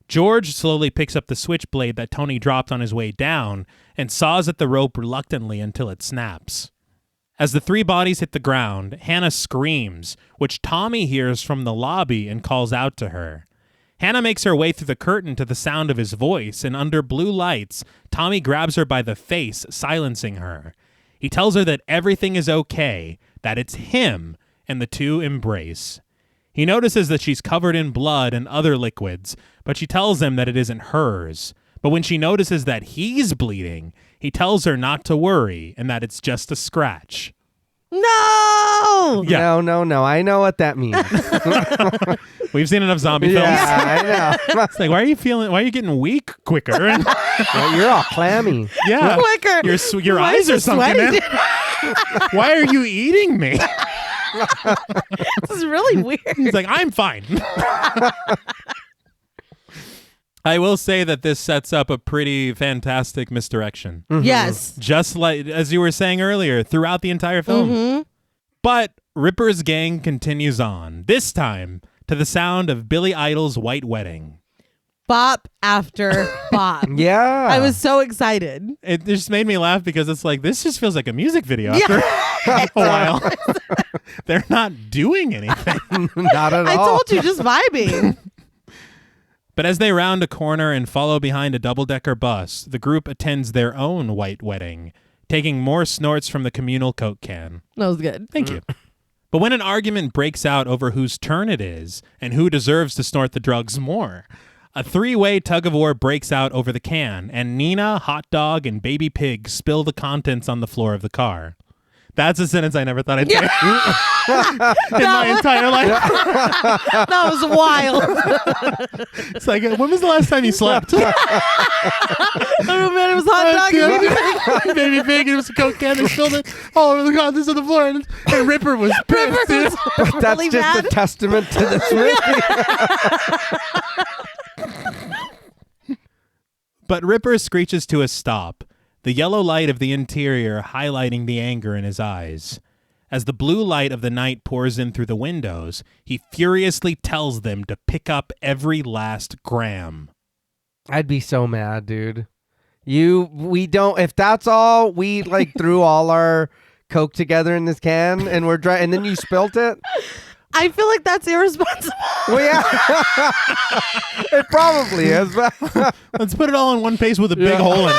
Speaker 2: George slowly picks up the switchblade that Tony dropped on his way down and saws at the rope reluctantly until it snaps. As the three bodies hit the ground, Hannah screams, which Tommy hears from the lobby and calls out to her. Hannah makes her way through the curtain to the sound of his voice, and under blue lights, Tommy grabs her by the face, silencing her. He tells her that everything is okay, that it's him, and the two embrace. He notices that she's covered in blood and other liquids, but she tells him that it isn't hers. But when she notices that he's bleeding, he tells her not to worry and that it's just a scratch.
Speaker 3: No!
Speaker 2: Yeah.
Speaker 1: No. I know what that means.
Speaker 2: We've seen enough zombie films.
Speaker 1: Yeah, I know.
Speaker 2: It's like, why are you getting weak quicker?
Speaker 1: Well, you're all clammy.
Speaker 2: Yeah.
Speaker 3: Quicker.
Speaker 2: Your
Speaker 3: Why
Speaker 2: eyes
Speaker 3: is
Speaker 2: are
Speaker 3: it
Speaker 2: sunken
Speaker 3: sweaty?
Speaker 2: in. Why are you eating me?
Speaker 3: This is really weird.
Speaker 2: He's like, I'm fine. I will say that this sets up a pretty fantastic misdirection.
Speaker 1: Mm-hmm.
Speaker 3: Yes.
Speaker 2: Just like, as you were saying earlier, throughout the entire film.
Speaker 3: Mm-hmm.
Speaker 2: But Ripper's gang continues on, this time to the sound of Billy Idol's White Wedding.
Speaker 3: Bop after bop.
Speaker 1: Yeah.
Speaker 3: I was so excited.
Speaker 2: It just made me laugh because it's like, this just feels like a music video after a while. They're not doing anything.
Speaker 1: Not at all.
Speaker 3: I told you, just vibing.
Speaker 2: But as they round a corner and follow behind a double-decker bus, the group attends their own white wedding, taking more snorts from the communal Coke can.
Speaker 3: That was good.
Speaker 2: Thank you. But when an argument breaks out over whose turn it is and who deserves to snort the drugs more, a three-way tug-of-war breaks out over the can, and Nina, Hot Dog, and Baby Pig spill the contents on the floor of the car. That's a sentence I never thought I'd say in my entire life.
Speaker 3: That was wild.
Speaker 2: It's like, when was the last time you slept?
Speaker 3: Oh man, it was hot dog.
Speaker 2: Baby Pig, it was a Coke can, they spilled it all over the contents of the floor, and Ripper was pissed. dude.
Speaker 1: That's
Speaker 3: really
Speaker 1: just
Speaker 3: bad.
Speaker 1: a testament to this movie.
Speaker 2: But Ripper screeches to a stop, the yellow light of the interior highlighting the anger in his eyes. As the blue light of the night pours in through the windows, he furiously tells them to pick up every last gram.
Speaker 1: I'd be so mad, dude. If that's all, we like threw all our Coke together in this can and we're dry, and then you spilt it.
Speaker 3: I feel like that's irresponsible.
Speaker 1: Well, yeah. It probably is.
Speaker 2: Let's put it all in one place with a big hole in it.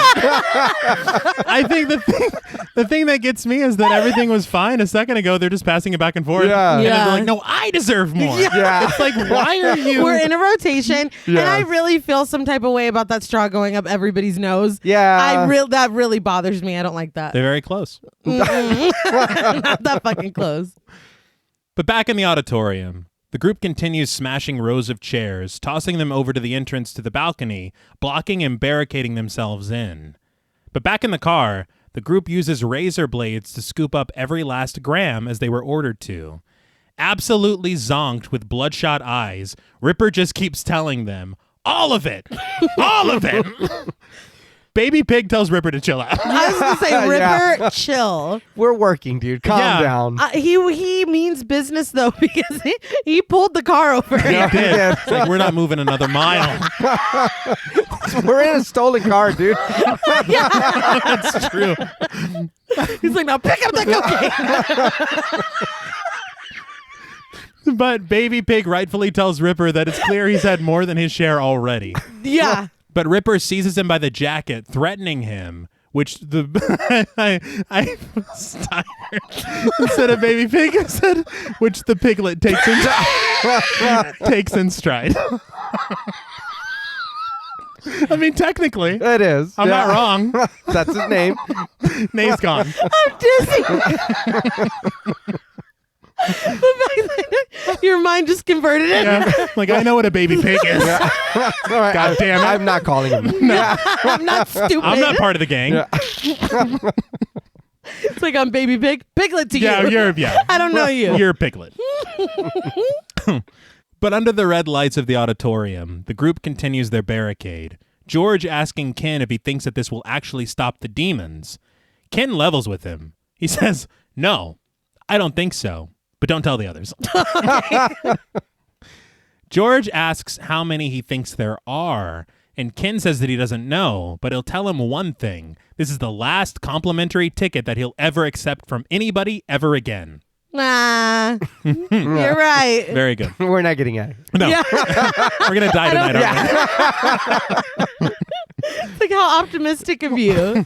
Speaker 2: I think the thing that gets me is that everything was fine a second ago. They're just passing it back and forth.
Speaker 1: Yeah.
Speaker 2: And
Speaker 3: Yeah.
Speaker 2: they're like, no, I deserve more.
Speaker 1: Yeah.
Speaker 2: It's like, why are you...
Speaker 3: We're in a rotation, and
Speaker 1: Yes.
Speaker 3: I really feel some type of way about that straw going up everybody's nose.
Speaker 1: Yeah.
Speaker 3: That really bothers me. I don't like that.
Speaker 2: They're very close.
Speaker 3: Not that fucking close.
Speaker 2: But back in the auditorium, the group continues smashing rows of chairs, tossing them over to the entrance to the balcony, blocking and barricading themselves in. But back in the car, the group uses razor blades to scoop up every last gram as they were ordered to. Absolutely zonked with bloodshot eyes, Ripper just keeps telling them, all of it! All of it! Baby Pig tells Ripper to chill out.
Speaker 3: I was gonna say, Ripper, chill.
Speaker 1: We're working, dude. Calm
Speaker 2: Yeah.
Speaker 1: down.
Speaker 3: He means business though, because he pulled the car over.
Speaker 1: Yeah.
Speaker 2: He did. It's like, we're not moving another mile.
Speaker 1: We're in a stolen car, dude.
Speaker 2: That's true.
Speaker 3: He's like, now pick up the cocaine.
Speaker 2: But Baby Pig rightfully tells Ripper that it's clear he's had more than his share already.
Speaker 3: Yeah.
Speaker 2: But Ripper seizes him by the jacket, threatening him, which the I was tired. Instead of Baby Pig, I said, which the piglet takes in stride. I mean, technically,
Speaker 1: It is.
Speaker 2: I'm not wrong.
Speaker 1: That's his name.
Speaker 2: Name's gone.
Speaker 3: I'm dizzy. The fact that your mind just converted it.
Speaker 2: Yeah. Like, I know what a baby pig is.
Speaker 1: All right,
Speaker 2: God damn it.
Speaker 1: I'm not calling him.
Speaker 3: I'm not stupid.
Speaker 2: I'm not part of the gang.
Speaker 1: Yeah.
Speaker 3: It's like I'm Baby Pig. Piglet to
Speaker 2: Yeah,
Speaker 3: you.
Speaker 2: yeah.
Speaker 3: I don't know you.
Speaker 2: You're a piglet. But under the red lights of the auditorium, the group continues their barricade, George asking Ken if he thinks that this will actually stop the demons. Ken levels with him. He says, no, I don't think so, but don't tell the others. George asks how many he thinks there are, and Ken says that he doesn't know, but he'll tell him one thing. This is the last complimentary ticket that he'll ever accept from anybody ever again.
Speaker 3: Nah, you're right.
Speaker 2: Very good.
Speaker 1: We're not getting out.
Speaker 2: No,
Speaker 3: Yeah.
Speaker 2: we're going to die tonight, aren't we?
Speaker 3: It's like, how optimistic of you.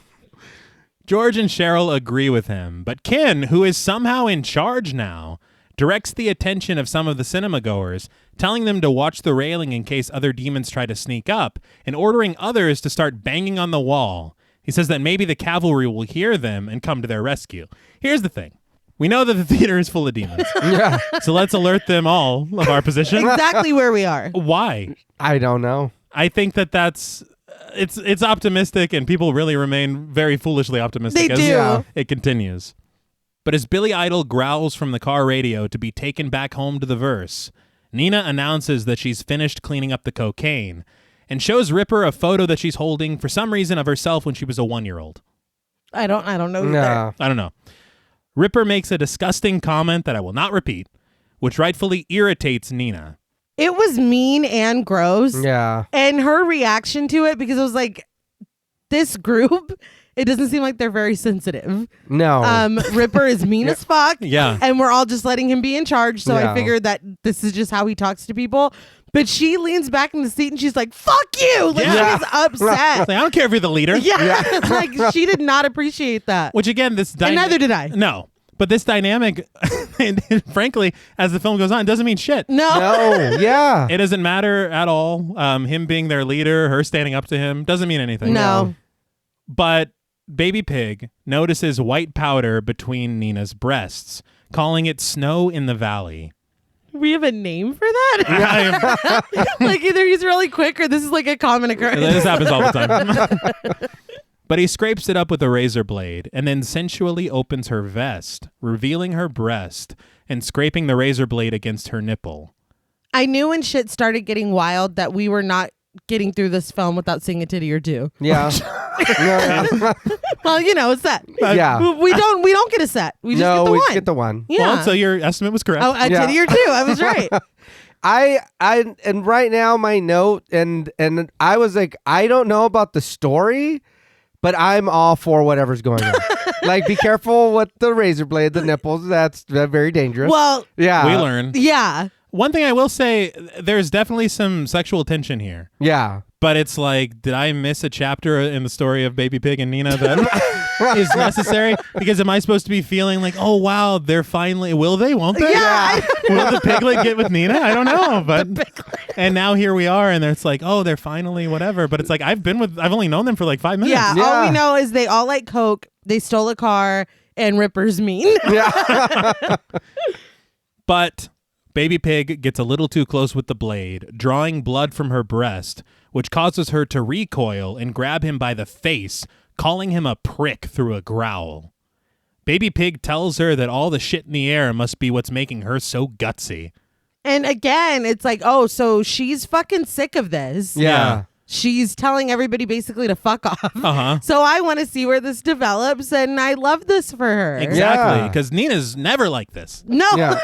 Speaker 2: George and Cheryl agree with him, but Ken, who is somehow in charge now, directs the attention of some of the cinema goers, telling them to watch the railing in case other demons try to sneak up, and ordering others to start banging on the wall. He says that maybe the cavalry will hear them and come to their rescue. Here's the thing. We know that the theater is full of demons.
Speaker 1: Yeah.
Speaker 2: So let's alert them all of our position.
Speaker 3: Exactly where we are.
Speaker 2: Why?
Speaker 1: I don't know.
Speaker 2: I think that's it's optimistic, and people really remain very foolishly optimistic
Speaker 3: They
Speaker 2: as
Speaker 3: do.
Speaker 2: it continues. But as Billy Idol growls from the car radio to be taken back home to the verse, Nina announces that she's finished cleaning up the cocaine and shows Ripper a photo that she's holding for some reason of herself when she was a 1-year-old.
Speaker 3: I don't know either.
Speaker 1: No.
Speaker 2: I don't know. Ripper makes a disgusting comment that I will not repeat, which rightfully irritates Nina.
Speaker 3: It was mean and gross.
Speaker 1: Yeah.
Speaker 3: And her reaction to it, because it was like, this group, it doesn't seem like they're very sensitive.
Speaker 1: No.
Speaker 3: Ripper is mean as fuck.
Speaker 2: Yeah.
Speaker 3: And we're all just letting him be in charge. So
Speaker 1: Yeah.
Speaker 3: I figured that this is just how he talks to people. But she leans back in the seat and she's like, fuck you. Like,
Speaker 2: Yeah.
Speaker 3: she's upset.
Speaker 2: It's like, I don't care if you're the leader.
Speaker 3: Yeah. Like, she did not appreciate that.
Speaker 2: Which again, this
Speaker 3: And neither did I.
Speaker 2: No. But this dynamic, and frankly, as the film goes on, doesn't mean shit.
Speaker 3: No.
Speaker 1: No. Yeah.
Speaker 2: It doesn't matter at all. Him being their leader, her standing up to him, doesn't mean anything.
Speaker 3: No.
Speaker 2: But Baby Pig notices white powder between Nina's breasts, calling it snow in the valley.
Speaker 3: We have a name for that? Like, either he's really quick or this is like a common occurrence.
Speaker 2: This happens all the time. But he scrapes it up with a razor blade and then sensually opens her vest, revealing her breast and scraping the razor blade against her nipple.
Speaker 3: I knew when shit started getting wild that we were not getting through this film without seeing a titty or two.
Speaker 1: Yeah. No.
Speaker 3: Well, you know, it's that.
Speaker 1: Yeah.
Speaker 3: We don't get a set. We just get the
Speaker 1: we
Speaker 3: one.
Speaker 1: get the one.
Speaker 3: Yeah.
Speaker 2: Well, so your estimate was correct.
Speaker 3: Oh, a
Speaker 1: Yeah.
Speaker 3: titty or two. I was right.
Speaker 1: And right now my note and I was like, I don't know about the story, but I'm all for whatever's going on. Like, be careful with the razor blade, the nipples. That's very dangerous.
Speaker 3: Well,
Speaker 1: yeah.
Speaker 2: We learn.
Speaker 3: yeah.
Speaker 2: One thing I will say, there's definitely some sexual tension here.
Speaker 1: Yeah.
Speaker 2: But it's like, did I miss a chapter in the story of Baby Pig and Nina that is necessary? Because am I supposed to be feeling like, oh, wow, they're finally, will they, won't they?
Speaker 3: Yeah.
Speaker 2: Will the piglet get with Nina? I don't know. But and now here we are, and it's like, oh, they're finally whatever. But it's like, I've only known them for like 5 minutes.
Speaker 3: Yeah. All we know is they all like coke. They stole a car, and Ripper's mean.
Speaker 1: Yeah.
Speaker 2: But Baby Pig gets a little too close with the blade, drawing blood from her breast, which causes her to recoil and grab him by the face, calling him a prick through a growl. Baby Pig tells her that all the shit in the air must be what's making her so gutsy.
Speaker 3: And again, it's like, oh, so she's fucking sick of this.
Speaker 1: Yeah.
Speaker 3: She's telling everybody basically to fuck off.
Speaker 2: Uh-huh.
Speaker 3: So I want to see where this develops, and I love this for her.
Speaker 2: Exactly,
Speaker 1: Yeah.
Speaker 2: because Nina's never like this.
Speaker 3: No.
Speaker 1: Yeah.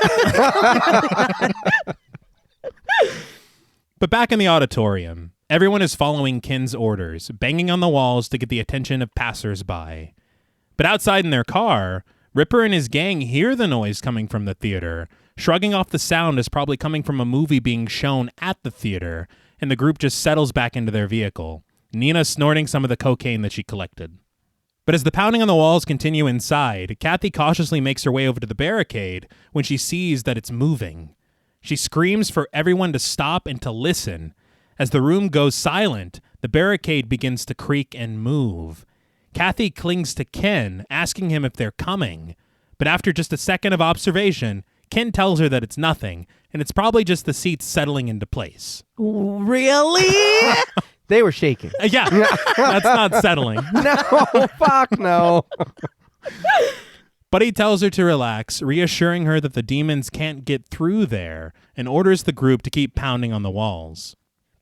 Speaker 2: But back in the auditorium, everyone is following Ken's orders, banging on the walls to get the attention of passers-by. But outside in their car, Ripper and his gang hear the noise coming from the theater, shrugging off the sound as probably coming from a movie being shown at the theater, and the group just settles back into their vehicle, Nina snorting some of the cocaine that she collected. But as the pounding on the walls continue inside, Kathy cautiously makes her way over to the barricade when she sees that it's moving. She screams for everyone to stop and to listen. As the room goes silent, the barricade begins to creak and move. Kathy clings to Ken, asking him if they're coming. But after just a second of observation, Ken tells her that it's nothing, and it's probably just the seats settling into place.
Speaker 3: Really?
Speaker 1: They were shaking.
Speaker 2: Yeah, that's not settling.
Speaker 1: No, fuck no.
Speaker 2: But he tells her to relax, reassuring her that the demons can't get through there, and orders the group to keep pounding on the walls.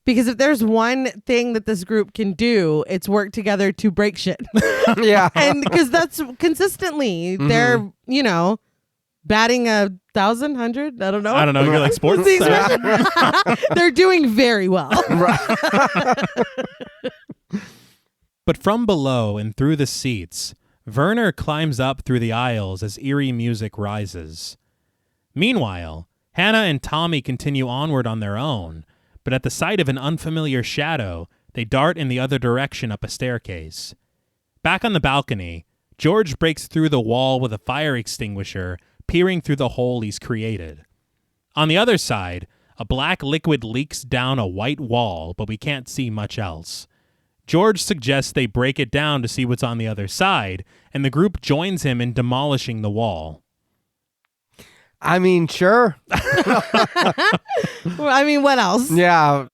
Speaker 3: Because if there's one thing that this group can do, it's work together to break shit.
Speaker 1: Yeah.
Speaker 3: And because that's consistently, they're, you know, batting 1,000, 100, I don't know.
Speaker 2: I don't know, you're like sports?
Speaker 3: What's the expression? They're doing very well.
Speaker 2: But from below and through the seats, Werner climbs up through the aisles as eerie music rises. Meanwhile, Hannah and Tommy continue onward on their own, but at the sight of an unfamiliar shadow, they dart in the other direction up a staircase. Back on the balcony, George breaks through the wall with a fire extinguisher, peering through the hole he's created. On the other side, a black liquid leaks down a white wall, but we can't see much else. George suggests they break it down to see what's on the other side, and the group joins him in demolishing the wall.
Speaker 1: I mean, sure.
Speaker 3: I mean, what else?
Speaker 1: Yeah.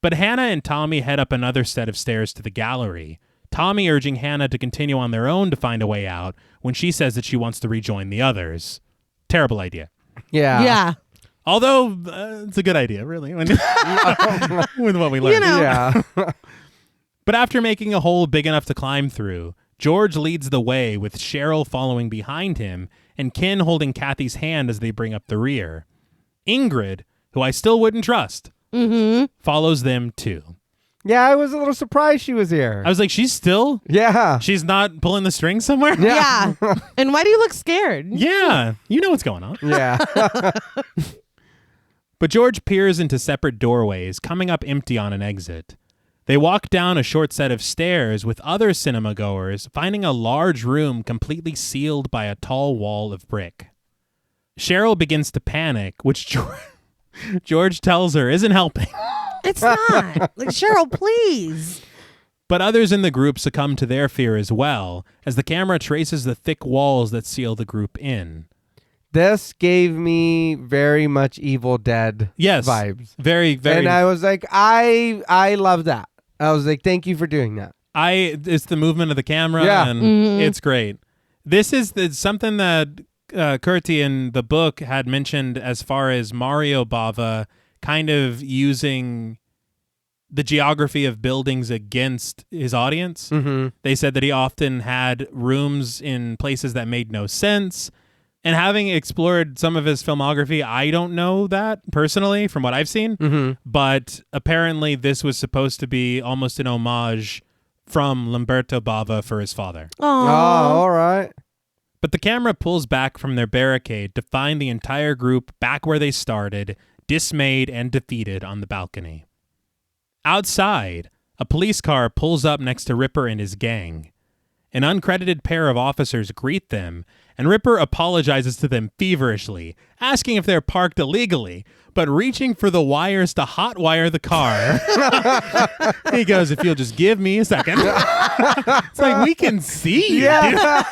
Speaker 2: But Hannah and Tommy head up another set of stairs to the gallery, Tommy urging Hannah to continue on their own to find a way out when she says that she wants to rejoin the others. Terrible idea.
Speaker 1: Yeah.
Speaker 3: Yeah.
Speaker 2: Although, it's a good idea, really, with what we learned.
Speaker 3: You know.
Speaker 1: Yeah.
Speaker 2: But after making a hole big enough to climb through, George leads the way with Cheryl following behind him and Ken holding Kathy's hand as they bring up the rear. Ingrid, who I still wouldn't trust, follows them too.
Speaker 1: Yeah, I was a little surprised she was here.
Speaker 2: I was like, she's
Speaker 1: She's
Speaker 2: not pulling the string somewhere?
Speaker 3: Yeah. And why do you look scared?
Speaker 2: Yeah, you know what's going on.
Speaker 1: Yeah.
Speaker 2: But George peers into separate doorways, coming up empty on an exit. They walk down a short set of stairs with other cinema goers, finding a large room completely sealed by a tall wall of brick. Cheryl begins to panic, which George tells her isn't helping.
Speaker 3: It's not. Like, Cheryl, please.
Speaker 2: But others in the group succumb to their fear as well, as the camera traces the thick walls that seal the group in.
Speaker 1: This gave me very much Evil Dead vibes.
Speaker 2: Very, very.
Speaker 1: And I was like, I love that. I was like, thank you for doing that.
Speaker 2: It's the movement of the camera, and it's great. This is something that Kurti in the book had mentioned as far as Mario Bava kind of using the geography of buildings against his audience. Mm-hmm. They said that he often had rooms in places that made no sense. And having explored some of his filmography, I don't know that personally from what I've seen. Mm-hmm. But apparently this was supposed to be almost an homage from Lamberto Bava for his father.
Speaker 3: Aww.
Speaker 1: Oh, all right.
Speaker 2: But the camera pulls back from their barricade to find the entire group back where they started, dismayed and defeated on the balcony. Outside, a police car pulls up next to Ripper and his gang. An uncredited pair of officers greet them, and Ripper apologizes to them feverishly, asking if they're parked illegally, but reaching for the wires to hotwire the car. He goes, if you'll just give me a second. It's like, we can see you.
Speaker 1: Yeah.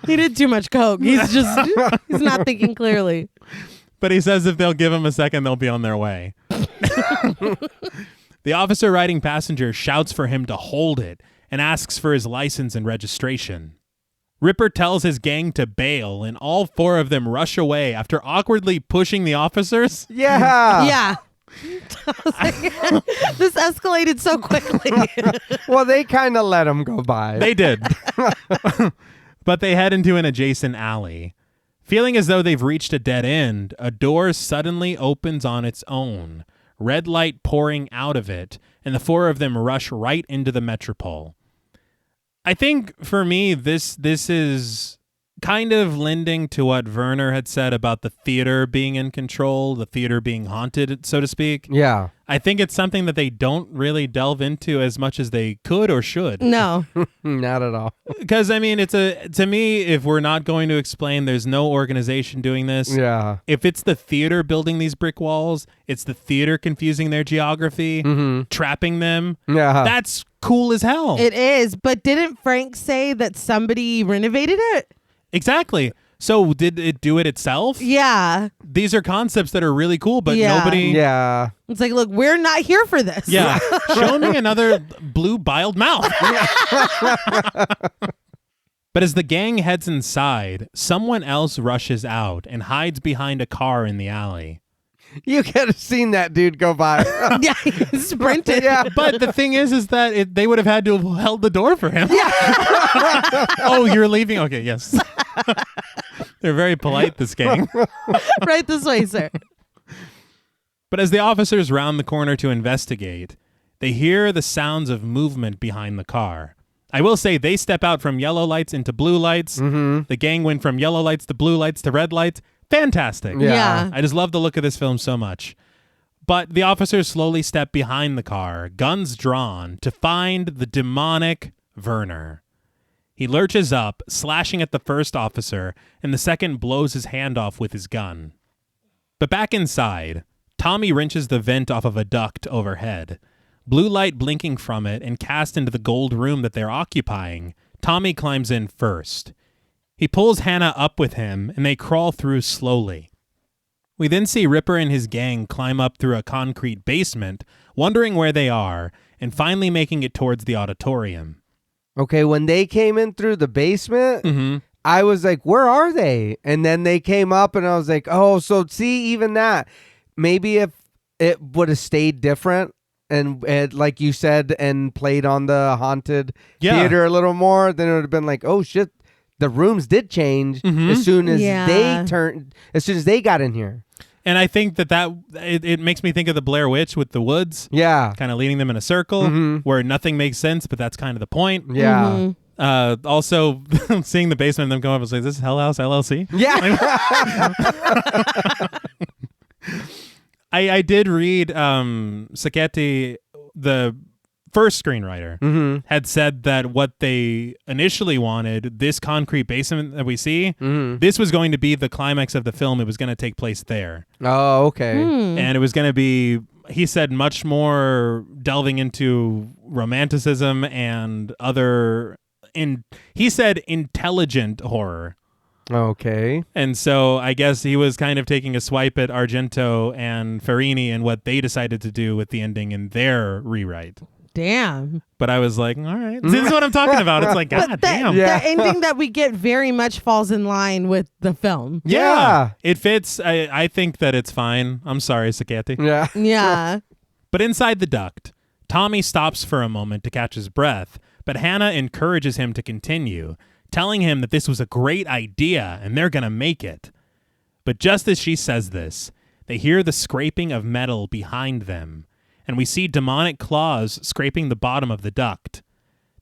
Speaker 3: He did too much coke. He's not thinking clearly.
Speaker 2: But he says if they'll give him a second, they'll be on their way. The officer riding passenger shouts for him to hold it and asks for his license and registration. Ripper tells his gang to bail, and all four of them rush away after awkwardly pushing the officers.
Speaker 1: Yeah.
Speaker 3: Yeah. This escalated so quickly.
Speaker 1: Well, they kind of let him go by.
Speaker 2: They did. But they head into an adjacent alley. Feeling as though they've reached a dead end, a door suddenly opens on its own, red light pouring out of it, and the four of them rush right into the Metropole. I think for me, this is kind of lending to what Werner had said about the theater being in control, the theater being haunted, so to speak.
Speaker 1: Yeah.
Speaker 2: I think it's something that they don't really delve into as much as they could or should.
Speaker 3: No.
Speaker 1: Not at all.
Speaker 2: Because, I mean, to me, if we're not going to explain there's no organization doing this.
Speaker 1: Yeah.
Speaker 2: If it's the theater building these brick walls, it's the theater confusing their geography, trapping them.
Speaker 1: Yeah.
Speaker 2: That's cool as hell.
Speaker 3: It is. But didn't Frank say that somebody renovated it?
Speaker 2: Exactly. So did it do it itself?
Speaker 3: Yeah.
Speaker 2: These are concepts that are really cool, but
Speaker 3: Yeah.
Speaker 2: nobody...
Speaker 1: Yeah.
Speaker 3: It's like, look, we're not here for this.
Speaker 2: Yeah. Show me another blue biled mouth. But as the gang heads inside, someone else rushes out and hides behind a car in the alley.
Speaker 1: You could have seen that dude go by.
Speaker 3: Yeah, he sprinted.
Speaker 1: Yeah.
Speaker 2: But the thing is that they would have had to have held the door for him. Yeah. Oh, you're leaving? Okay, yes. They're very polite, this gang.
Speaker 3: Right this way, sir.
Speaker 2: But as the officers round the corner to investigate, they hear the sounds of movement behind the car. I will say they step out from yellow lights into blue lights. Mm-hmm. The gang went from yellow lights to blue lights to red lights. Fantastic.
Speaker 3: Yeah.
Speaker 2: I just love the look of this film so much. But the officers slowly step behind the car, guns drawn, to find the demonic Werner. He lurches up, slashing at the first officer, and the second blows his hand off with his gun. But back inside, Tommy wrenches the vent off of a duct overhead. Blue light blinking from it and cast into the gold room that they're occupying, Tommy climbs in first. He pulls Hannah up with him, and they crawl through slowly. We then see Ripper and his gang climb up through a concrete basement, wondering where they are, and finally making it towards the auditorium.
Speaker 1: Okay, when they came in through the basement, I was like, where are they? And then they came up, and I was like, oh, so see, even that. Maybe if it would have stayed different, and like you said, and played on the haunted theater a little more, then it would have been like, oh, shit. The rooms did change as soon as they got in here.
Speaker 2: And I think that it makes me think of the Blair Witch with the woods.
Speaker 1: Yeah.
Speaker 2: Kind of leading them in a circle where nothing makes sense, but that's kind of the point.
Speaker 1: Yeah.
Speaker 2: Also, seeing the basement and them come up and say, is this Hell House LLC?
Speaker 1: Yeah.
Speaker 2: I did read Sacchetti, the first screenwriter, had said that what they initially wanted, this concrete basement that we see, this was going to be the climax of the film. It was going to take place there.
Speaker 1: Oh, okay.
Speaker 2: And it was going to be, he said, much more delving into romanticism and he said intelligent horror.
Speaker 1: Okay.
Speaker 2: And so I guess he was kind of taking a swipe at Argento and Fellini and what they decided to do with the ending in their rewrite.
Speaker 3: Damn.
Speaker 2: But I was like, all right. This is what I'm talking about. It's like, God damn.
Speaker 3: The ending that we get very much falls in line with the film.
Speaker 2: Yeah. It fits. I think that it's fine. I'm sorry, Sacchetti.
Speaker 1: Yeah.
Speaker 3: Yeah.
Speaker 2: But inside the duct, Tommy stops for a moment to catch his breath, but Hannah encourages him to continue, telling him that this was a great idea and they're going to make it. But just as she says this, they hear the scraping of metal behind them, and we see demonic claws scraping the bottom of the duct.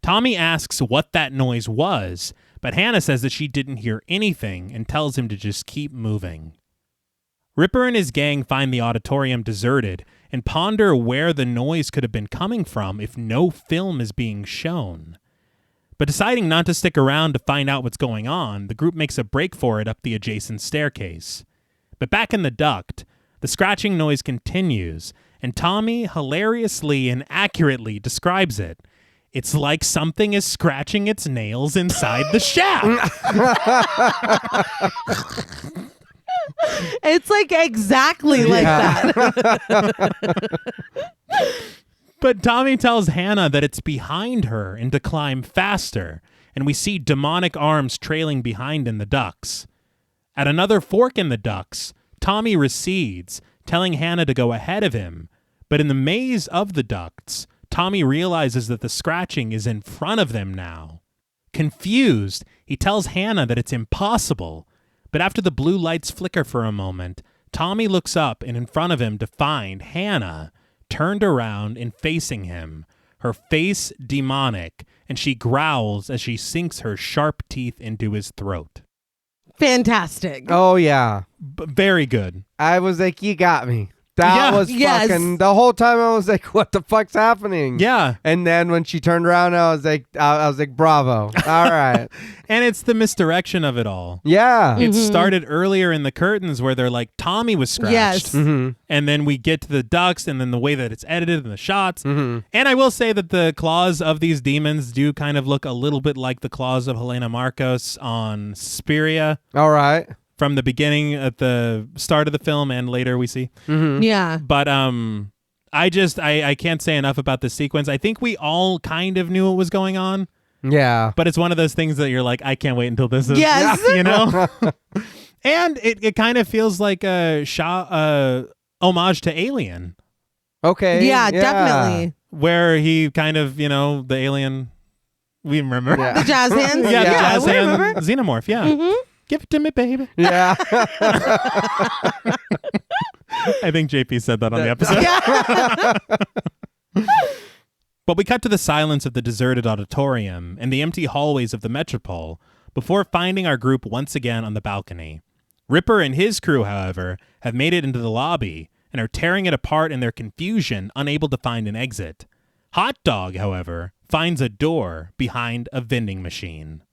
Speaker 2: Tommy asks what that noise was, but Hannah says that she didn't hear anything and tells him to just keep moving. Ripper and his gang find the auditorium deserted and ponder where the noise could have been coming from if no film is being shown. But deciding not to stick around to find out what's going on, the group makes a break for it up the adjacent staircase. But back in the duct, the scratching noise continues, and Tommy hilariously and accurately describes it. It's like something is scratching its nails inside the shaft.
Speaker 3: It's like exactly like that.
Speaker 2: But Tommy tells Hannah that it's behind her and to climb faster, and we see demonic arms trailing behind in the ducts. At another fork in the ducts, Tommy recedes, telling Hannah to go ahead of him. But in the maze of the ducts, Tommy realizes that the scratching is in front of them now. Confused, he tells Hannah that it's impossible. But after the blue lights flicker for a moment, Tommy looks up and in front of him to find Hannah, turned around and facing him, her face demonic, and she growls as she sinks her sharp teeth into his throat.
Speaker 3: Fantastic.
Speaker 1: Oh, yeah.
Speaker 2: Very good.
Speaker 1: I was like, you got me. That was fucking, the whole time I was like, what the fuck's happening?
Speaker 2: Yeah.
Speaker 1: And then when she turned around, I was like, bravo. All right.
Speaker 2: And it's the misdirection of it all.
Speaker 1: Yeah.
Speaker 2: It started earlier in the curtains where they're like, Tommy was scratched.
Speaker 3: Yes.
Speaker 2: And then we get to the ducks and then the way that it's edited and the shots. And I will say that the claws of these demons do kind of look a little bit like the claws of Helena Marcos on Suspiria.
Speaker 1: All right.
Speaker 2: From the beginning at the start of the film and later we see.
Speaker 3: Yeah.
Speaker 2: But I can't say enough about this sequence. I think we all kind of knew what was going on.
Speaker 1: Yeah.
Speaker 2: But it's one of those things that you're like, I can't wait until this is,
Speaker 3: yes.
Speaker 2: You know? And it kind of feels like a homage to Alien.
Speaker 1: Okay.
Speaker 3: Yeah, definitely.
Speaker 2: Where he kind of, you know, the alien, we remember.
Speaker 3: The jazz hands?
Speaker 2: The jazz hand
Speaker 3: remember.
Speaker 2: xenomorph, yeah. Give it to me, baby.
Speaker 1: Yeah.
Speaker 2: I think JP said that on the episode. But we cut to the silence of the deserted auditorium and the empty hallways of the Metropole before finding our group once again on the balcony. Ripper and his crew, however, have made it into the lobby and are tearing it apart in their confusion, unable to find an exit. Hot Dog, however, finds a door behind a vending machine.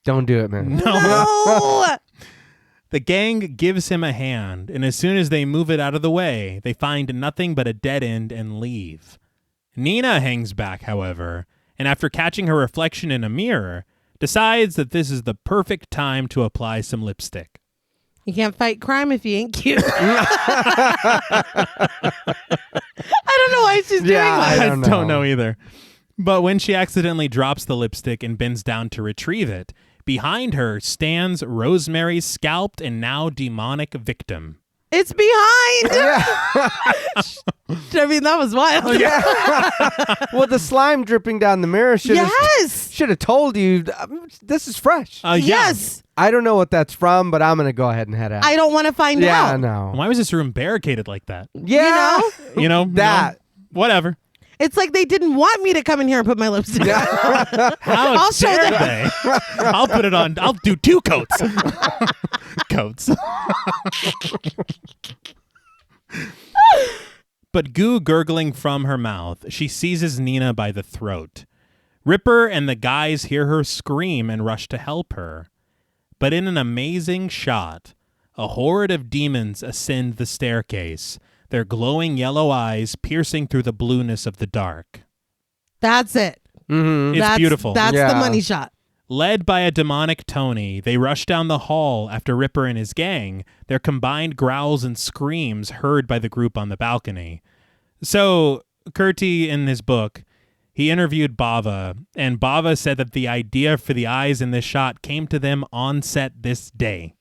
Speaker 1: Don't do it, man.
Speaker 3: No.
Speaker 2: The gang gives him a hand, and as soon as they move it out of the way, they find nothing but a dead end and leave. Nina hangs back, however, and after catching her reflection in a mirror, decides that this is the perfect time to apply some lipstick.
Speaker 3: You can't fight crime if you ain't cute. I don't know why she's doing that.
Speaker 2: I don't know either. But when she accidentally drops the lipstick and bends down to retrieve it, behind her stands Rosemary's scalped and now demonic victim.
Speaker 3: It's behind. I mean, that was wild.
Speaker 1: Well, the slime dripping down the mirror should have told you this is fresh.
Speaker 3: Yes.
Speaker 1: I don't know what that's from, but I'm going to go ahead and head out.
Speaker 3: I don't want to find out.
Speaker 1: Yeah, no.
Speaker 2: Why was this room barricaded like that?
Speaker 1: Yeah.
Speaker 2: You know?
Speaker 1: That.
Speaker 2: Whatever.
Speaker 3: It's like they didn't want me to come in here and put my lipstick on.
Speaker 2: How dare they? I'll put it on. I'll do 2 coats. Coats. But goo gurgling from her mouth, she seizes Nina by the throat. Ripper and the guys hear her scream and rush to help her. But in an amazing shot, a horde of demons ascend the staircase, their glowing yellow eyes piercing through the blueness of the dark.
Speaker 3: That's it.
Speaker 1: Mm-hmm.
Speaker 2: It's beautiful.
Speaker 3: That's the money shot.
Speaker 2: Led by a demonic Tony, they rush down the hall after Ripper and his gang, their combined growls and screams heard by the group on the balcony. So, Curti, in his book, he interviewed Bava, and Bava said that the idea for the eyes in this shot came to them on set this day.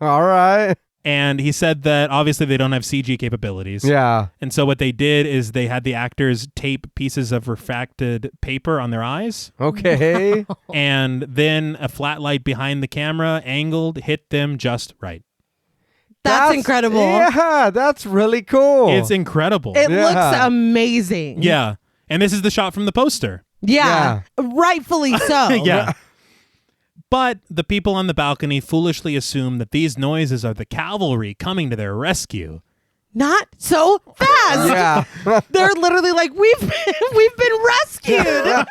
Speaker 1: All right.
Speaker 2: And he said that obviously they don't have CG capabilities.
Speaker 1: Yeah.
Speaker 2: And so what they did is they had the actors tape pieces of refracted paper on their eyes.
Speaker 1: Okay.
Speaker 2: And then a flat light behind the camera, angled, hit them just right.
Speaker 3: That's incredible.
Speaker 1: Yeah, that's really cool.
Speaker 2: It's incredible.
Speaker 3: It looks amazing.
Speaker 2: Yeah. And this is the shot from the poster.
Speaker 3: Yeah. Rightfully so.
Speaker 2: Yeah. But the people on the balcony foolishly assume that these noises are the cavalry coming to their rescue.
Speaker 3: Not so fast.
Speaker 1: Yeah.
Speaker 3: They're literally like, we've been rescued.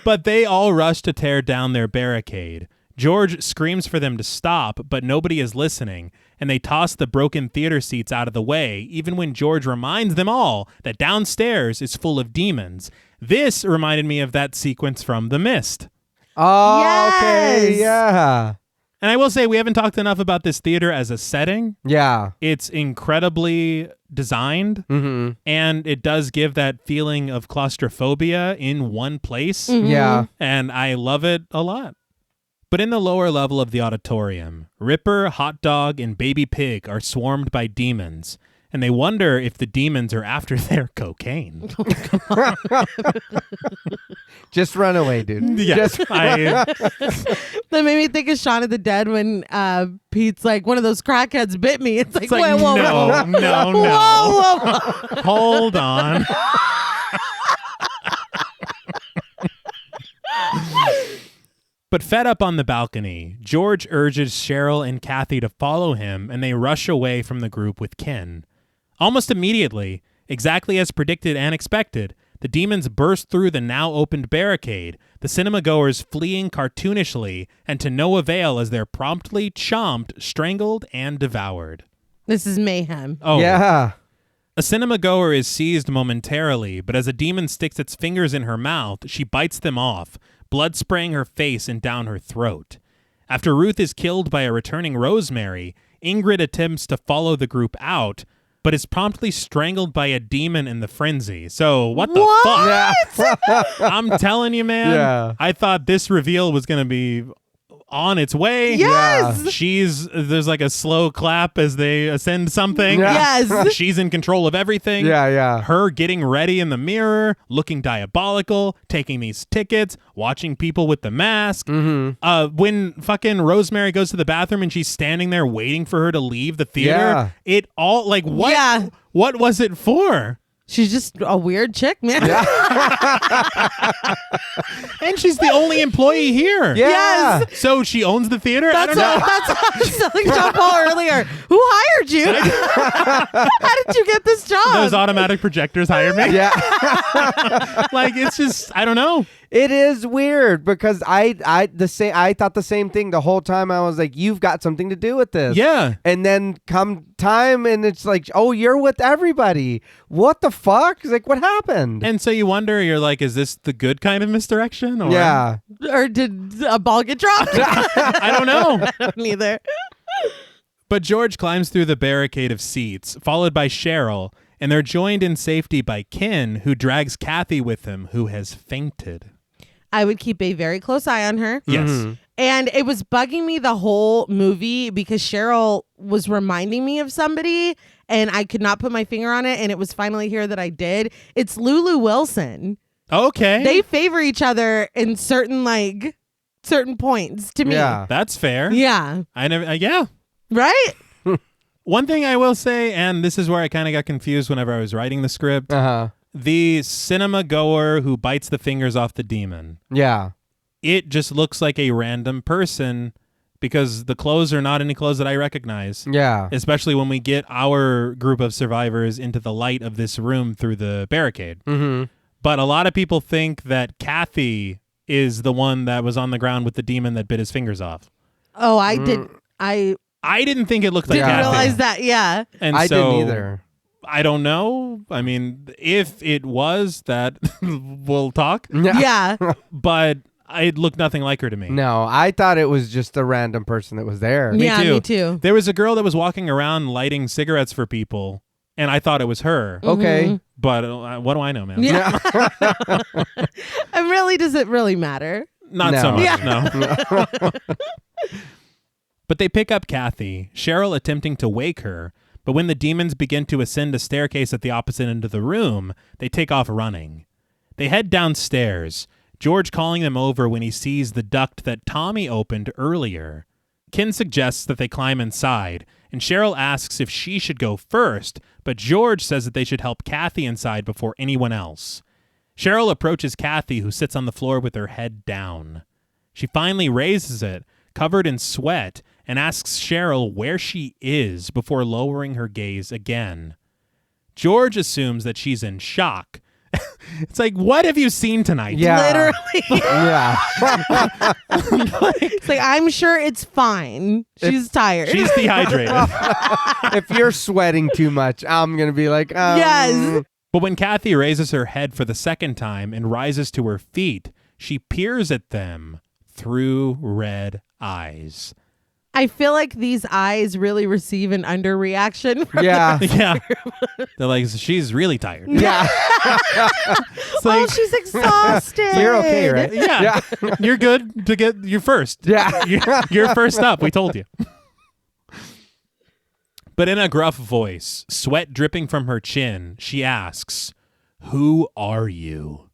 Speaker 2: But they all rush to tear down their barricade. George screams for them to stop, but nobody is listening, and they toss the broken theater seats out of the way, even when George reminds them all that downstairs is full of demons. This reminded me of that sequence from The Mist.
Speaker 1: Oh,
Speaker 3: Yes.
Speaker 1: okay. Yeah.
Speaker 2: And I will say, we haven't talked enough about this theater as a setting.
Speaker 1: Yeah.
Speaker 2: It's incredibly designed, and it does give that feeling of claustrophobia in one place.
Speaker 1: Yeah.
Speaker 2: And I love it a lot. But in the lower level of the auditorium, Ripper, Hot Dog, and Baby Pig are swarmed by demons, and they wonder if the demons are after their cocaine.
Speaker 1: Just run away, dude.
Speaker 2: Yeah,
Speaker 3: That made me think of Shaun of the Dead when Pete's like, one of those crackheads bit me. It's like, whoa, whoa, whoa.
Speaker 2: No.
Speaker 3: Whoa, whoa.
Speaker 2: Hold on. But fed up on the balcony, George urges Cheryl and Kathy to follow him, and they rush away from the group with Ken. Almost immediately, exactly as predicted and expected, the demons burst through the now opened barricade, the cinema goers fleeing cartoonishly, and to no avail as they're promptly chomped, strangled, and devoured.
Speaker 3: This is mayhem.
Speaker 2: Oh,
Speaker 1: Yeah.
Speaker 2: A cinema goer is seized momentarily, but as a demon sticks its fingers in her mouth, she bites them off, blood spraying her face and down her throat. After Ruth is killed by a returning Rosemary, Ingrid attempts to follow the group out, but is promptly strangled by a demon in the frenzy. So, what the fuck?
Speaker 1: Yeah.
Speaker 2: I'm telling you, man.
Speaker 1: Yeah.
Speaker 2: I thought this reveal was going to be on its way.
Speaker 3: Yes.
Speaker 2: There's like a slow clap as they ascend something.
Speaker 1: Yeah.
Speaker 3: Yes.
Speaker 2: She's in control of everything.
Speaker 1: Yeah.
Speaker 2: Her getting ready in the mirror, looking diabolical, taking these tickets, watching people with the mask. When fucking Rosemary goes to the bathroom and she's standing there waiting for her to leave the theater,
Speaker 1: Yeah.
Speaker 2: it all like what?
Speaker 3: Yeah.
Speaker 2: What was it for?
Speaker 3: She's just a weird chick, man.
Speaker 2: And she's the only employee here.
Speaker 1: Yeah.
Speaker 3: Yes.
Speaker 2: So she owns the theater?
Speaker 3: That's what I was telling John Paul earlier. Who hired you? How did you get this job?
Speaker 2: Those automatic projectors hired me.
Speaker 1: Yeah.
Speaker 2: Like, it's just, I don't know.
Speaker 1: It is weird because I thought the same thing the whole time. I was like, you've got something to do with this.
Speaker 2: Yeah.
Speaker 1: And then come time and it's like, oh, you're with everybody. What the fuck? It's like, what happened?
Speaker 2: And so you wonder, you're like, is this the good kind of misdirection? Or?
Speaker 1: Yeah.
Speaker 3: Or did a ball get dropped?
Speaker 2: I don't know.
Speaker 3: I don't either.
Speaker 2: But George climbs through the barricade of seats, followed by Cheryl, and they're joined in safety by Ken, who drags Kathy with him, who has fainted.
Speaker 3: I would keep a very close eye on her.
Speaker 2: Yes.
Speaker 1: Mm-hmm.
Speaker 3: And it was bugging me the whole movie because Cheryl was reminding me of somebody and I could not put my finger on it. And it was finally here that I did. It's Lulu Wilson.
Speaker 2: Okay.
Speaker 3: They favor each other in certain points to me.
Speaker 1: Yeah.
Speaker 2: That's fair.
Speaker 3: Yeah.
Speaker 2: I never, yeah.
Speaker 3: Right?
Speaker 2: One thing I will say, and this is where I kind of got confused whenever I was writing the script,
Speaker 1: Uh-huh.
Speaker 2: the cinema goer who bites the fingers off the demon,
Speaker 1: Yeah.
Speaker 2: it just looks like a random person because the clothes are not any clothes that I recognize.
Speaker 1: Yeah.
Speaker 2: Especially when we get our group of survivors into the light of this room through the barricade.
Speaker 1: Mm-hmm.
Speaker 2: But a lot of people think that Kathy is the one that was on the ground with the demon that bit his fingers off.
Speaker 3: Oh, I did. I
Speaker 2: I didn't think it looked like
Speaker 3: didn't
Speaker 2: Kathy.
Speaker 3: realize that. Yeah.
Speaker 2: And
Speaker 1: I
Speaker 2: so,
Speaker 1: didn't either.
Speaker 2: I don't know. I mean, if it was that, we'll talk.
Speaker 3: Yeah.
Speaker 2: But it looked nothing like her to me.
Speaker 1: No, I thought it was just a random person that was there.
Speaker 3: Yeah,
Speaker 2: too.
Speaker 3: me too.
Speaker 2: There was a girl that was walking around lighting cigarettes for people, and I thought it was her.
Speaker 1: Okay.
Speaker 2: But what do I know, man?
Speaker 3: Yeah. And really, does it really matter?
Speaker 2: Not
Speaker 1: No.
Speaker 2: so much,
Speaker 3: Yeah.
Speaker 2: no. But they pick up Kathy, Cheryl attempting to wake her, but when the demons begin to ascend a staircase at the opposite end of the room, they take off running. They head downstairs, George calling them over when he sees the duct that Tommy opened earlier. Ken suggests that they climb inside, and Cheryl asks if she should go first, but George says that they should help Kathy inside before anyone else. Cheryl approaches Kathy, who sits on the floor with her head down. She finally raises it, covered in sweat, and asks Cheryl where she is before lowering her gaze again. George assumes that she's in shock. It's like, what have you seen tonight?
Speaker 1: Yeah.
Speaker 3: Literally.
Speaker 1: Yeah.
Speaker 3: It's like, I'm sure it's fine. She's tired.
Speaker 2: She's dehydrated.
Speaker 1: If you're sweating too much, I'm going to be like,
Speaker 3: Yes.
Speaker 2: But when Kathy raises her head for the second time and rises to her feet, she peers at them through red eyes.
Speaker 3: I feel like these eyes really receive an underreaction.
Speaker 1: Yeah.
Speaker 2: Yeah. They're like, she's really tired.
Speaker 1: Yeah.
Speaker 2: It's
Speaker 3: Oh,
Speaker 2: like,
Speaker 3: she's exhausted.
Speaker 1: You're okay, right?
Speaker 2: yeah, you're good to get you first.
Speaker 1: Yeah.
Speaker 2: You're first up. We told you. But in a gruff voice, sweat dripping from her chin, she asks, "Who are you?"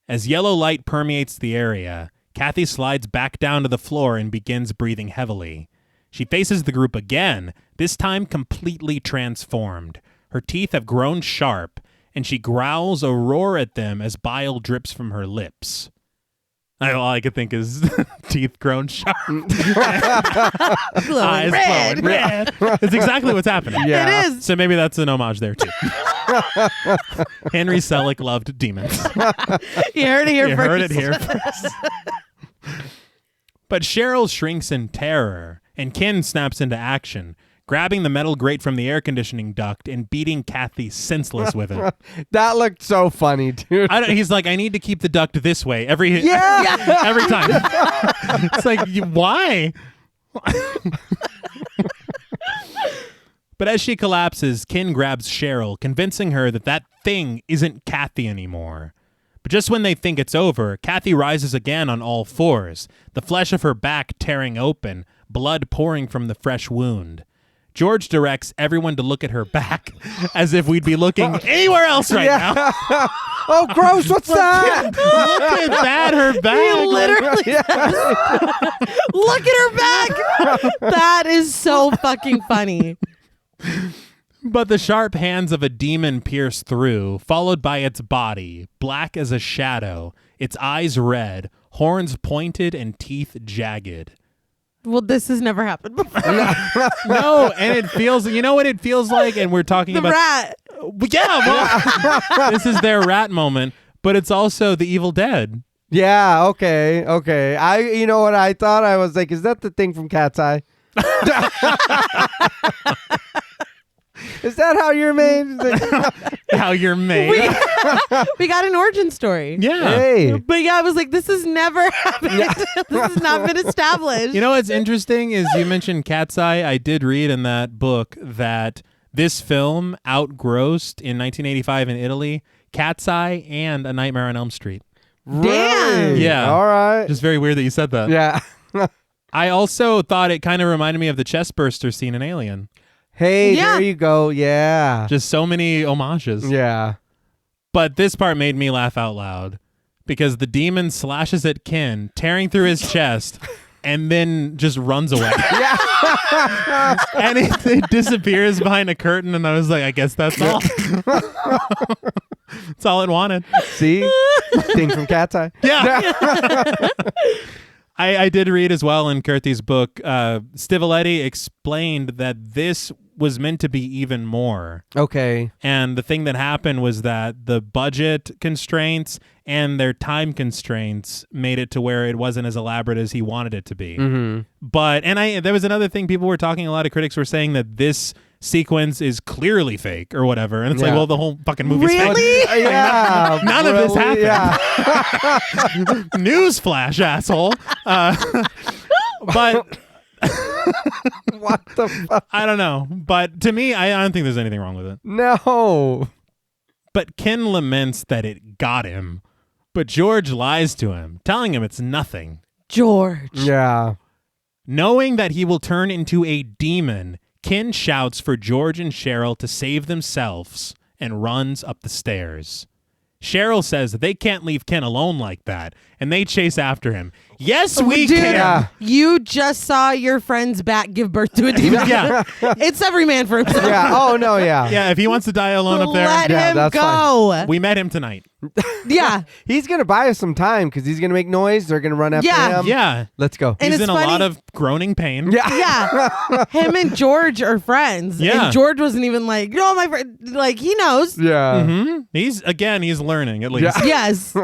Speaker 2: As yellow light permeates the area, Kathy slides back down to the floor and begins breathing heavily. She faces the group again, this time completely transformed. Her teeth have grown sharp, and she growls a roar at them as bile drips from her lips. All I could think is teeth grown sharp. Eyes
Speaker 3: red.
Speaker 2: glowing red. It's exactly what's happening.
Speaker 1: Yeah.
Speaker 3: It is.
Speaker 2: So maybe that's an homage there, too. Henry Selick loved demons.
Speaker 3: You heard it here
Speaker 2: You
Speaker 3: first.
Speaker 2: heard it here first. But Cheryl shrinks in terror, and Ken snaps into action, grabbing the metal grate from the air conditioning duct and beating Kathy senseless with it.
Speaker 1: That looked so funny, dude.
Speaker 2: He's like, I need to keep the duct this way every
Speaker 1: Yeah.
Speaker 2: every time. It's like, why? But as she collapses, Ken grabs Cheryl, convincing her that that thing isn't Kathy anymore. But just when they think it's over, Kathy rises again on all fours, the flesh of her back tearing open, blood pouring from the fresh wound. George directs everyone to look at her back as if we'd be looking anywhere else right now.
Speaker 1: Oh, gross. What's that?
Speaker 2: Look at that, her back.
Speaker 3: He literally look at her back. That is so fucking funny.
Speaker 2: But the sharp hands of a demon pierce through, followed by its body, black as a shadow, its eyes red, horns pointed, and teeth jagged.
Speaker 3: Well, this has never happened before.
Speaker 2: No, and it feels, you know what it feels like? And we're talking
Speaker 3: The
Speaker 2: about...
Speaker 3: rat.
Speaker 2: Yeah, well, this is their rat moment, but it's also the Evil Dead.
Speaker 1: Yeah, okay. You know what I thought? I was like, is that the thing from Cat's Eye? Is that how you're made?
Speaker 2: How you're made.
Speaker 3: We got an origin story.
Speaker 2: Yeah.
Speaker 1: Hey.
Speaker 3: But yeah, I was like, this has never happened. This has not been established.
Speaker 2: You know what's interesting is you mentioned Cat's Eye. I did read in that book that this film outgrossed in 1985 in Italy Cat's Eye and A Nightmare on Elm Street.
Speaker 3: Damn.
Speaker 1: Really?
Speaker 2: Yeah.
Speaker 1: All right.
Speaker 2: Just very weird that you said that.
Speaker 1: Yeah.
Speaker 2: I also thought it kind of reminded me of the chestburster scene in Alien.
Speaker 1: Hey,
Speaker 3: Yeah.
Speaker 1: there you go. Yeah.
Speaker 2: Just so many homages.
Speaker 1: Yeah.
Speaker 2: But this part made me laugh out loud because the demon slashes at Ken, tearing through his chest, and then just runs away.
Speaker 1: Yeah.
Speaker 2: And it disappears behind a curtain, and I was like, I guess that's all. That's all it wanted.
Speaker 1: See? Thing from Cat's Eye.
Speaker 2: Yeah. I did read as well in Kurthy's book, Stivoletti explained that this was meant to be even more.
Speaker 1: Okay.
Speaker 2: And the thing that happened was that the budget constraints and their time constraints made it to where it wasn't as elaborate as he wanted it to be.
Speaker 1: Mm-hmm.
Speaker 2: But, there was another thing people were talking, a lot of critics were saying that this sequence is clearly fake or whatever. And it's like,
Speaker 1: Yeah.
Speaker 2: well, the whole fucking movie's fake.
Speaker 3: Really?
Speaker 1: Yeah.
Speaker 2: None of this happened.
Speaker 1: Yeah.
Speaker 2: Newsflash, asshole. But
Speaker 1: What the fuck?
Speaker 2: I don't know. But to me, I don't think there's anything wrong with it.
Speaker 1: No.
Speaker 2: But Ken laments that it got him. But George lies to him, telling him it's nothing.
Speaker 3: George.
Speaker 1: Yeah.
Speaker 2: Knowing that he will turn into a demon, Ken shouts for George and Cheryl to save themselves and runs up the stairs. Cheryl says that they can't leave Ken alone like that, and they chase after him. Yes, we
Speaker 3: Dude,
Speaker 2: can.
Speaker 1: Yeah.
Speaker 3: You just saw your friend's bat give birth to a demon.
Speaker 2: Yeah.
Speaker 3: It's every man for himself.
Speaker 1: Yeah. Oh, no, yeah.
Speaker 2: Yeah, if he wants to die alone up there,
Speaker 3: Let
Speaker 1: Yeah,
Speaker 3: him
Speaker 1: that's
Speaker 3: go.
Speaker 2: we met him tonight.
Speaker 3: Yeah.
Speaker 1: He's going to buy us some time because he's going to make noise. They're going to run after
Speaker 3: Yeah.
Speaker 1: him.
Speaker 2: Yeah.
Speaker 1: Let's go.
Speaker 3: And
Speaker 2: He's
Speaker 3: it's
Speaker 2: in a
Speaker 3: funny-
Speaker 2: lot of groaning pain.
Speaker 1: Yeah.
Speaker 3: Yeah. Him and George are friends.
Speaker 2: Yeah.
Speaker 3: And George wasn't even like, no, my friend. Like, he knows.
Speaker 1: Yeah.
Speaker 2: Mm-hmm. He's learning at least.
Speaker 1: Yeah.
Speaker 3: Yes.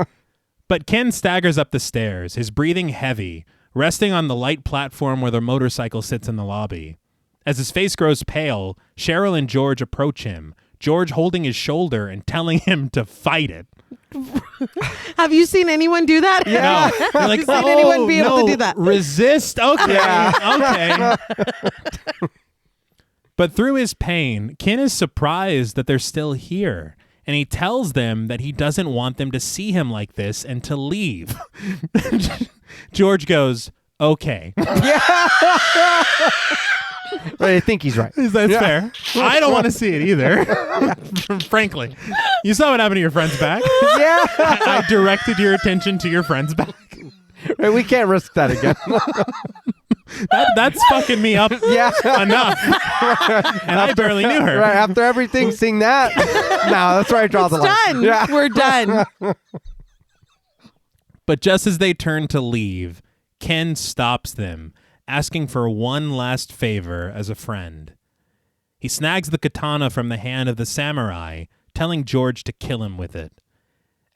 Speaker 2: But Ken staggers up the stairs, his breathing heavy, resting on the light platform where the motorcycle sits in the lobby. As his face grows pale, Cheryl and George approach him, George holding his shoulder and telling him to fight it.
Speaker 3: Have you seen anyone do that?
Speaker 1: Yeah.
Speaker 2: No. They're like,
Speaker 3: Have you seen anyone be able to do that?
Speaker 2: Resist. Okay.
Speaker 1: Yeah.
Speaker 2: Okay. But through his pain, Ken is surprised that they're still here. And he tells them that he doesn't want them to see him like this and to leave. George goes, okay.
Speaker 1: I think he's right.
Speaker 2: That's fair. I don't want to see it either. Frankly. You saw what happened to your friend's back.
Speaker 1: Yeah.
Speaker 2: I directed your attention to your friend's back.
Speaker 1: Right, we can't risk that again.
Speaker 2: That's fucking me up
Speaker 1: Yeah.
Speaker 2: enough. And I barely knew her.
Speaker 1: Right. After everything, sing that. No, that's where I draw the line.
Speaker 3: Done.
Speaker 1: Yeah.
Speaker 3: We're done.
Speaker 2: But just as they turn to leave, Ken stops them, asking for one last favor as a friend. He snags the katana from the hand of the samurai, telling George to kill him with it.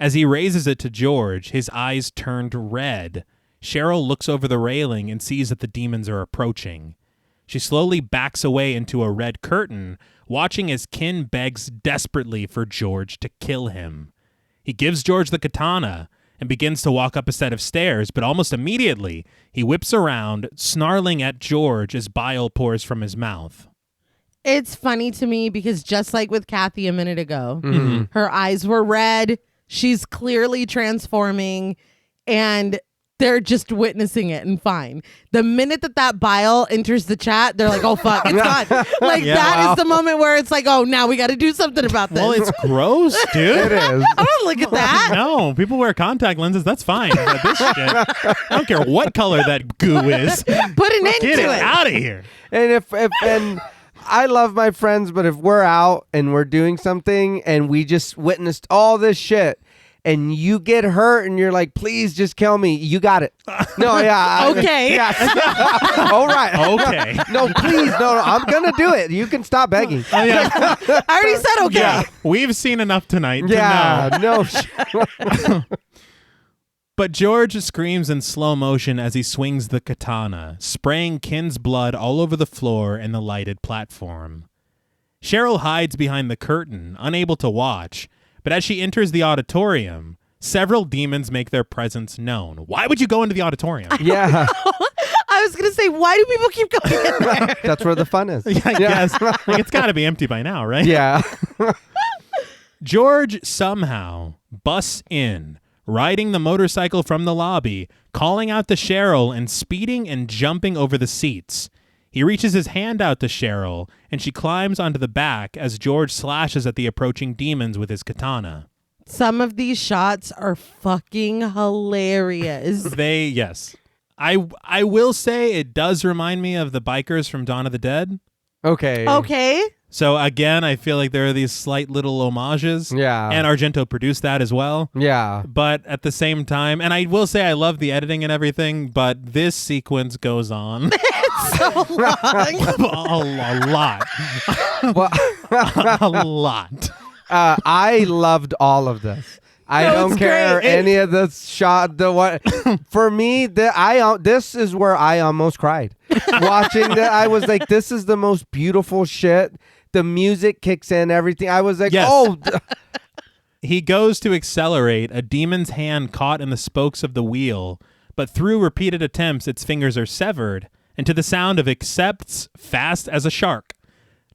Speaker 2: As he raises it to George, his eyes turned red. Cheryl looks over the railing and sees that the demons are approaching. She slowly backs away into a red curtain, watching as Ken begs desperately for George to kill him. He gives George the katana and begins to walk up a set of stairs, but almost immediately, he whips around, snarling at George as bile pours from his mouth.
Speaker 3: It's funny to me because just like with Kathy a minute ago,
Speaker 1: Mm-hmm.
Speaker 3: her eyes were red. She's clearly transforming and they're just witnessing it and fine. The minute that bile enters the chat, they're like, oh, fuck, it's gone. Like,
Speaker 2: Yeah,
Speaker 3: that
Speaker 2: wow.
Speaker 3: is the moment where it's like, oh, now we got to do something about this.
Speaker 2: Well, it's gross, dude.
Speaker 1: It is.
Speaker 3: I don't look at that.
Speaker 2: No, people wear contact lenses. That's fine. But this shit, I don't care what color that goo is.
Speaker 3: Put an end
Speaker 2: Get
Speaker 3: to
Speaker 2: it
Speaker 3: it.
Speaker 2: out of here.
Speaker 1: And and I love my friends, but if we're out and we're doing something and we just witnessed all this shit and you get hurt and you're like, please just kill me, you got it. No, yeah.
Speaker 3: Okay.
Speaker 1: All right.
Speaker 2: Okay.
Speaker 1: No, please. No, I'm going to do it. You can stop begging.
Speaker 2: Oh, yeah.
Speaker 3: I already said okay.
Speaker 2: Yeah. We've seen enough tonight to
Speaker 1: Yeah.
Speaker 2: know.
Speaker 1: No.
Speaker 2: But George screams in slow motion as he swings the katana, spraying Kin's blood all over the floor and the lighted platform. Cheryl hides behind the curtain, unable to watch, but as she enters the auditorium, several demons make their presence known. Why would you go into the auditorium?
Speaker 1: Yeah.
Speaker 3: I was going to say, why do people keep going in there?
Speaker 1: That's where the fun is.
Speaker 2: I guess. Like, it's got to be empty by now, right?
Speaker 1: Yeah.
Speaker 2: George somehow busts in, riding the motorcycle from the lobby, calling out to Cheryl and speeding and jumping over the seats. He reaches his hand out to Cheryl, and she climbs onto the back as George slashes at the approaching demons with his katana.
Speaker 3: Some of these shots are fucking hilarious.
Speaker 2: Yes. I will say it does remind me of the bikers from Dawn of the Dead.
Speaker 1: Okay.
Speaker 3: Okay.
Speaker 2: So again, I feel like there are these slight little homages.
Speaker 1: Yeah.
Speaker 2: And Argento produced that as well.
Speaker 1: Yeah.
Speaker 2: But at the same time, and I will say I love the editing and everything, but this sequence goes on
Speaker 3: So long.
Speaker 2: a lot.
Speaker 1: Well,
Speaker 2: A lot.
Speaker 1: I loved all of this. I
Speaker 3: No,
Speaker 1: don't
Speaker 3: it's
Speaker 1: care
Speaker 3: great.
Speaker 1: any of the shot. The what? For me, this is where I almost cried watching that. I was like, this is the most beautiful shit. The music kicks in, everything. I was like,
Speaker 2: Yes.
Speaker 1: oh.
Speaker 2: He goes to accelerate, a demon's hand caught in the spokes of the wheel, but through repeated attempts, its fingers are severed, and to the sound of accepts fast as a shark.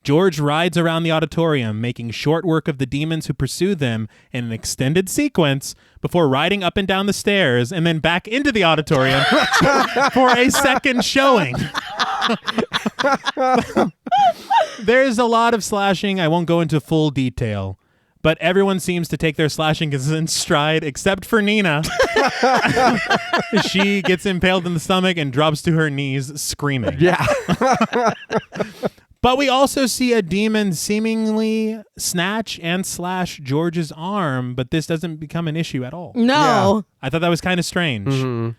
Speaker 2: George rides around the auditorium, making short work of the demons who pursue them in an extended sequence before riding up and down the stairs and then back into the auditorium for a second showing. There's a lot of slashing. I won't go into full detail, but everyone seems to take their slashing in stride except for Nina. She gets impaled in the stomach and drops to her knees screaming.
Speaker 1: Yeah.
Speaker 2: But we also see a demon seemingly snatch and slash George's arm, but this doesn't become an issue at all.
Speaker 3: No.
Speaker 2: I thought that was kind of strange.
Speaker 1: Mm-hmm.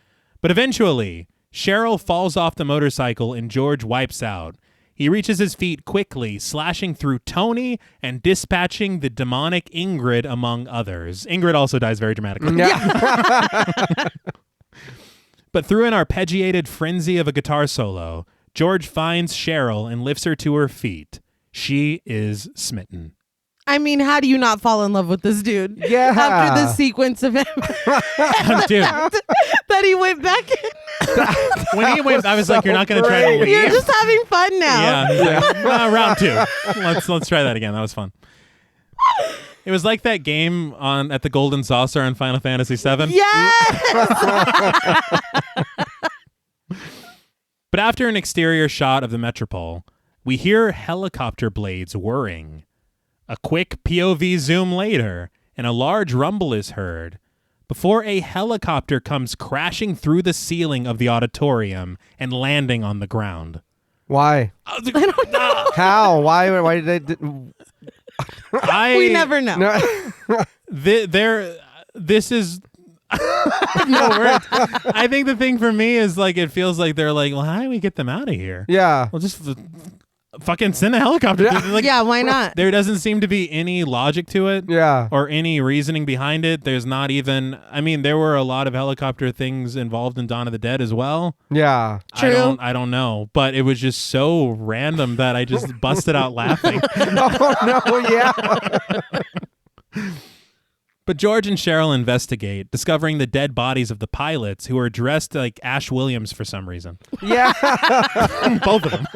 Speaker 2: But eventually, Cheryl falls off the motorcycle and George wipes out. He reaches his feet quickly, slashing through Tony and dispatching the demonic Ingrid among others. Ingrid also dies very dramatically.
Speaker 1: Yeah.
Speaker 2: But through an arpeggiated frenzy of a guitar solo, George finds Cheryl and lifts her to her feet. She is smitten.
Speaker 3: I mean, how do you not fall in love with this dude?
Speaker 1: Yeah.
Speaker 3: After the sequence of him
Speaker 2: Dude,
Speaker 3: that he went back in.
Speaker 2: when he went, I was like, "You're not going to try to leave."
Speaker 3: You're just having fun now.
Speaker 2: Yeah. Round two. Let's try that again. That was fun. It was like that game at the Golden Saucer on Final Fantasy VII.
Speaker 3: Yes.
Speaker 2: But after an exterior shot of the Metropole, we hear helicopter blades whirring. A quick POV zoom later, and a large rumble is heard, before a helicopter comes crashing through the ceiling of the auditorium and landing on the ground.
Speaker 1: Why?
Speaker 3: I don't know.
Speaker 1: How? Why did they?
Speaker 3: We never know.
Speaker 1: No.
Speaker 2: This is... no words. I think the thing for me is like it feels like they're like, well, how do we get them out of here?
Speaker 1: Yeah.
Speaker 2: Well, just fucking send a helicopter.
Speaker 1: Yeah.
Speaker 2: Like,
Speaker 3: Yeah, why not?
Speaker 2: there doesn't seem to be any logic to it.
Speaker 1: Yeah.
Speaker 2: Or any reasoning behind it. There's not even. I mean, there were a lot of helicopter things involved in Dawn of the Dead as well.
Speaker 1: Yeah.
Speaker 3: True.
Speaker 2: I don't know, but it was just so random that I just busted out laughing.
Speaker 1: Oh no! Yeah.
Speaker 2: But George and Cheryl investigate, discovering the dead bodies of the pilots who are dressed like Ash Williams for some reason.
Speaker 1: Yeah.
Speaker 2: Both of them.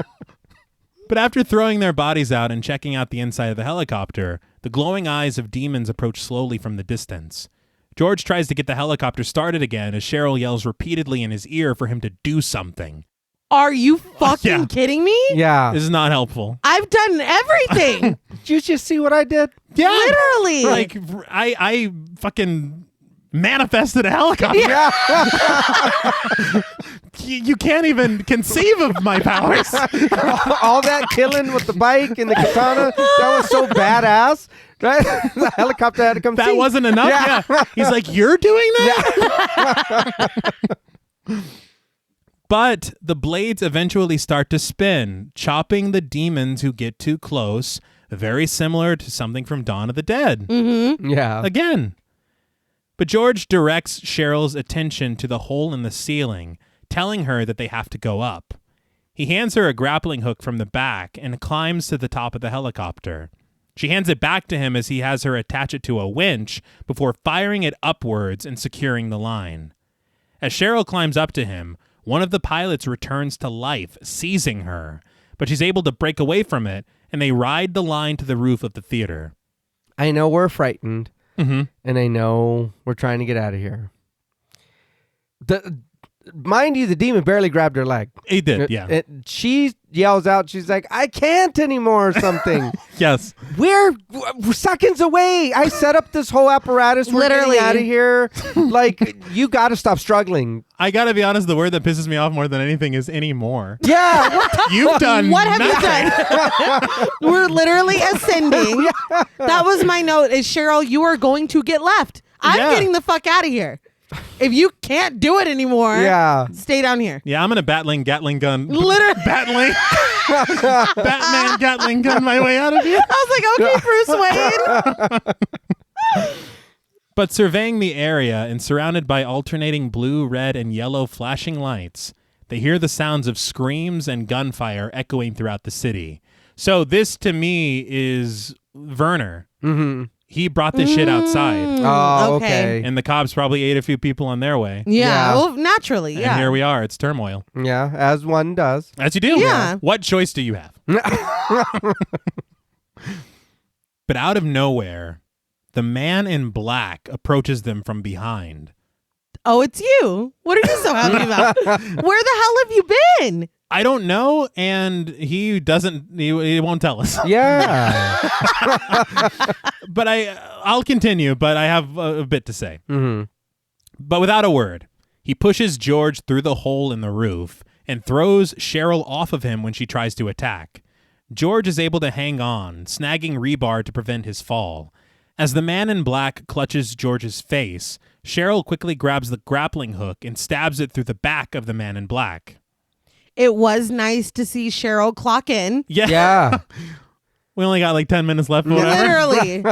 Speaker 2: But after throwing their bodies out and checking out the inside of the helicopter, the glowing eyes of demons approach slowly from the distance. George tries to get the helicopter started again as Cheryl yells repeatedly in his ear for him to do something.
Speaker 3: Are you fucking
Speaker 2: Yeah.
Speaker 3: kidding me?
Speaker 1: Yeah.
Speaker 2: This is not helpful.
Speaker 3: I've done everything.
Speaker 1: Did you just see what I did?
Speaker 2: Yeah.
Speaker 3: Literally.
Speaker 2: Like, I fucking manifested a helicopter.
Speaker 1: Yeah.
Speaker 2: you can't even conceive of my powers.
Speaker 1: All that killing with the bike and the katana, that was so badass. Right? The helicopter had to come
Speaker 2: That
Speaker 1: see.
Speaker 2: wasn't enough? Yeah. He's like, you're doing that? But the blades eventually start to spin, chopping the demons who get too close, very similar to something from Dawn of the Dead.
Speaker 3: Mm-hmm.
Speaker 1: Yeah.
Speaker 2: Again. But George directs Cheryl's attention to the hole in the ceiling, telling her that they have to go up. He hands her a grappling hook from the back and climbs to the top of the helicopter. She hands it back to him as he has her attach it to a winch before firing it upwards and securing the line. As Cheryl climbs up to him, one of the pilots returns to life, seizing her, but she's able to break away from it, and they ride the line to the roof of the theater.
Speaker 1: I know we're frightened,
Speaker 2: Mm-hmm.
Speaker 1: and I know we're trying to get out of here. Mind you, the demon barely grabbed her leg.
Speaker 2: He did, yeah.
Speaker 1: She yells out, she's like, I can't anymore or something.
Speaker 2: Yes.
Speaker 1: We're seconds away. I set up this whole apparatus. We're
Speaker 3: Literally.
Speaker 1: getting out of here. Like, you got to stop struggling.
Speaker 2: I gotta be honest, the word that pisses me off more than anything is anymore.
Speaker 1: Yeah. What
Speaker 2: You've done
Speaker 3: What have
Speaker 2: nothing.
Speaker 3: you done? We're literally ascending. That was my note is, Cheryl, you are going to get left. I'm
Speaker 2: Yeah.
Speaker 3: getting the fuck out of here. If you can't do it anymore,
Speaker 1: Yeah.
Speaker 3: stay down here.
Speaker 2: Yeah, I'm gonna Gatling gun.
Speaker 3: Literally.
Speaker 2: Batman Gatling gun my way out of here.
Speaker 3: I was like, okay, Bruce Wayne.
Speaker 2: But surveying the area and surrounded by alternating blue, red, and yellow flashing lights, they hear the sounds of screams and gunfire echoing throughout the city. So this, to me, is Werner.
Speaker 1: Mm-hmm.
Speaker 2: He brought this shit outside.
Speaker 1: Oh, okay.
Speaker 2: And the cops probably ate a few people on their way.
Speaker 3: Yeah,
Speaker 1: Yeah.
Speaker 3: well, naturally, yeah.
Speaker 2: And here we are. It's turmoil.
Speaker 1: Yeah, as one does.
Speaker 2: As you do.
Speaker 3: Yeah.
Speaker 2: What choice do you have? But out of nowhere, the man in black approaches them from behind.
Speaker 3: Oh, it's you. What are you so happy about? Where the hell have you been?
Speaker 2: I don't know, and he won't tell us.
Speaker 1: Yeah.
Speaker 2: But I'll continue, but I have a bit to say.
Speaker 1: Mm-hmm.
Speaker 2: But without a word, he pushes George through the hole in the roof and throws Cheryl off of him when she tries to attack. George is able to hang on, snagging rebar to prevent his fall. As the man in black clutches George's face, Cheryl quickly grabs the grappling hook and stabs it through the back of the man in black.
Speaker 3: It was nice to see Cheryl clock in.
Speaker 1: Yeah.
Speaker 2: We only got like 10 minutes left. Or whatever.
Speaker 3: Literally.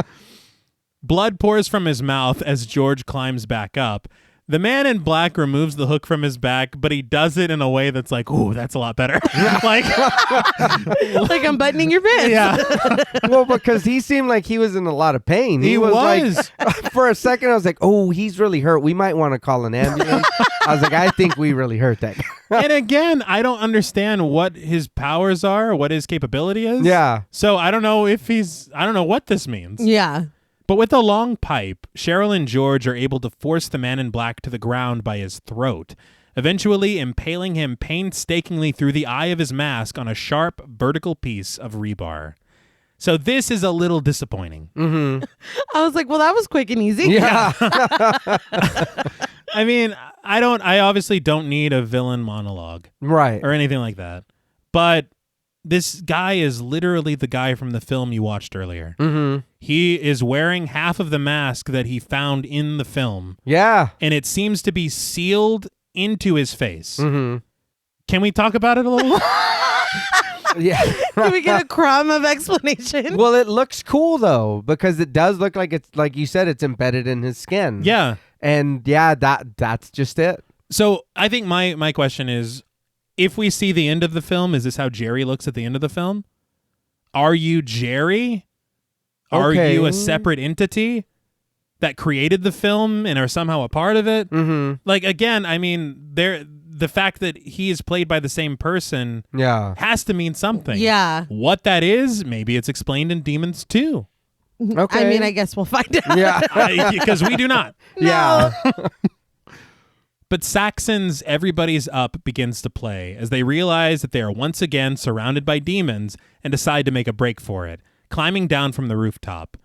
Speaker 2: Blood pours from his mouth as George climbs back up. The man in black removes the hook from his back, but he does it in a way that's like, ooh, that's a lot better. Like
Speaker 3: I'm buttoning your pants.
Speaker 2: Yeah.
Speaker 1: Well, because he seemed like he was in a lot of pain.
Speaker 2: He was.
Speaker 1: Like, for a second, I was like, oh, he's really hurt. We might want to call an ambulance. I was like, I think we really hurt that guy.
Speaker 2: And again, I don't understand what his powers are, what his capability is.
Speaker 1: Yeah.
Speaker 2: So I don't know I don't know what this means.
Speaker 3: Yeah.
Speaker 2: But with a long pipe, Cheryl and George are able to force the man in black to the ground by his throat, eventually impaling him painstakingly through the eye of his mask on a sharp, vertical piece of rebar. So this is a little disappointing.
Speaker 1: Mm-hmm.
Speaker 3: I was like, well, that was quick and easy.
Speaker 1: Yeah.
Speaker 2: I mean, I obviously don't need a villain monologue
Speaker 1: Right.
Speaker 2: or anything like that. But this guy is literally the guy from the film you watched earlier.
Speaker 1: Mm-hmm.
Speaker 2: He is wearing half of the mask that he found in the film,
Speaker 1: Yeah.
Speaker 2: and it seems to be sealed into his face.
Speaker 1: Mm-hmm.
Speaker 2: Can we talk about it a little?
Speaker 1: Yeah.
Speaker 3: Can we get a crumb of explanation?
Speaker 1: Well, it looks cool though, because it does look like it's, like you said, it's embedded in his skin.
Speaker 2: Yeah.
Speaker 1: And yeah, that's just it.
Speaker 2: So I think my question is, if we see the end of the film, is this how Jerry looks at the end of the film? Are you Jerry? Are
Speaker 1: Okay.
Speaker 2: you a separate entity that created the film and are somehow a part of it?
Speaker 1: Mm-hmm.
Speaker 2: Like, again, I mean, the fact that he is played by the same person
Speaker 1: Yeah.
Speaker 2: has to mean something.
Speaker 3: Yeah.
Speaker 2: What that is, maybe it's explained in Demons 2.
Speaker 1: Okay.
Speaker 3: I mean, I guess we'll find out.
Speaker 1: Yeah.
Speaker 2: Because we do not.
Speaker 1: Yeah.
Speaker 2: But Saxon's Everybody's Up begins to play as they realize that they are once again surrounded by demons and decide to make a break for it, climbing down from the rooftop.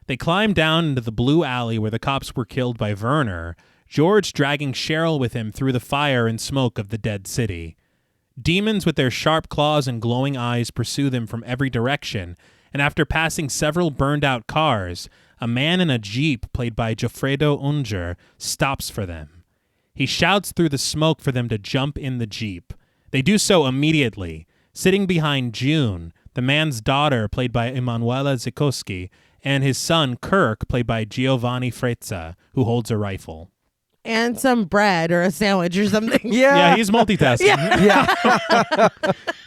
Speaker 2: They climb down into the blue alley where the cops were killed by Werner, George dragging Cheryl with him through the fire and smoke of the dead city. Demons with their sharp claws and glowing eyes pursue them from every direction, and after passing several burned-out cars, a man in a jeep played by Goffredo Unger stops for them. He shouts through the smoke for them to jump in the jeep. They do so immediately, sitting behind June, the man's daughter played by Emanuela Zikoski, and his son Kirk played by Giovanni Frezza, who holds a rifle.
Speaker 3: And some bread or a sandwich or something.
Speaker 2: Yeah, he's multitasking.
Speaker 1: Yeah.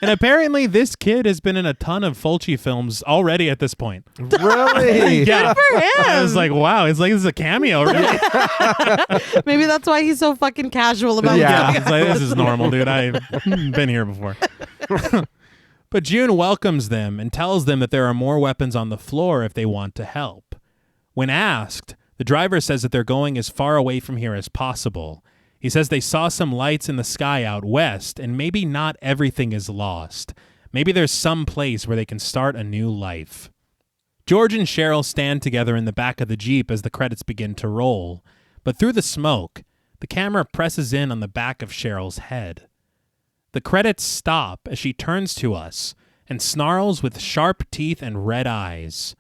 Speaker 2: And apparently this kid has been in a ton of Fulci films already at this point.
Speaker 1: Really?
Speaker 2: Yeah.
Speaker 3: Good for him.
Speaker 2: I was like, wow, it's like this is a cameo, really?
Speaker 3: Maybe that's why he's so fucking casual about it.
Speaker 2: Yeah, it's like, this is normal, dude. I've been here before. But June welcomes them and tells them that there are more weapons on the floor if they want to help. When asked, the driver says that they're going as far away from here as possible. He says they saw some lights in the sky out west, and maybe not everything is lost. Maybe there's some place where they can start a new life. George and Cheryl stand together in the back of the Jeep as the credits begin to roll. But through the smoke, the camera presses in on the back of Cheryl's head. The credits stop as she turns to us and snarls with sharp teeth and red eyes.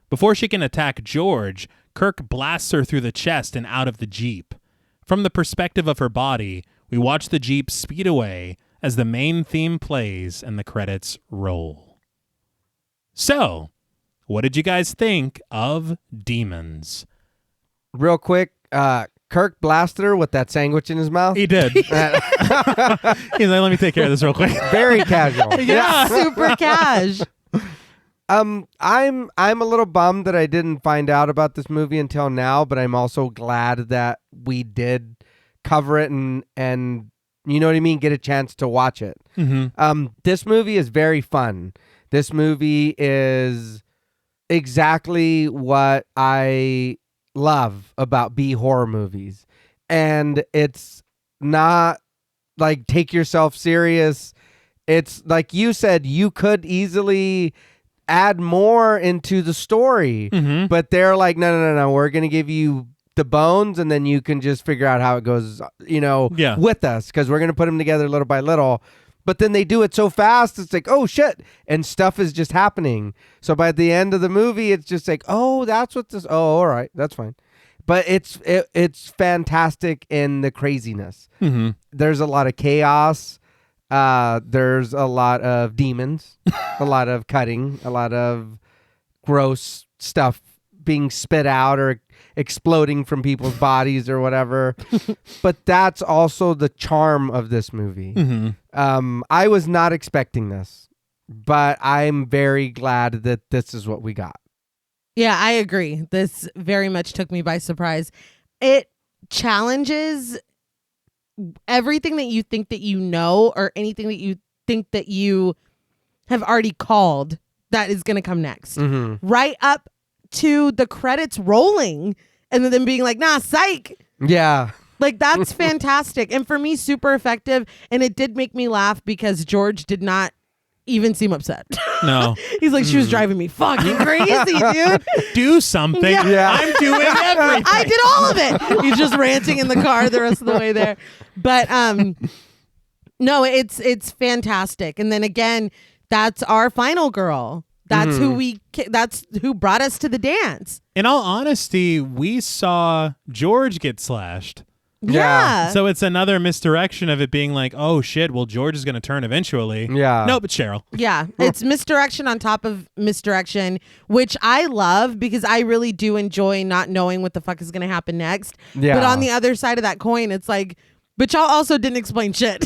Speaker 2: Before she can attack George, Kirk blasts her through the chest and out of the Jeep. From the perspective of her body, we watch the Jeep speed away as the main theme plays and the credits roll. So, what did you guys think of Demons?
Speaker 1: Real quick, Kirk blasted her with that sandwich in his mouth.
Speaker 2: He did. He's like, let me take care of this real quick.
Speaker 1: Very casual.
Speaker 3: Yeah, super cash.
Speaker 1: I'm a little bummed that I didn't find out about this movie until now, but I'm also glad that we did cover it and you know what I mean, get a chance to watch it.
Speaker 2: Mm-hmm.
Speaker 1: This movie is very fun. This movie is exactly what I love about B horror movies, and it's not like take yourself serious. It's like you said, you could easily add more into the story, but they're like, no, we're gonna give you the bones and then you can just figure out how it goes, with us, because we're gonna put them together little by little. But then they do it so fast, it's like, oh shit, and stuff is just happening. So by the end of the movie, it's just like, oh, that's what this. Oh, all right, that's fine. But it's fantastic in the craziness. There's a lot of chaos. There's a lot of demons, a lot of cutting, a lot of gross stuff being spit out or exploding from people's bodies or whatever. But that's also the charm of this movie. I was not expecting this, but I'm very glad that this is what we got.
Speaker 3: Yeah, I agree. This very much took me by surprise. It challenges everything that you think that you know, or anything that you think that you have already called that is going to come next. Right up to the credits rolling and then being like, nah, psych.
Speaker 1: Yeah.
Speaker 3: Like, that's fantastic. And for me, super effective. And it did make me laugh because George did not even seem upset.
Speaker 2: No.
Speaker 3: He's like, she was driving me fucking crazy, dude.
Speaker 2: Do something.
Speaker 1: Yeah.
Speaker 2: I'm doing everything.
Speaker 3: I did all of it. He's just ranting in the car the rest of the way there. But no, it's fantastic. And then again, that's our final girl. That's that's who brought us to the dance.
Speaker 2: In all honesty, we saw George get slashed.
Speaker 3: Yeah.
Speaker 2: So it's another misdirection of it being like, oh shit, well, George is going to turn eventually.
Speaker 1: Yeah.
Speaker 2: No, but Cheryl.
Speaker 3: Yeah. It's misdirection on top of misdirection, which I love because I really do enjoy not knowing what the fuck is going to happen next.
Speaker 1: Yeah.
Speaker 3: But on the other side of that coin, it's like, but y'all also didn't explain shit.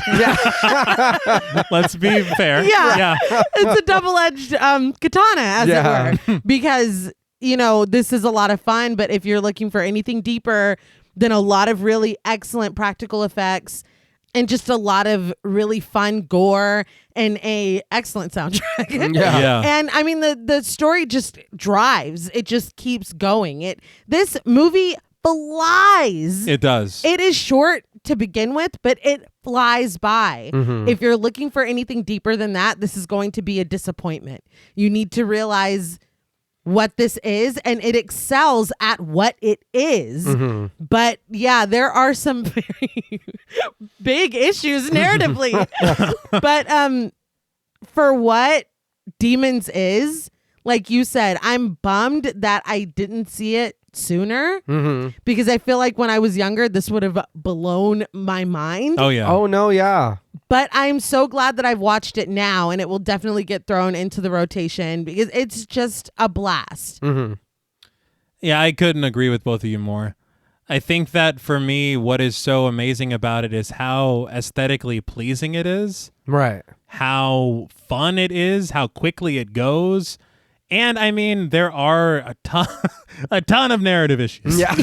Speaker 2: Let's be fair.
Speaker 3: Yeah. It's a double-edged katana, as it were. Because, this is a lot of fun, but if you're looking for anything deeper than a lot of really excellent practical effects and just a lot of really fun gore and a excellent soundtrack.
Speaker 2: Yeah.
Speaker 3: And I mean, the story just drives. It just keeps going. This movie flies.
Speaker 2: It does.
Speaker 3: It is short to begin with, but it flies by. If you're looking for anything deeper than that, this is going to be a disappointment. You need to realize what this is, and it excels at what it is. But yeah, there are some very big issues narratively. But for what Demons is, like you said, I'm bummed that I didn't see it sooner because I feel like when I was younger, this would have blown my mind.
Speaker 2: Oh, yeah.
Speaker 1: Oh, no, yeah.
Speaker 3: But I'm so glad that I've watched it now, and it will definitely get thrown into the rotation because it's just a blast.
Speaker 2: Yeah, I couldn't agree with both of you more. I think that for me, what is so amazing about it is how aesthetically pleasing it is,
Speaker 1: Right.
Speaker 2: how fun it is, how quickly it goes. And I mean, there are a ton of narrative issues.
Speaker 1: Yeah.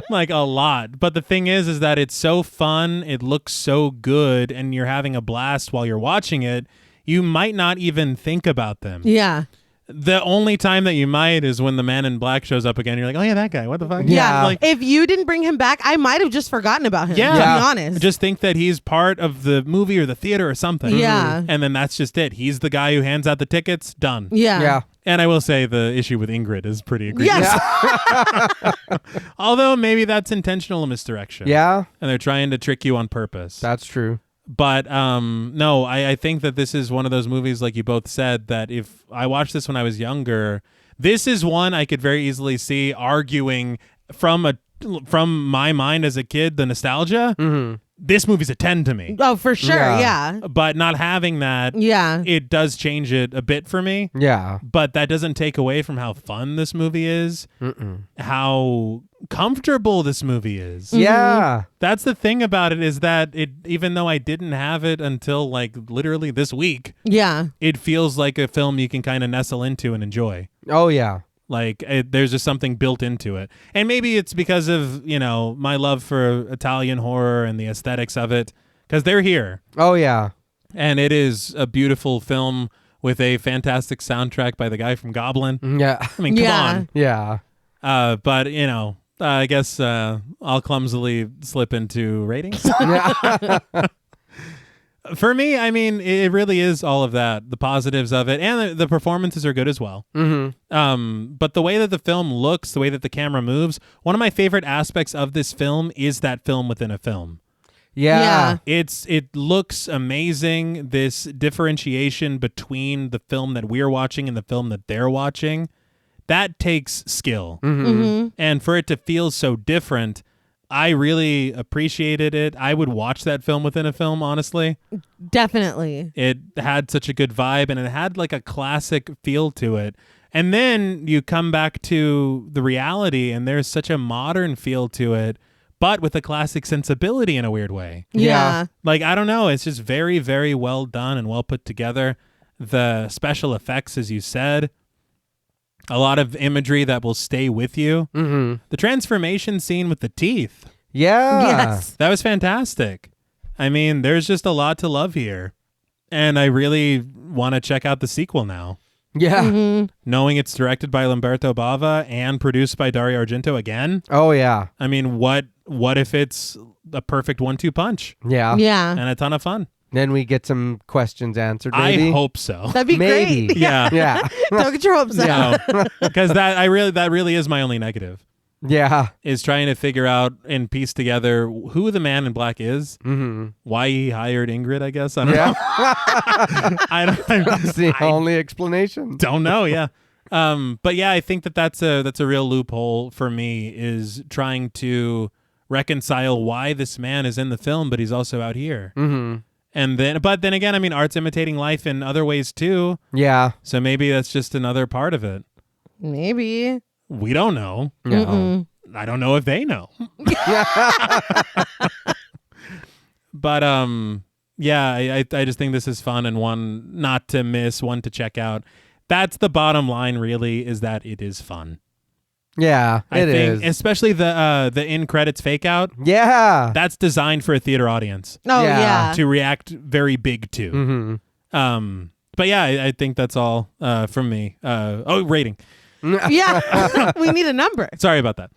Speaker 2: Like a lot. But the thing is that it's so fun, it looks so good, and you're having a blast while you're watching it. You might not even think about them.
Speaker 3: Yeah.
Speaker 2: The only time that you might is when the man in black shows up again. You're like, oh yeah, that guy. What the fuck?
Speaker 1: Yeah.
Speaker 2: Like,
Speaker 3: If you didn't bring him back, I might have just forgotten about him,
Speaker 2: Yeah.
Speaker 3: to
Speaker 1: Yeah.
Speaker 3: be honest.
Speaker 2: just think that he's part of the movie or the theater or something.
Speaker 3: Yeah.
Speaker 2: And then that's just it. He's the guy who hands out the tickets. Done.
Speaker 3: Yeah.
Speaker 1: Yeah.
Speaker 2: And I will say the issue with Ingrid is pretty egregious.
Speaker 3: Yes.
Speaker 2: Although maybe that's intentional misdirection.
Speaker 1: Yeah.
Speaker 2: And they're trying to trick you on purpose.
Speaker 1: That's true.
Speaker 2: But no, I think that this is one of those movies, like you both said, that if I watched this when I was younger, this is one I could very easily see arguing from my mind as a kid, the nostalgia. This movie's a 10 to me.
Speaker 3: Oh, for sure.
Speaker 1: Yeah.
Speaker 3: Yeah.
Speaker 2: But not having that,
Speaker 3: Yeah.
Speaker 2: it does change it a bit for me.
Speaker 1: Yeah.
Speaker 2: But that doesn't take away from how fun this movie is, how comfortable this movie is.
Speaker 1: Yeah.
Speaker 2: That's the thing about it, is that it, even though I didn't have it until like literally this week,
Speaker 3: Yeah.
Speaker 2: it feels like a film you can kind of nestle into and enjoy.
Speaker 1: Oh, yeah.
Speaker 2: Like there's just something built into it. And maybe it's because of, my love for Italian horror and the aesthetics of it, because they're here.
Speaker 1: Oh, yeah.
Speaker 2: And it is a beautiful film with a fantastic soundtrack by the guy from Goblin.
Speaker 1: Yeah.
Speaker 2: I mean, come
Speaker 3: Yeah.
Speaker 2: on.
Speaker 1: Yeah.
Speaker 2: But, I guess I'll clumsily slip into ratings.
Speaker 1: Yeah.
Speaker 2: For me, I mean, it really is all of that, the positives of it, and the performances are good as well. But the way that the film looks, the way that the camera moves, one of my favorite aspects of this film is that film within a film.
Speaker 1: Yeah.
Speaker 2: It looks amazing, this differentiation between the film that we're watching and the film that they're watching. That takes skill. And for it to feel so different, I really appreciated it. I would watch that film within a film, honestly.
Speaker 3: Definitely.
Speaker 2: It had such a good vibe, and it had like a classic feel to it. And then you come back to the reality, and there's such a modern feel to it, but with a classic sensibility in a weird way.
Speaker 3: Yeah.
Speaker 2: Like, I don't know. It's just very, very well done and well put together. The special effects, as you said, a lot of imagery that will stay with you. The transformation scene with the teeth.
Speaker 1: Yeah.
Speaker 3: Yes.
Speaker 2: That was fantastic. I mean, there's just a lot to love here. And I really want to check out the sequel now.
Speaker 1: Yeah.
Speaker 2: Knowing it's directed by Lamberto Bava and produced by Dario Argento again.
Speaker 1: Oh, yeah.
Speaker 2: I mean, what if it's a perfect 1-2 punch
Speaker 1: Yeah.
Speaker 3: Yeah.
Speaker 2: and a ton of fun?
Speaker 1: Then we get some questions answered, maybe.
Speaker 2: I hope so.
Speaker 3: That'd be
Speaker 1: Maybe.
Speaker 3: great.
Speaker 2: Yeah.
Speaker 1: Yeah.
Speaker 3: Don't get your hopes up.
Speaker 2: Because that really is my only negative,
Speaker 1: Yeah.
Speaker 2: is trying to figure out and piece together who the man in black is, why he hired Ingrid, I guess. I don't know.
Speaker 1: That's the only explanation.
Speaker 2: Don't know. Yeah. But yeah, I think that's a real loophole for me, is trying to reconcile why this man is in the film, but he's also out here. But then again, I mean, art's imitating life in other ways too.
Speaker 1: Yeah.
Speaker 2: So maybe that's just another part of it.
Speaker 3: Maybe.
Speaker 2: We don't know.
Speaker 1: No.
Speaker 2: I don't know if they know. But yeah, I just think this is fun, and one not to miss, one to check out. That's the bottom line, really, is that it is fun.
Speaker 1: Yeah,
Speaker 2: I think,
Speaker 1: is.
Speaker 2: especially the in credits fake out.
Speaker 1: Yeah.
Speaker 2: That's designed for a theater audience
Speaker 3: Oh,
Speaker 1: Yeah.
Speaker 3: yeah.
Speaker 2: to react very big to. But yeah, I think that's all from me. Rating.
Speaker 3: Yeah. We need a number.
Speaker 2: Sorry about that.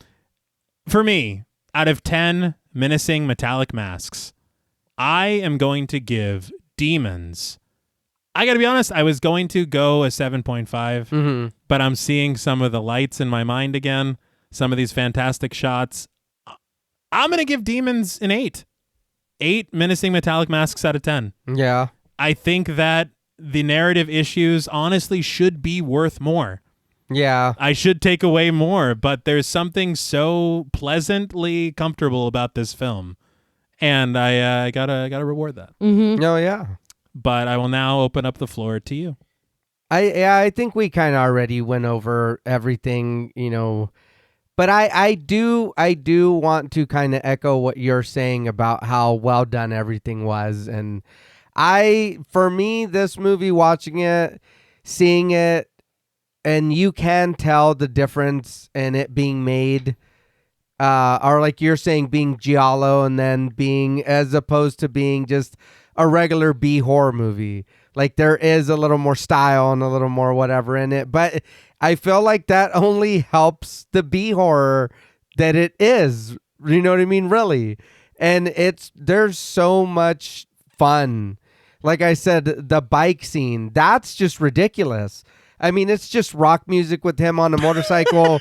Speaker 2: For me, out of 10 menacing metallic masks, I am going to give Demons. I got to be honest, I was going to go a 7.5, but I'm seeing some of the lights in my mind again, some of these fantastic shots. I'm going to give Demons an 8. 8 menacing metallic masks out of 10.
Speaker 1: Yeah.
Speaker 2: I think that the narrative issues honestly should be worth more.
Speaker 1: Yeah.
Speaker 2: I should take away more, but there's something so pleasantly comfortable about this film. And I gotta reward that.
Speaker 1: No, yeah.
Speaker 2: But I will now open up the floor to you.
Speaker 1: I think we kind of already went over everything, but I do want to kind of echo what you're saying about how well done everything was. And for me, this movie, watching it, seeing it, and you can tell the difference in it being made, or like you're saying, being giallo and then being, as opposed to being just a regular B horror movie. Like there is a little more style and a little more whatever in it, but I feel like that only helps the B horror that it is. You know what I mean? Really. And there's so much fun. Like I said, the bike scene, that's just ridiculous. I mean, it's just rock music with him on a motorcycle,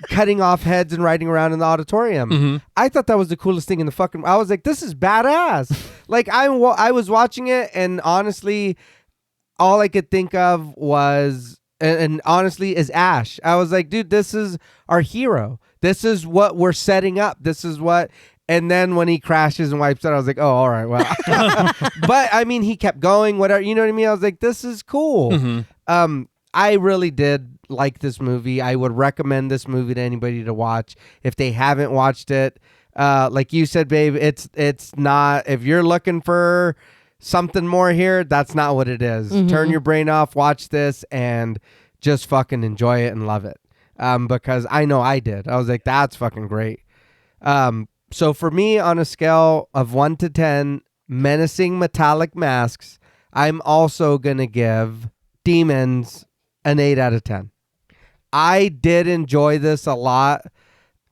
Speaker 1: cutting off heads and riding around in the auditorium.
Speaker 2: Mm-hmm.
Speaker 1: I thought that was the coolest thing in the fucking... I was like, this is badass. Like, I was watching it, and honestly, all I could think of was... And honestly, is Ash. I was like, dude, this is our hero. This is what we're setting up. This is what... And then when he crashes and wipes out, I was like, oh, all right, well. But, I mean, he kept going, whatever. You know what I mean? I was like, this is cool.
Speaker 2: Mm-hmm.
Speaker 1: I really did like this movie. I would recommend this movie to anybody to watch if they haven't watched it. Like you said, babe, it's not, if you're looking for something more here, that's not what it is.
Speaker 3: Mm-hmm.
Speaker 1: Turn your brain off, watch this, and just fucking enjoy it and love it. Because I know I did. I was like, that's fucking great. So for me, on a scale of 1 to 10, menacing metallic masks, I'm also going to give Demons an 8 out of 10. I did enjoy this a lot.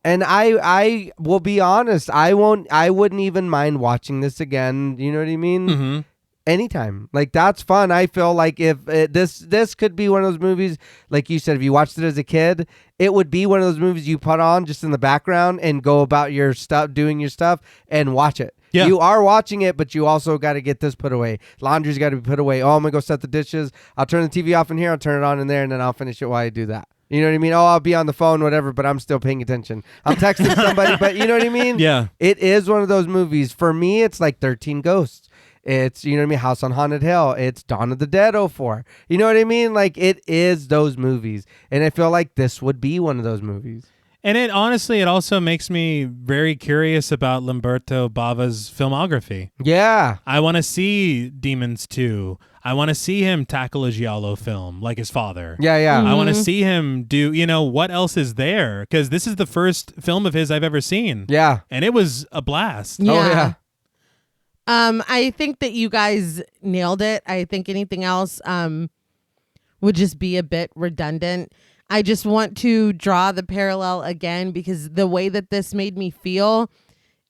Speaker 1: And I will be honest, I wouldn't even mind watching this again. You know what I mean?
Speaker 2: Mm-hmm.
Speaker 1: Anytime. Like, that's fun. I feel like if this could be one of those movies, like you said, if you watched it as a kid, it would be one of those movies you put on just in the background and go about your stuff, doing your stuff, and watch it.
Speaker 2: Yeah.
Speaker 1: You are watching it, but you also got to get this put away. Laundry's got to be put away. Oh, I'm going to go set the dishes. I'll turn the TV off in here. I'll turn it on in there, and then I'll finish it while I do that. You know what I mean? Oh, I'll be on the phone, whatever, but I'm still paying attention. I'm texting somebody, but you know what I mean?
Speaker 2: Yeah.
Speaker 1: It is one of those movies. For me, it's like 13 Ghosts. It's, you know what I mean, House on Haunted Hill. It's Dawn of the Dead 04. You know what I mean? Like, it is those movies. And I feel like this would be one of those movies.
Speaker 2: And it also makes me very curious about Lamberto Bava's filmography.
Speaker 1: Yeah.
Speaker 2: I want to see Demons 2. I want to see him tackle a giallo film like his father.
Speaker 1: Yeah, yeah.
Speaker 2: I want to see him do, what else is there? Because this is the first film of his I've ever seen.
Speaker 1: Yeah.
Speaker 2: And it was a blast.
Speaker 3: Yeah.
Speaker 1: Oh, yeah.
Speaker 3: I think that you guys nailed it. I think anything else would just be a bit redundant. I just want to draw the parallel again because the way that this made me feel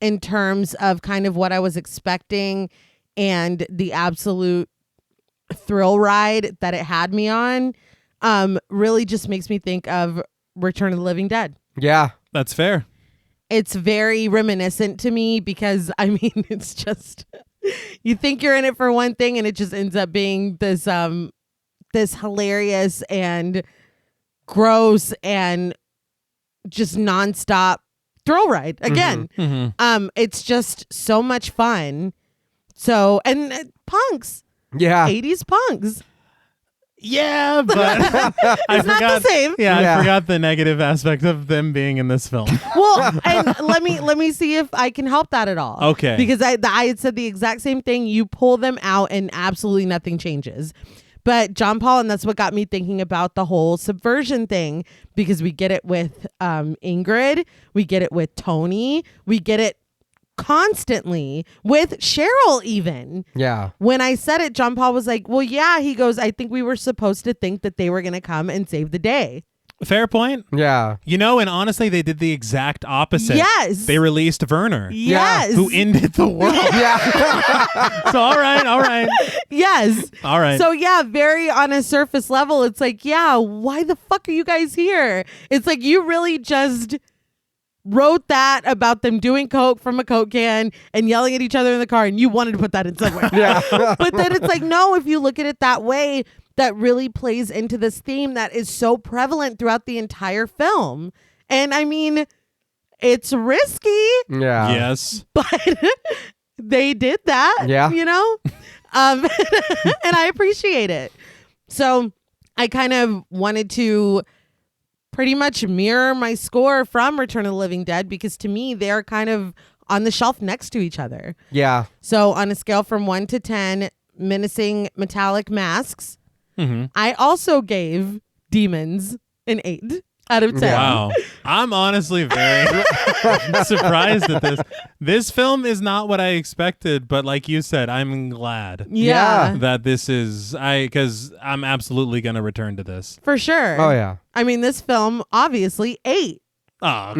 Speaker 3: in terms of kind of what I was expecting and the absolute thrill ride that it had me on really just makes me think of Return of the Living Dead.
Speaker 1: Yeah.
Speaker 2: That's fair.
Speaker 3: It's very reminiscent to me because, I mean, it's just, you think you're in it for one thing and it just ends up being this hilarious and gross and just nonstop thrill ride again.
Speaker 2: Mm-hmm.
Speaker 3: It's just so much fun. So, and punks,
Speaker 1: Yeah.
Speaker 3: 80s punks.
Speaker 2: Yeah, but I
Speaker 3: It's not the same.
Speaker 2: Yeah,
Speaker 1: Yeah.
Speaker 2: I forgot the negative aspect of them being in this film.
Speaker 3: Well, and let me see if I can help that at all.
Speaker 2: Okay.
Speaker 3: Because I had said the exact same thing. You pull them out and absolutely nothing changes. But John Paul, and that's what got me thinking about the whole subversion thing, because we get it with Ingrid, we get it with Tony, we get it constantly with Cheryl even.
Speaker 1: Yeah.
Speaker 3: When I said it, John Paul was like, well, yeah. He goes, I think we were supposed to think that they were going to come and save the day.
Speaker 2: Fair point.
Speaker 1: Yeah.
Speaker 2: You know, and honestly, they did the exact opposite.
Speaker 3: Yes.
Speaker 2: They released Werner,
Speaker 3: Yes.
Speaker 2: who ended the world.
Speaker 1: Yeah.
Speaker 2: So, all right.
Speaker 3: Yes.
Speaker 2: All right.
Speaker 3: So yeah, very on a surface level, it's like, yeah, why the fuck are you guys here? It's like you really just wrote that about them doing coke from a coke can and yelling at each other in the car, and you wanted to put that in somewhere.
Speaker 1: Yeah.
Speaker 3: But then it's like, no, if you look at it that way, that really plays into this theme that is so prevalent throughout the entire film. And I mean, it's risky,
Speaker 1: Yeah.
Speaker 2: Yes.
Speaker 3: but they did that.
Speaker 1: Yeah.
Speaker 3: You know? And I appreciate it. So I kind of wanted to pretty much mirror my score from Return of the Living Dead, because to me, they're kind of on the shelf next to each other.
Speaker 1: Yeah.
Speaker 3: So on a scale from 1 to 10, menacing metallic masks,
Speaker 2: Mm-hmm.
Speaker 3: I also gave Demons an 8 out of 10.
Speaker 2: Wow. I'm honestly very surprised at this. This film is not what I expected, but like you said, I'm glad
Speaker 3: Yeah.
Speaker 2: that this is, because I'm absolutely going to return to this.
Speaker 3: For sure.
Speaker 1: Oh, yeah.
Speaker 3: I mean, this film, obviously, 8.
Speaker 2: Oh,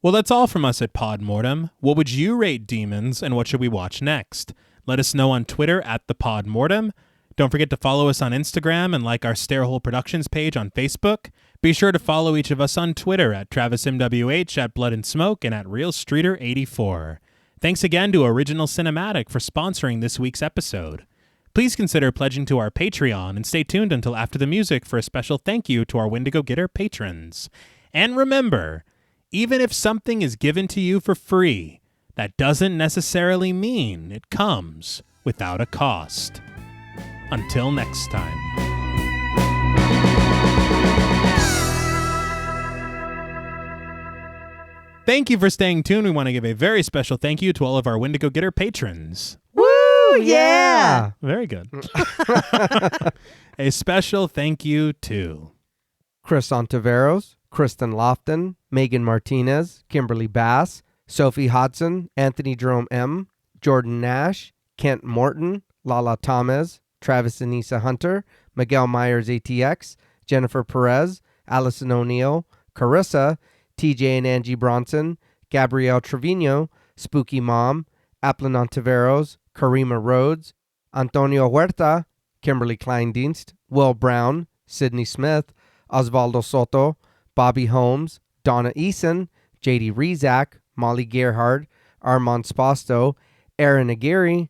Speaker 2: Well, that's all from us at Pod Mortem. What would you rate Demons, and what should we watch next? Let us know on Twitter at the Pod Mortem. Don't forget to follow us on Instagram and like our Stairhole Productions page on Facebook. Be sure to follow each of us on Twitter at TravisMWH, at Blood and Smoke, and at RealStreeter84. Thanks again to Original Cinematic for sponsoring this week's episode. Please consider pledging to our Patreon and stay tuned until after the music for a special thank you to our Wendigo Getter patrons. And remember, even if something is given to you for free, that doesn't necessarily mean it comes without a cost. Until next time. Thank you for staying tuned. We want to give a very special thank you to all of our Wendigo Getter patrons.
Speaker 3: Woo! Yeah.
Speaker 2: Very good. A special thank you to
Speaker 1: Chris Ontiveros, Kristen Lofton, Megan Martinez, Kimberly Bass, Sophie Hodson, Anthony Jerome M., Jordan Nash, Kent Morton, Lala Thomas, Travis Anissa Hunter, Miguel Myers ATX, Jennifer Perez, Allison O'Neill, Carissa, TJ and Angie Bronson, Gabrielle Trevino, Spooky Mom, Applin Ontiveros, Karima Rhodes, Antonio Huerta, Kimberly Kleindienst, Will Brown, Sydney Smith, Osvaldo Soto, Bobby Holmes, Donna Eason, JD Rezak, Molly Gerhard, Armand Spasto, Aaron Aguirre,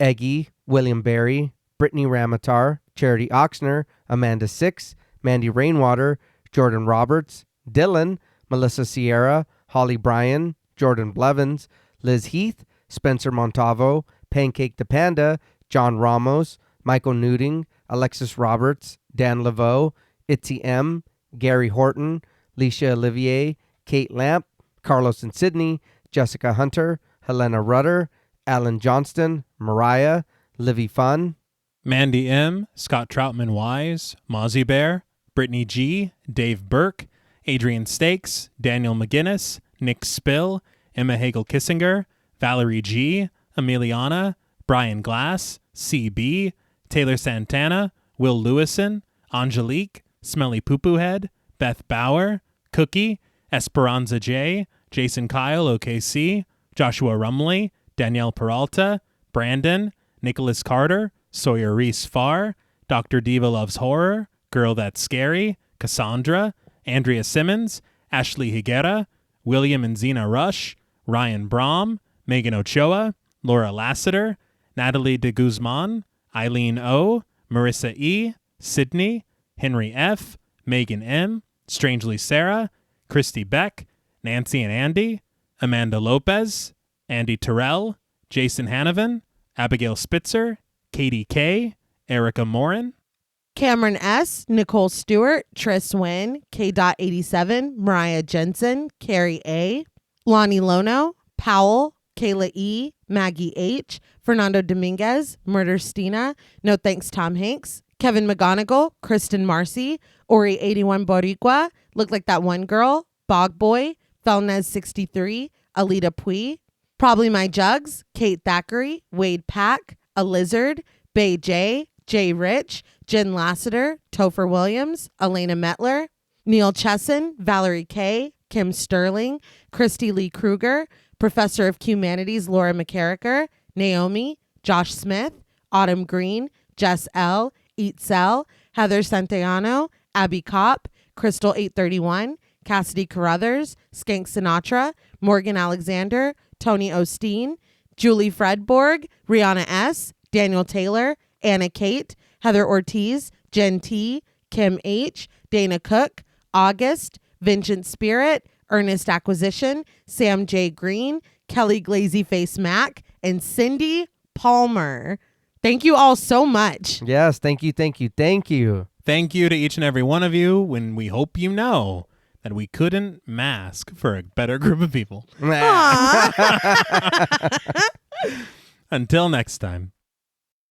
Speaker 1: Eggy, William Berry, Brittany Ramatar, Charity Oxner, Amanda Six, Mandy Rainwater, Jordan Roberts, Dylan, Melissa Sierra, Holly Bryan, Jordan Blevins, Liz Heath, Spencer Montavo, Pancake the Panda, John Ramos, Michael Nuding, Alexis Roberts, Dan Laveau, Itzy M., Gary Horton, Leisha Olivier, Kate Lamp, Carlos and Sydney, Jessica Hunter, Helena Rudder, Alan Johnston, Mariah, Livy Fun,
Speaker 2: Mandy M., Scott Troutman Wise, Mozzie Bear, Brittany G., Dave Burke, Adrian Stakes, Daniel McGinnis, Nick Spill, Emma Hagel-Kissinger, Valerie G., Emiliana, Brian Glass, CB, Taylor Santana, Will Lewison, Angelique, Smelly Poo Poo Head, Beth Bauer, Cookie, Esperanza J., Jason Kyle OKC, Joshua Rumley, Danielle Peralta, Brandon, Nicholas Carter, Sawyer Reese Farr, Dr. Diva Loves Horror, Girl That's Scary, Cassandra, Andrea Simmons, Ashley Higuera, William and Xxena Rush, Ryan Brom, Megan Ochoa, Laura Lassiter, Natalie de Guzman, Eileen O., Marissa E., Sydney, Henry F., Megan M., Strangely Sarah, Christy Beck, Nancy and Andy, Amanda Lopez, Andy Terrell, Jason Hanovan, Abigail Spitzer, Katie K., Erica Morin,
Speaker 3: Cameron S., Nicole Stewart, Tris Wynn, K.87, Mariah Jensen, Carrie A., Lonnie Lono, Powell, Kayla E., Maggie H., Fernando Dominguez, Murder Stina, No Thanks Tom Hanks, Kevin McGonigal, Kristen Marcy, Ori 81 Boricua, Look Like That One Girl, Bog Boy, Felnez 63, Alita Pui, Probably My Jugs, Kate Thackeray, Wade Pack, A Lizard, Bay J, Jay Rich, Jen Lasseter, Topher Williams, Elena Metler, Neil Chesson, Valerie Kay, Kim Sterling, Christy Lee Kruger, Professor of Humanities Laura McCarricker, Naomi, Josh Smith, Autumn Green, Jess L., Eatsell, Heather Santayano, Abby Kopp, Crystal 831, Cassidy Carruthers, Skank Sinatra, Morgan Alexander, Tony Osteen, Julie Fredborg, Rihanna S., Daniel Taylor, Anna Kate, Heather Ortiz, Jen T., Kim H., Dana Cook, August, Vincent Spirit, Ernest Acquisition, Sam J. Green, Kelly Glazyface Mack, and Cindy Palmer. Thank you all so much.
Speaker 1: Yes, thank you, thank you, thank you.
Speaker 2: Thank you to each and every one of you, when we hope you know that we couldn't mask for a better group of people. Until next time.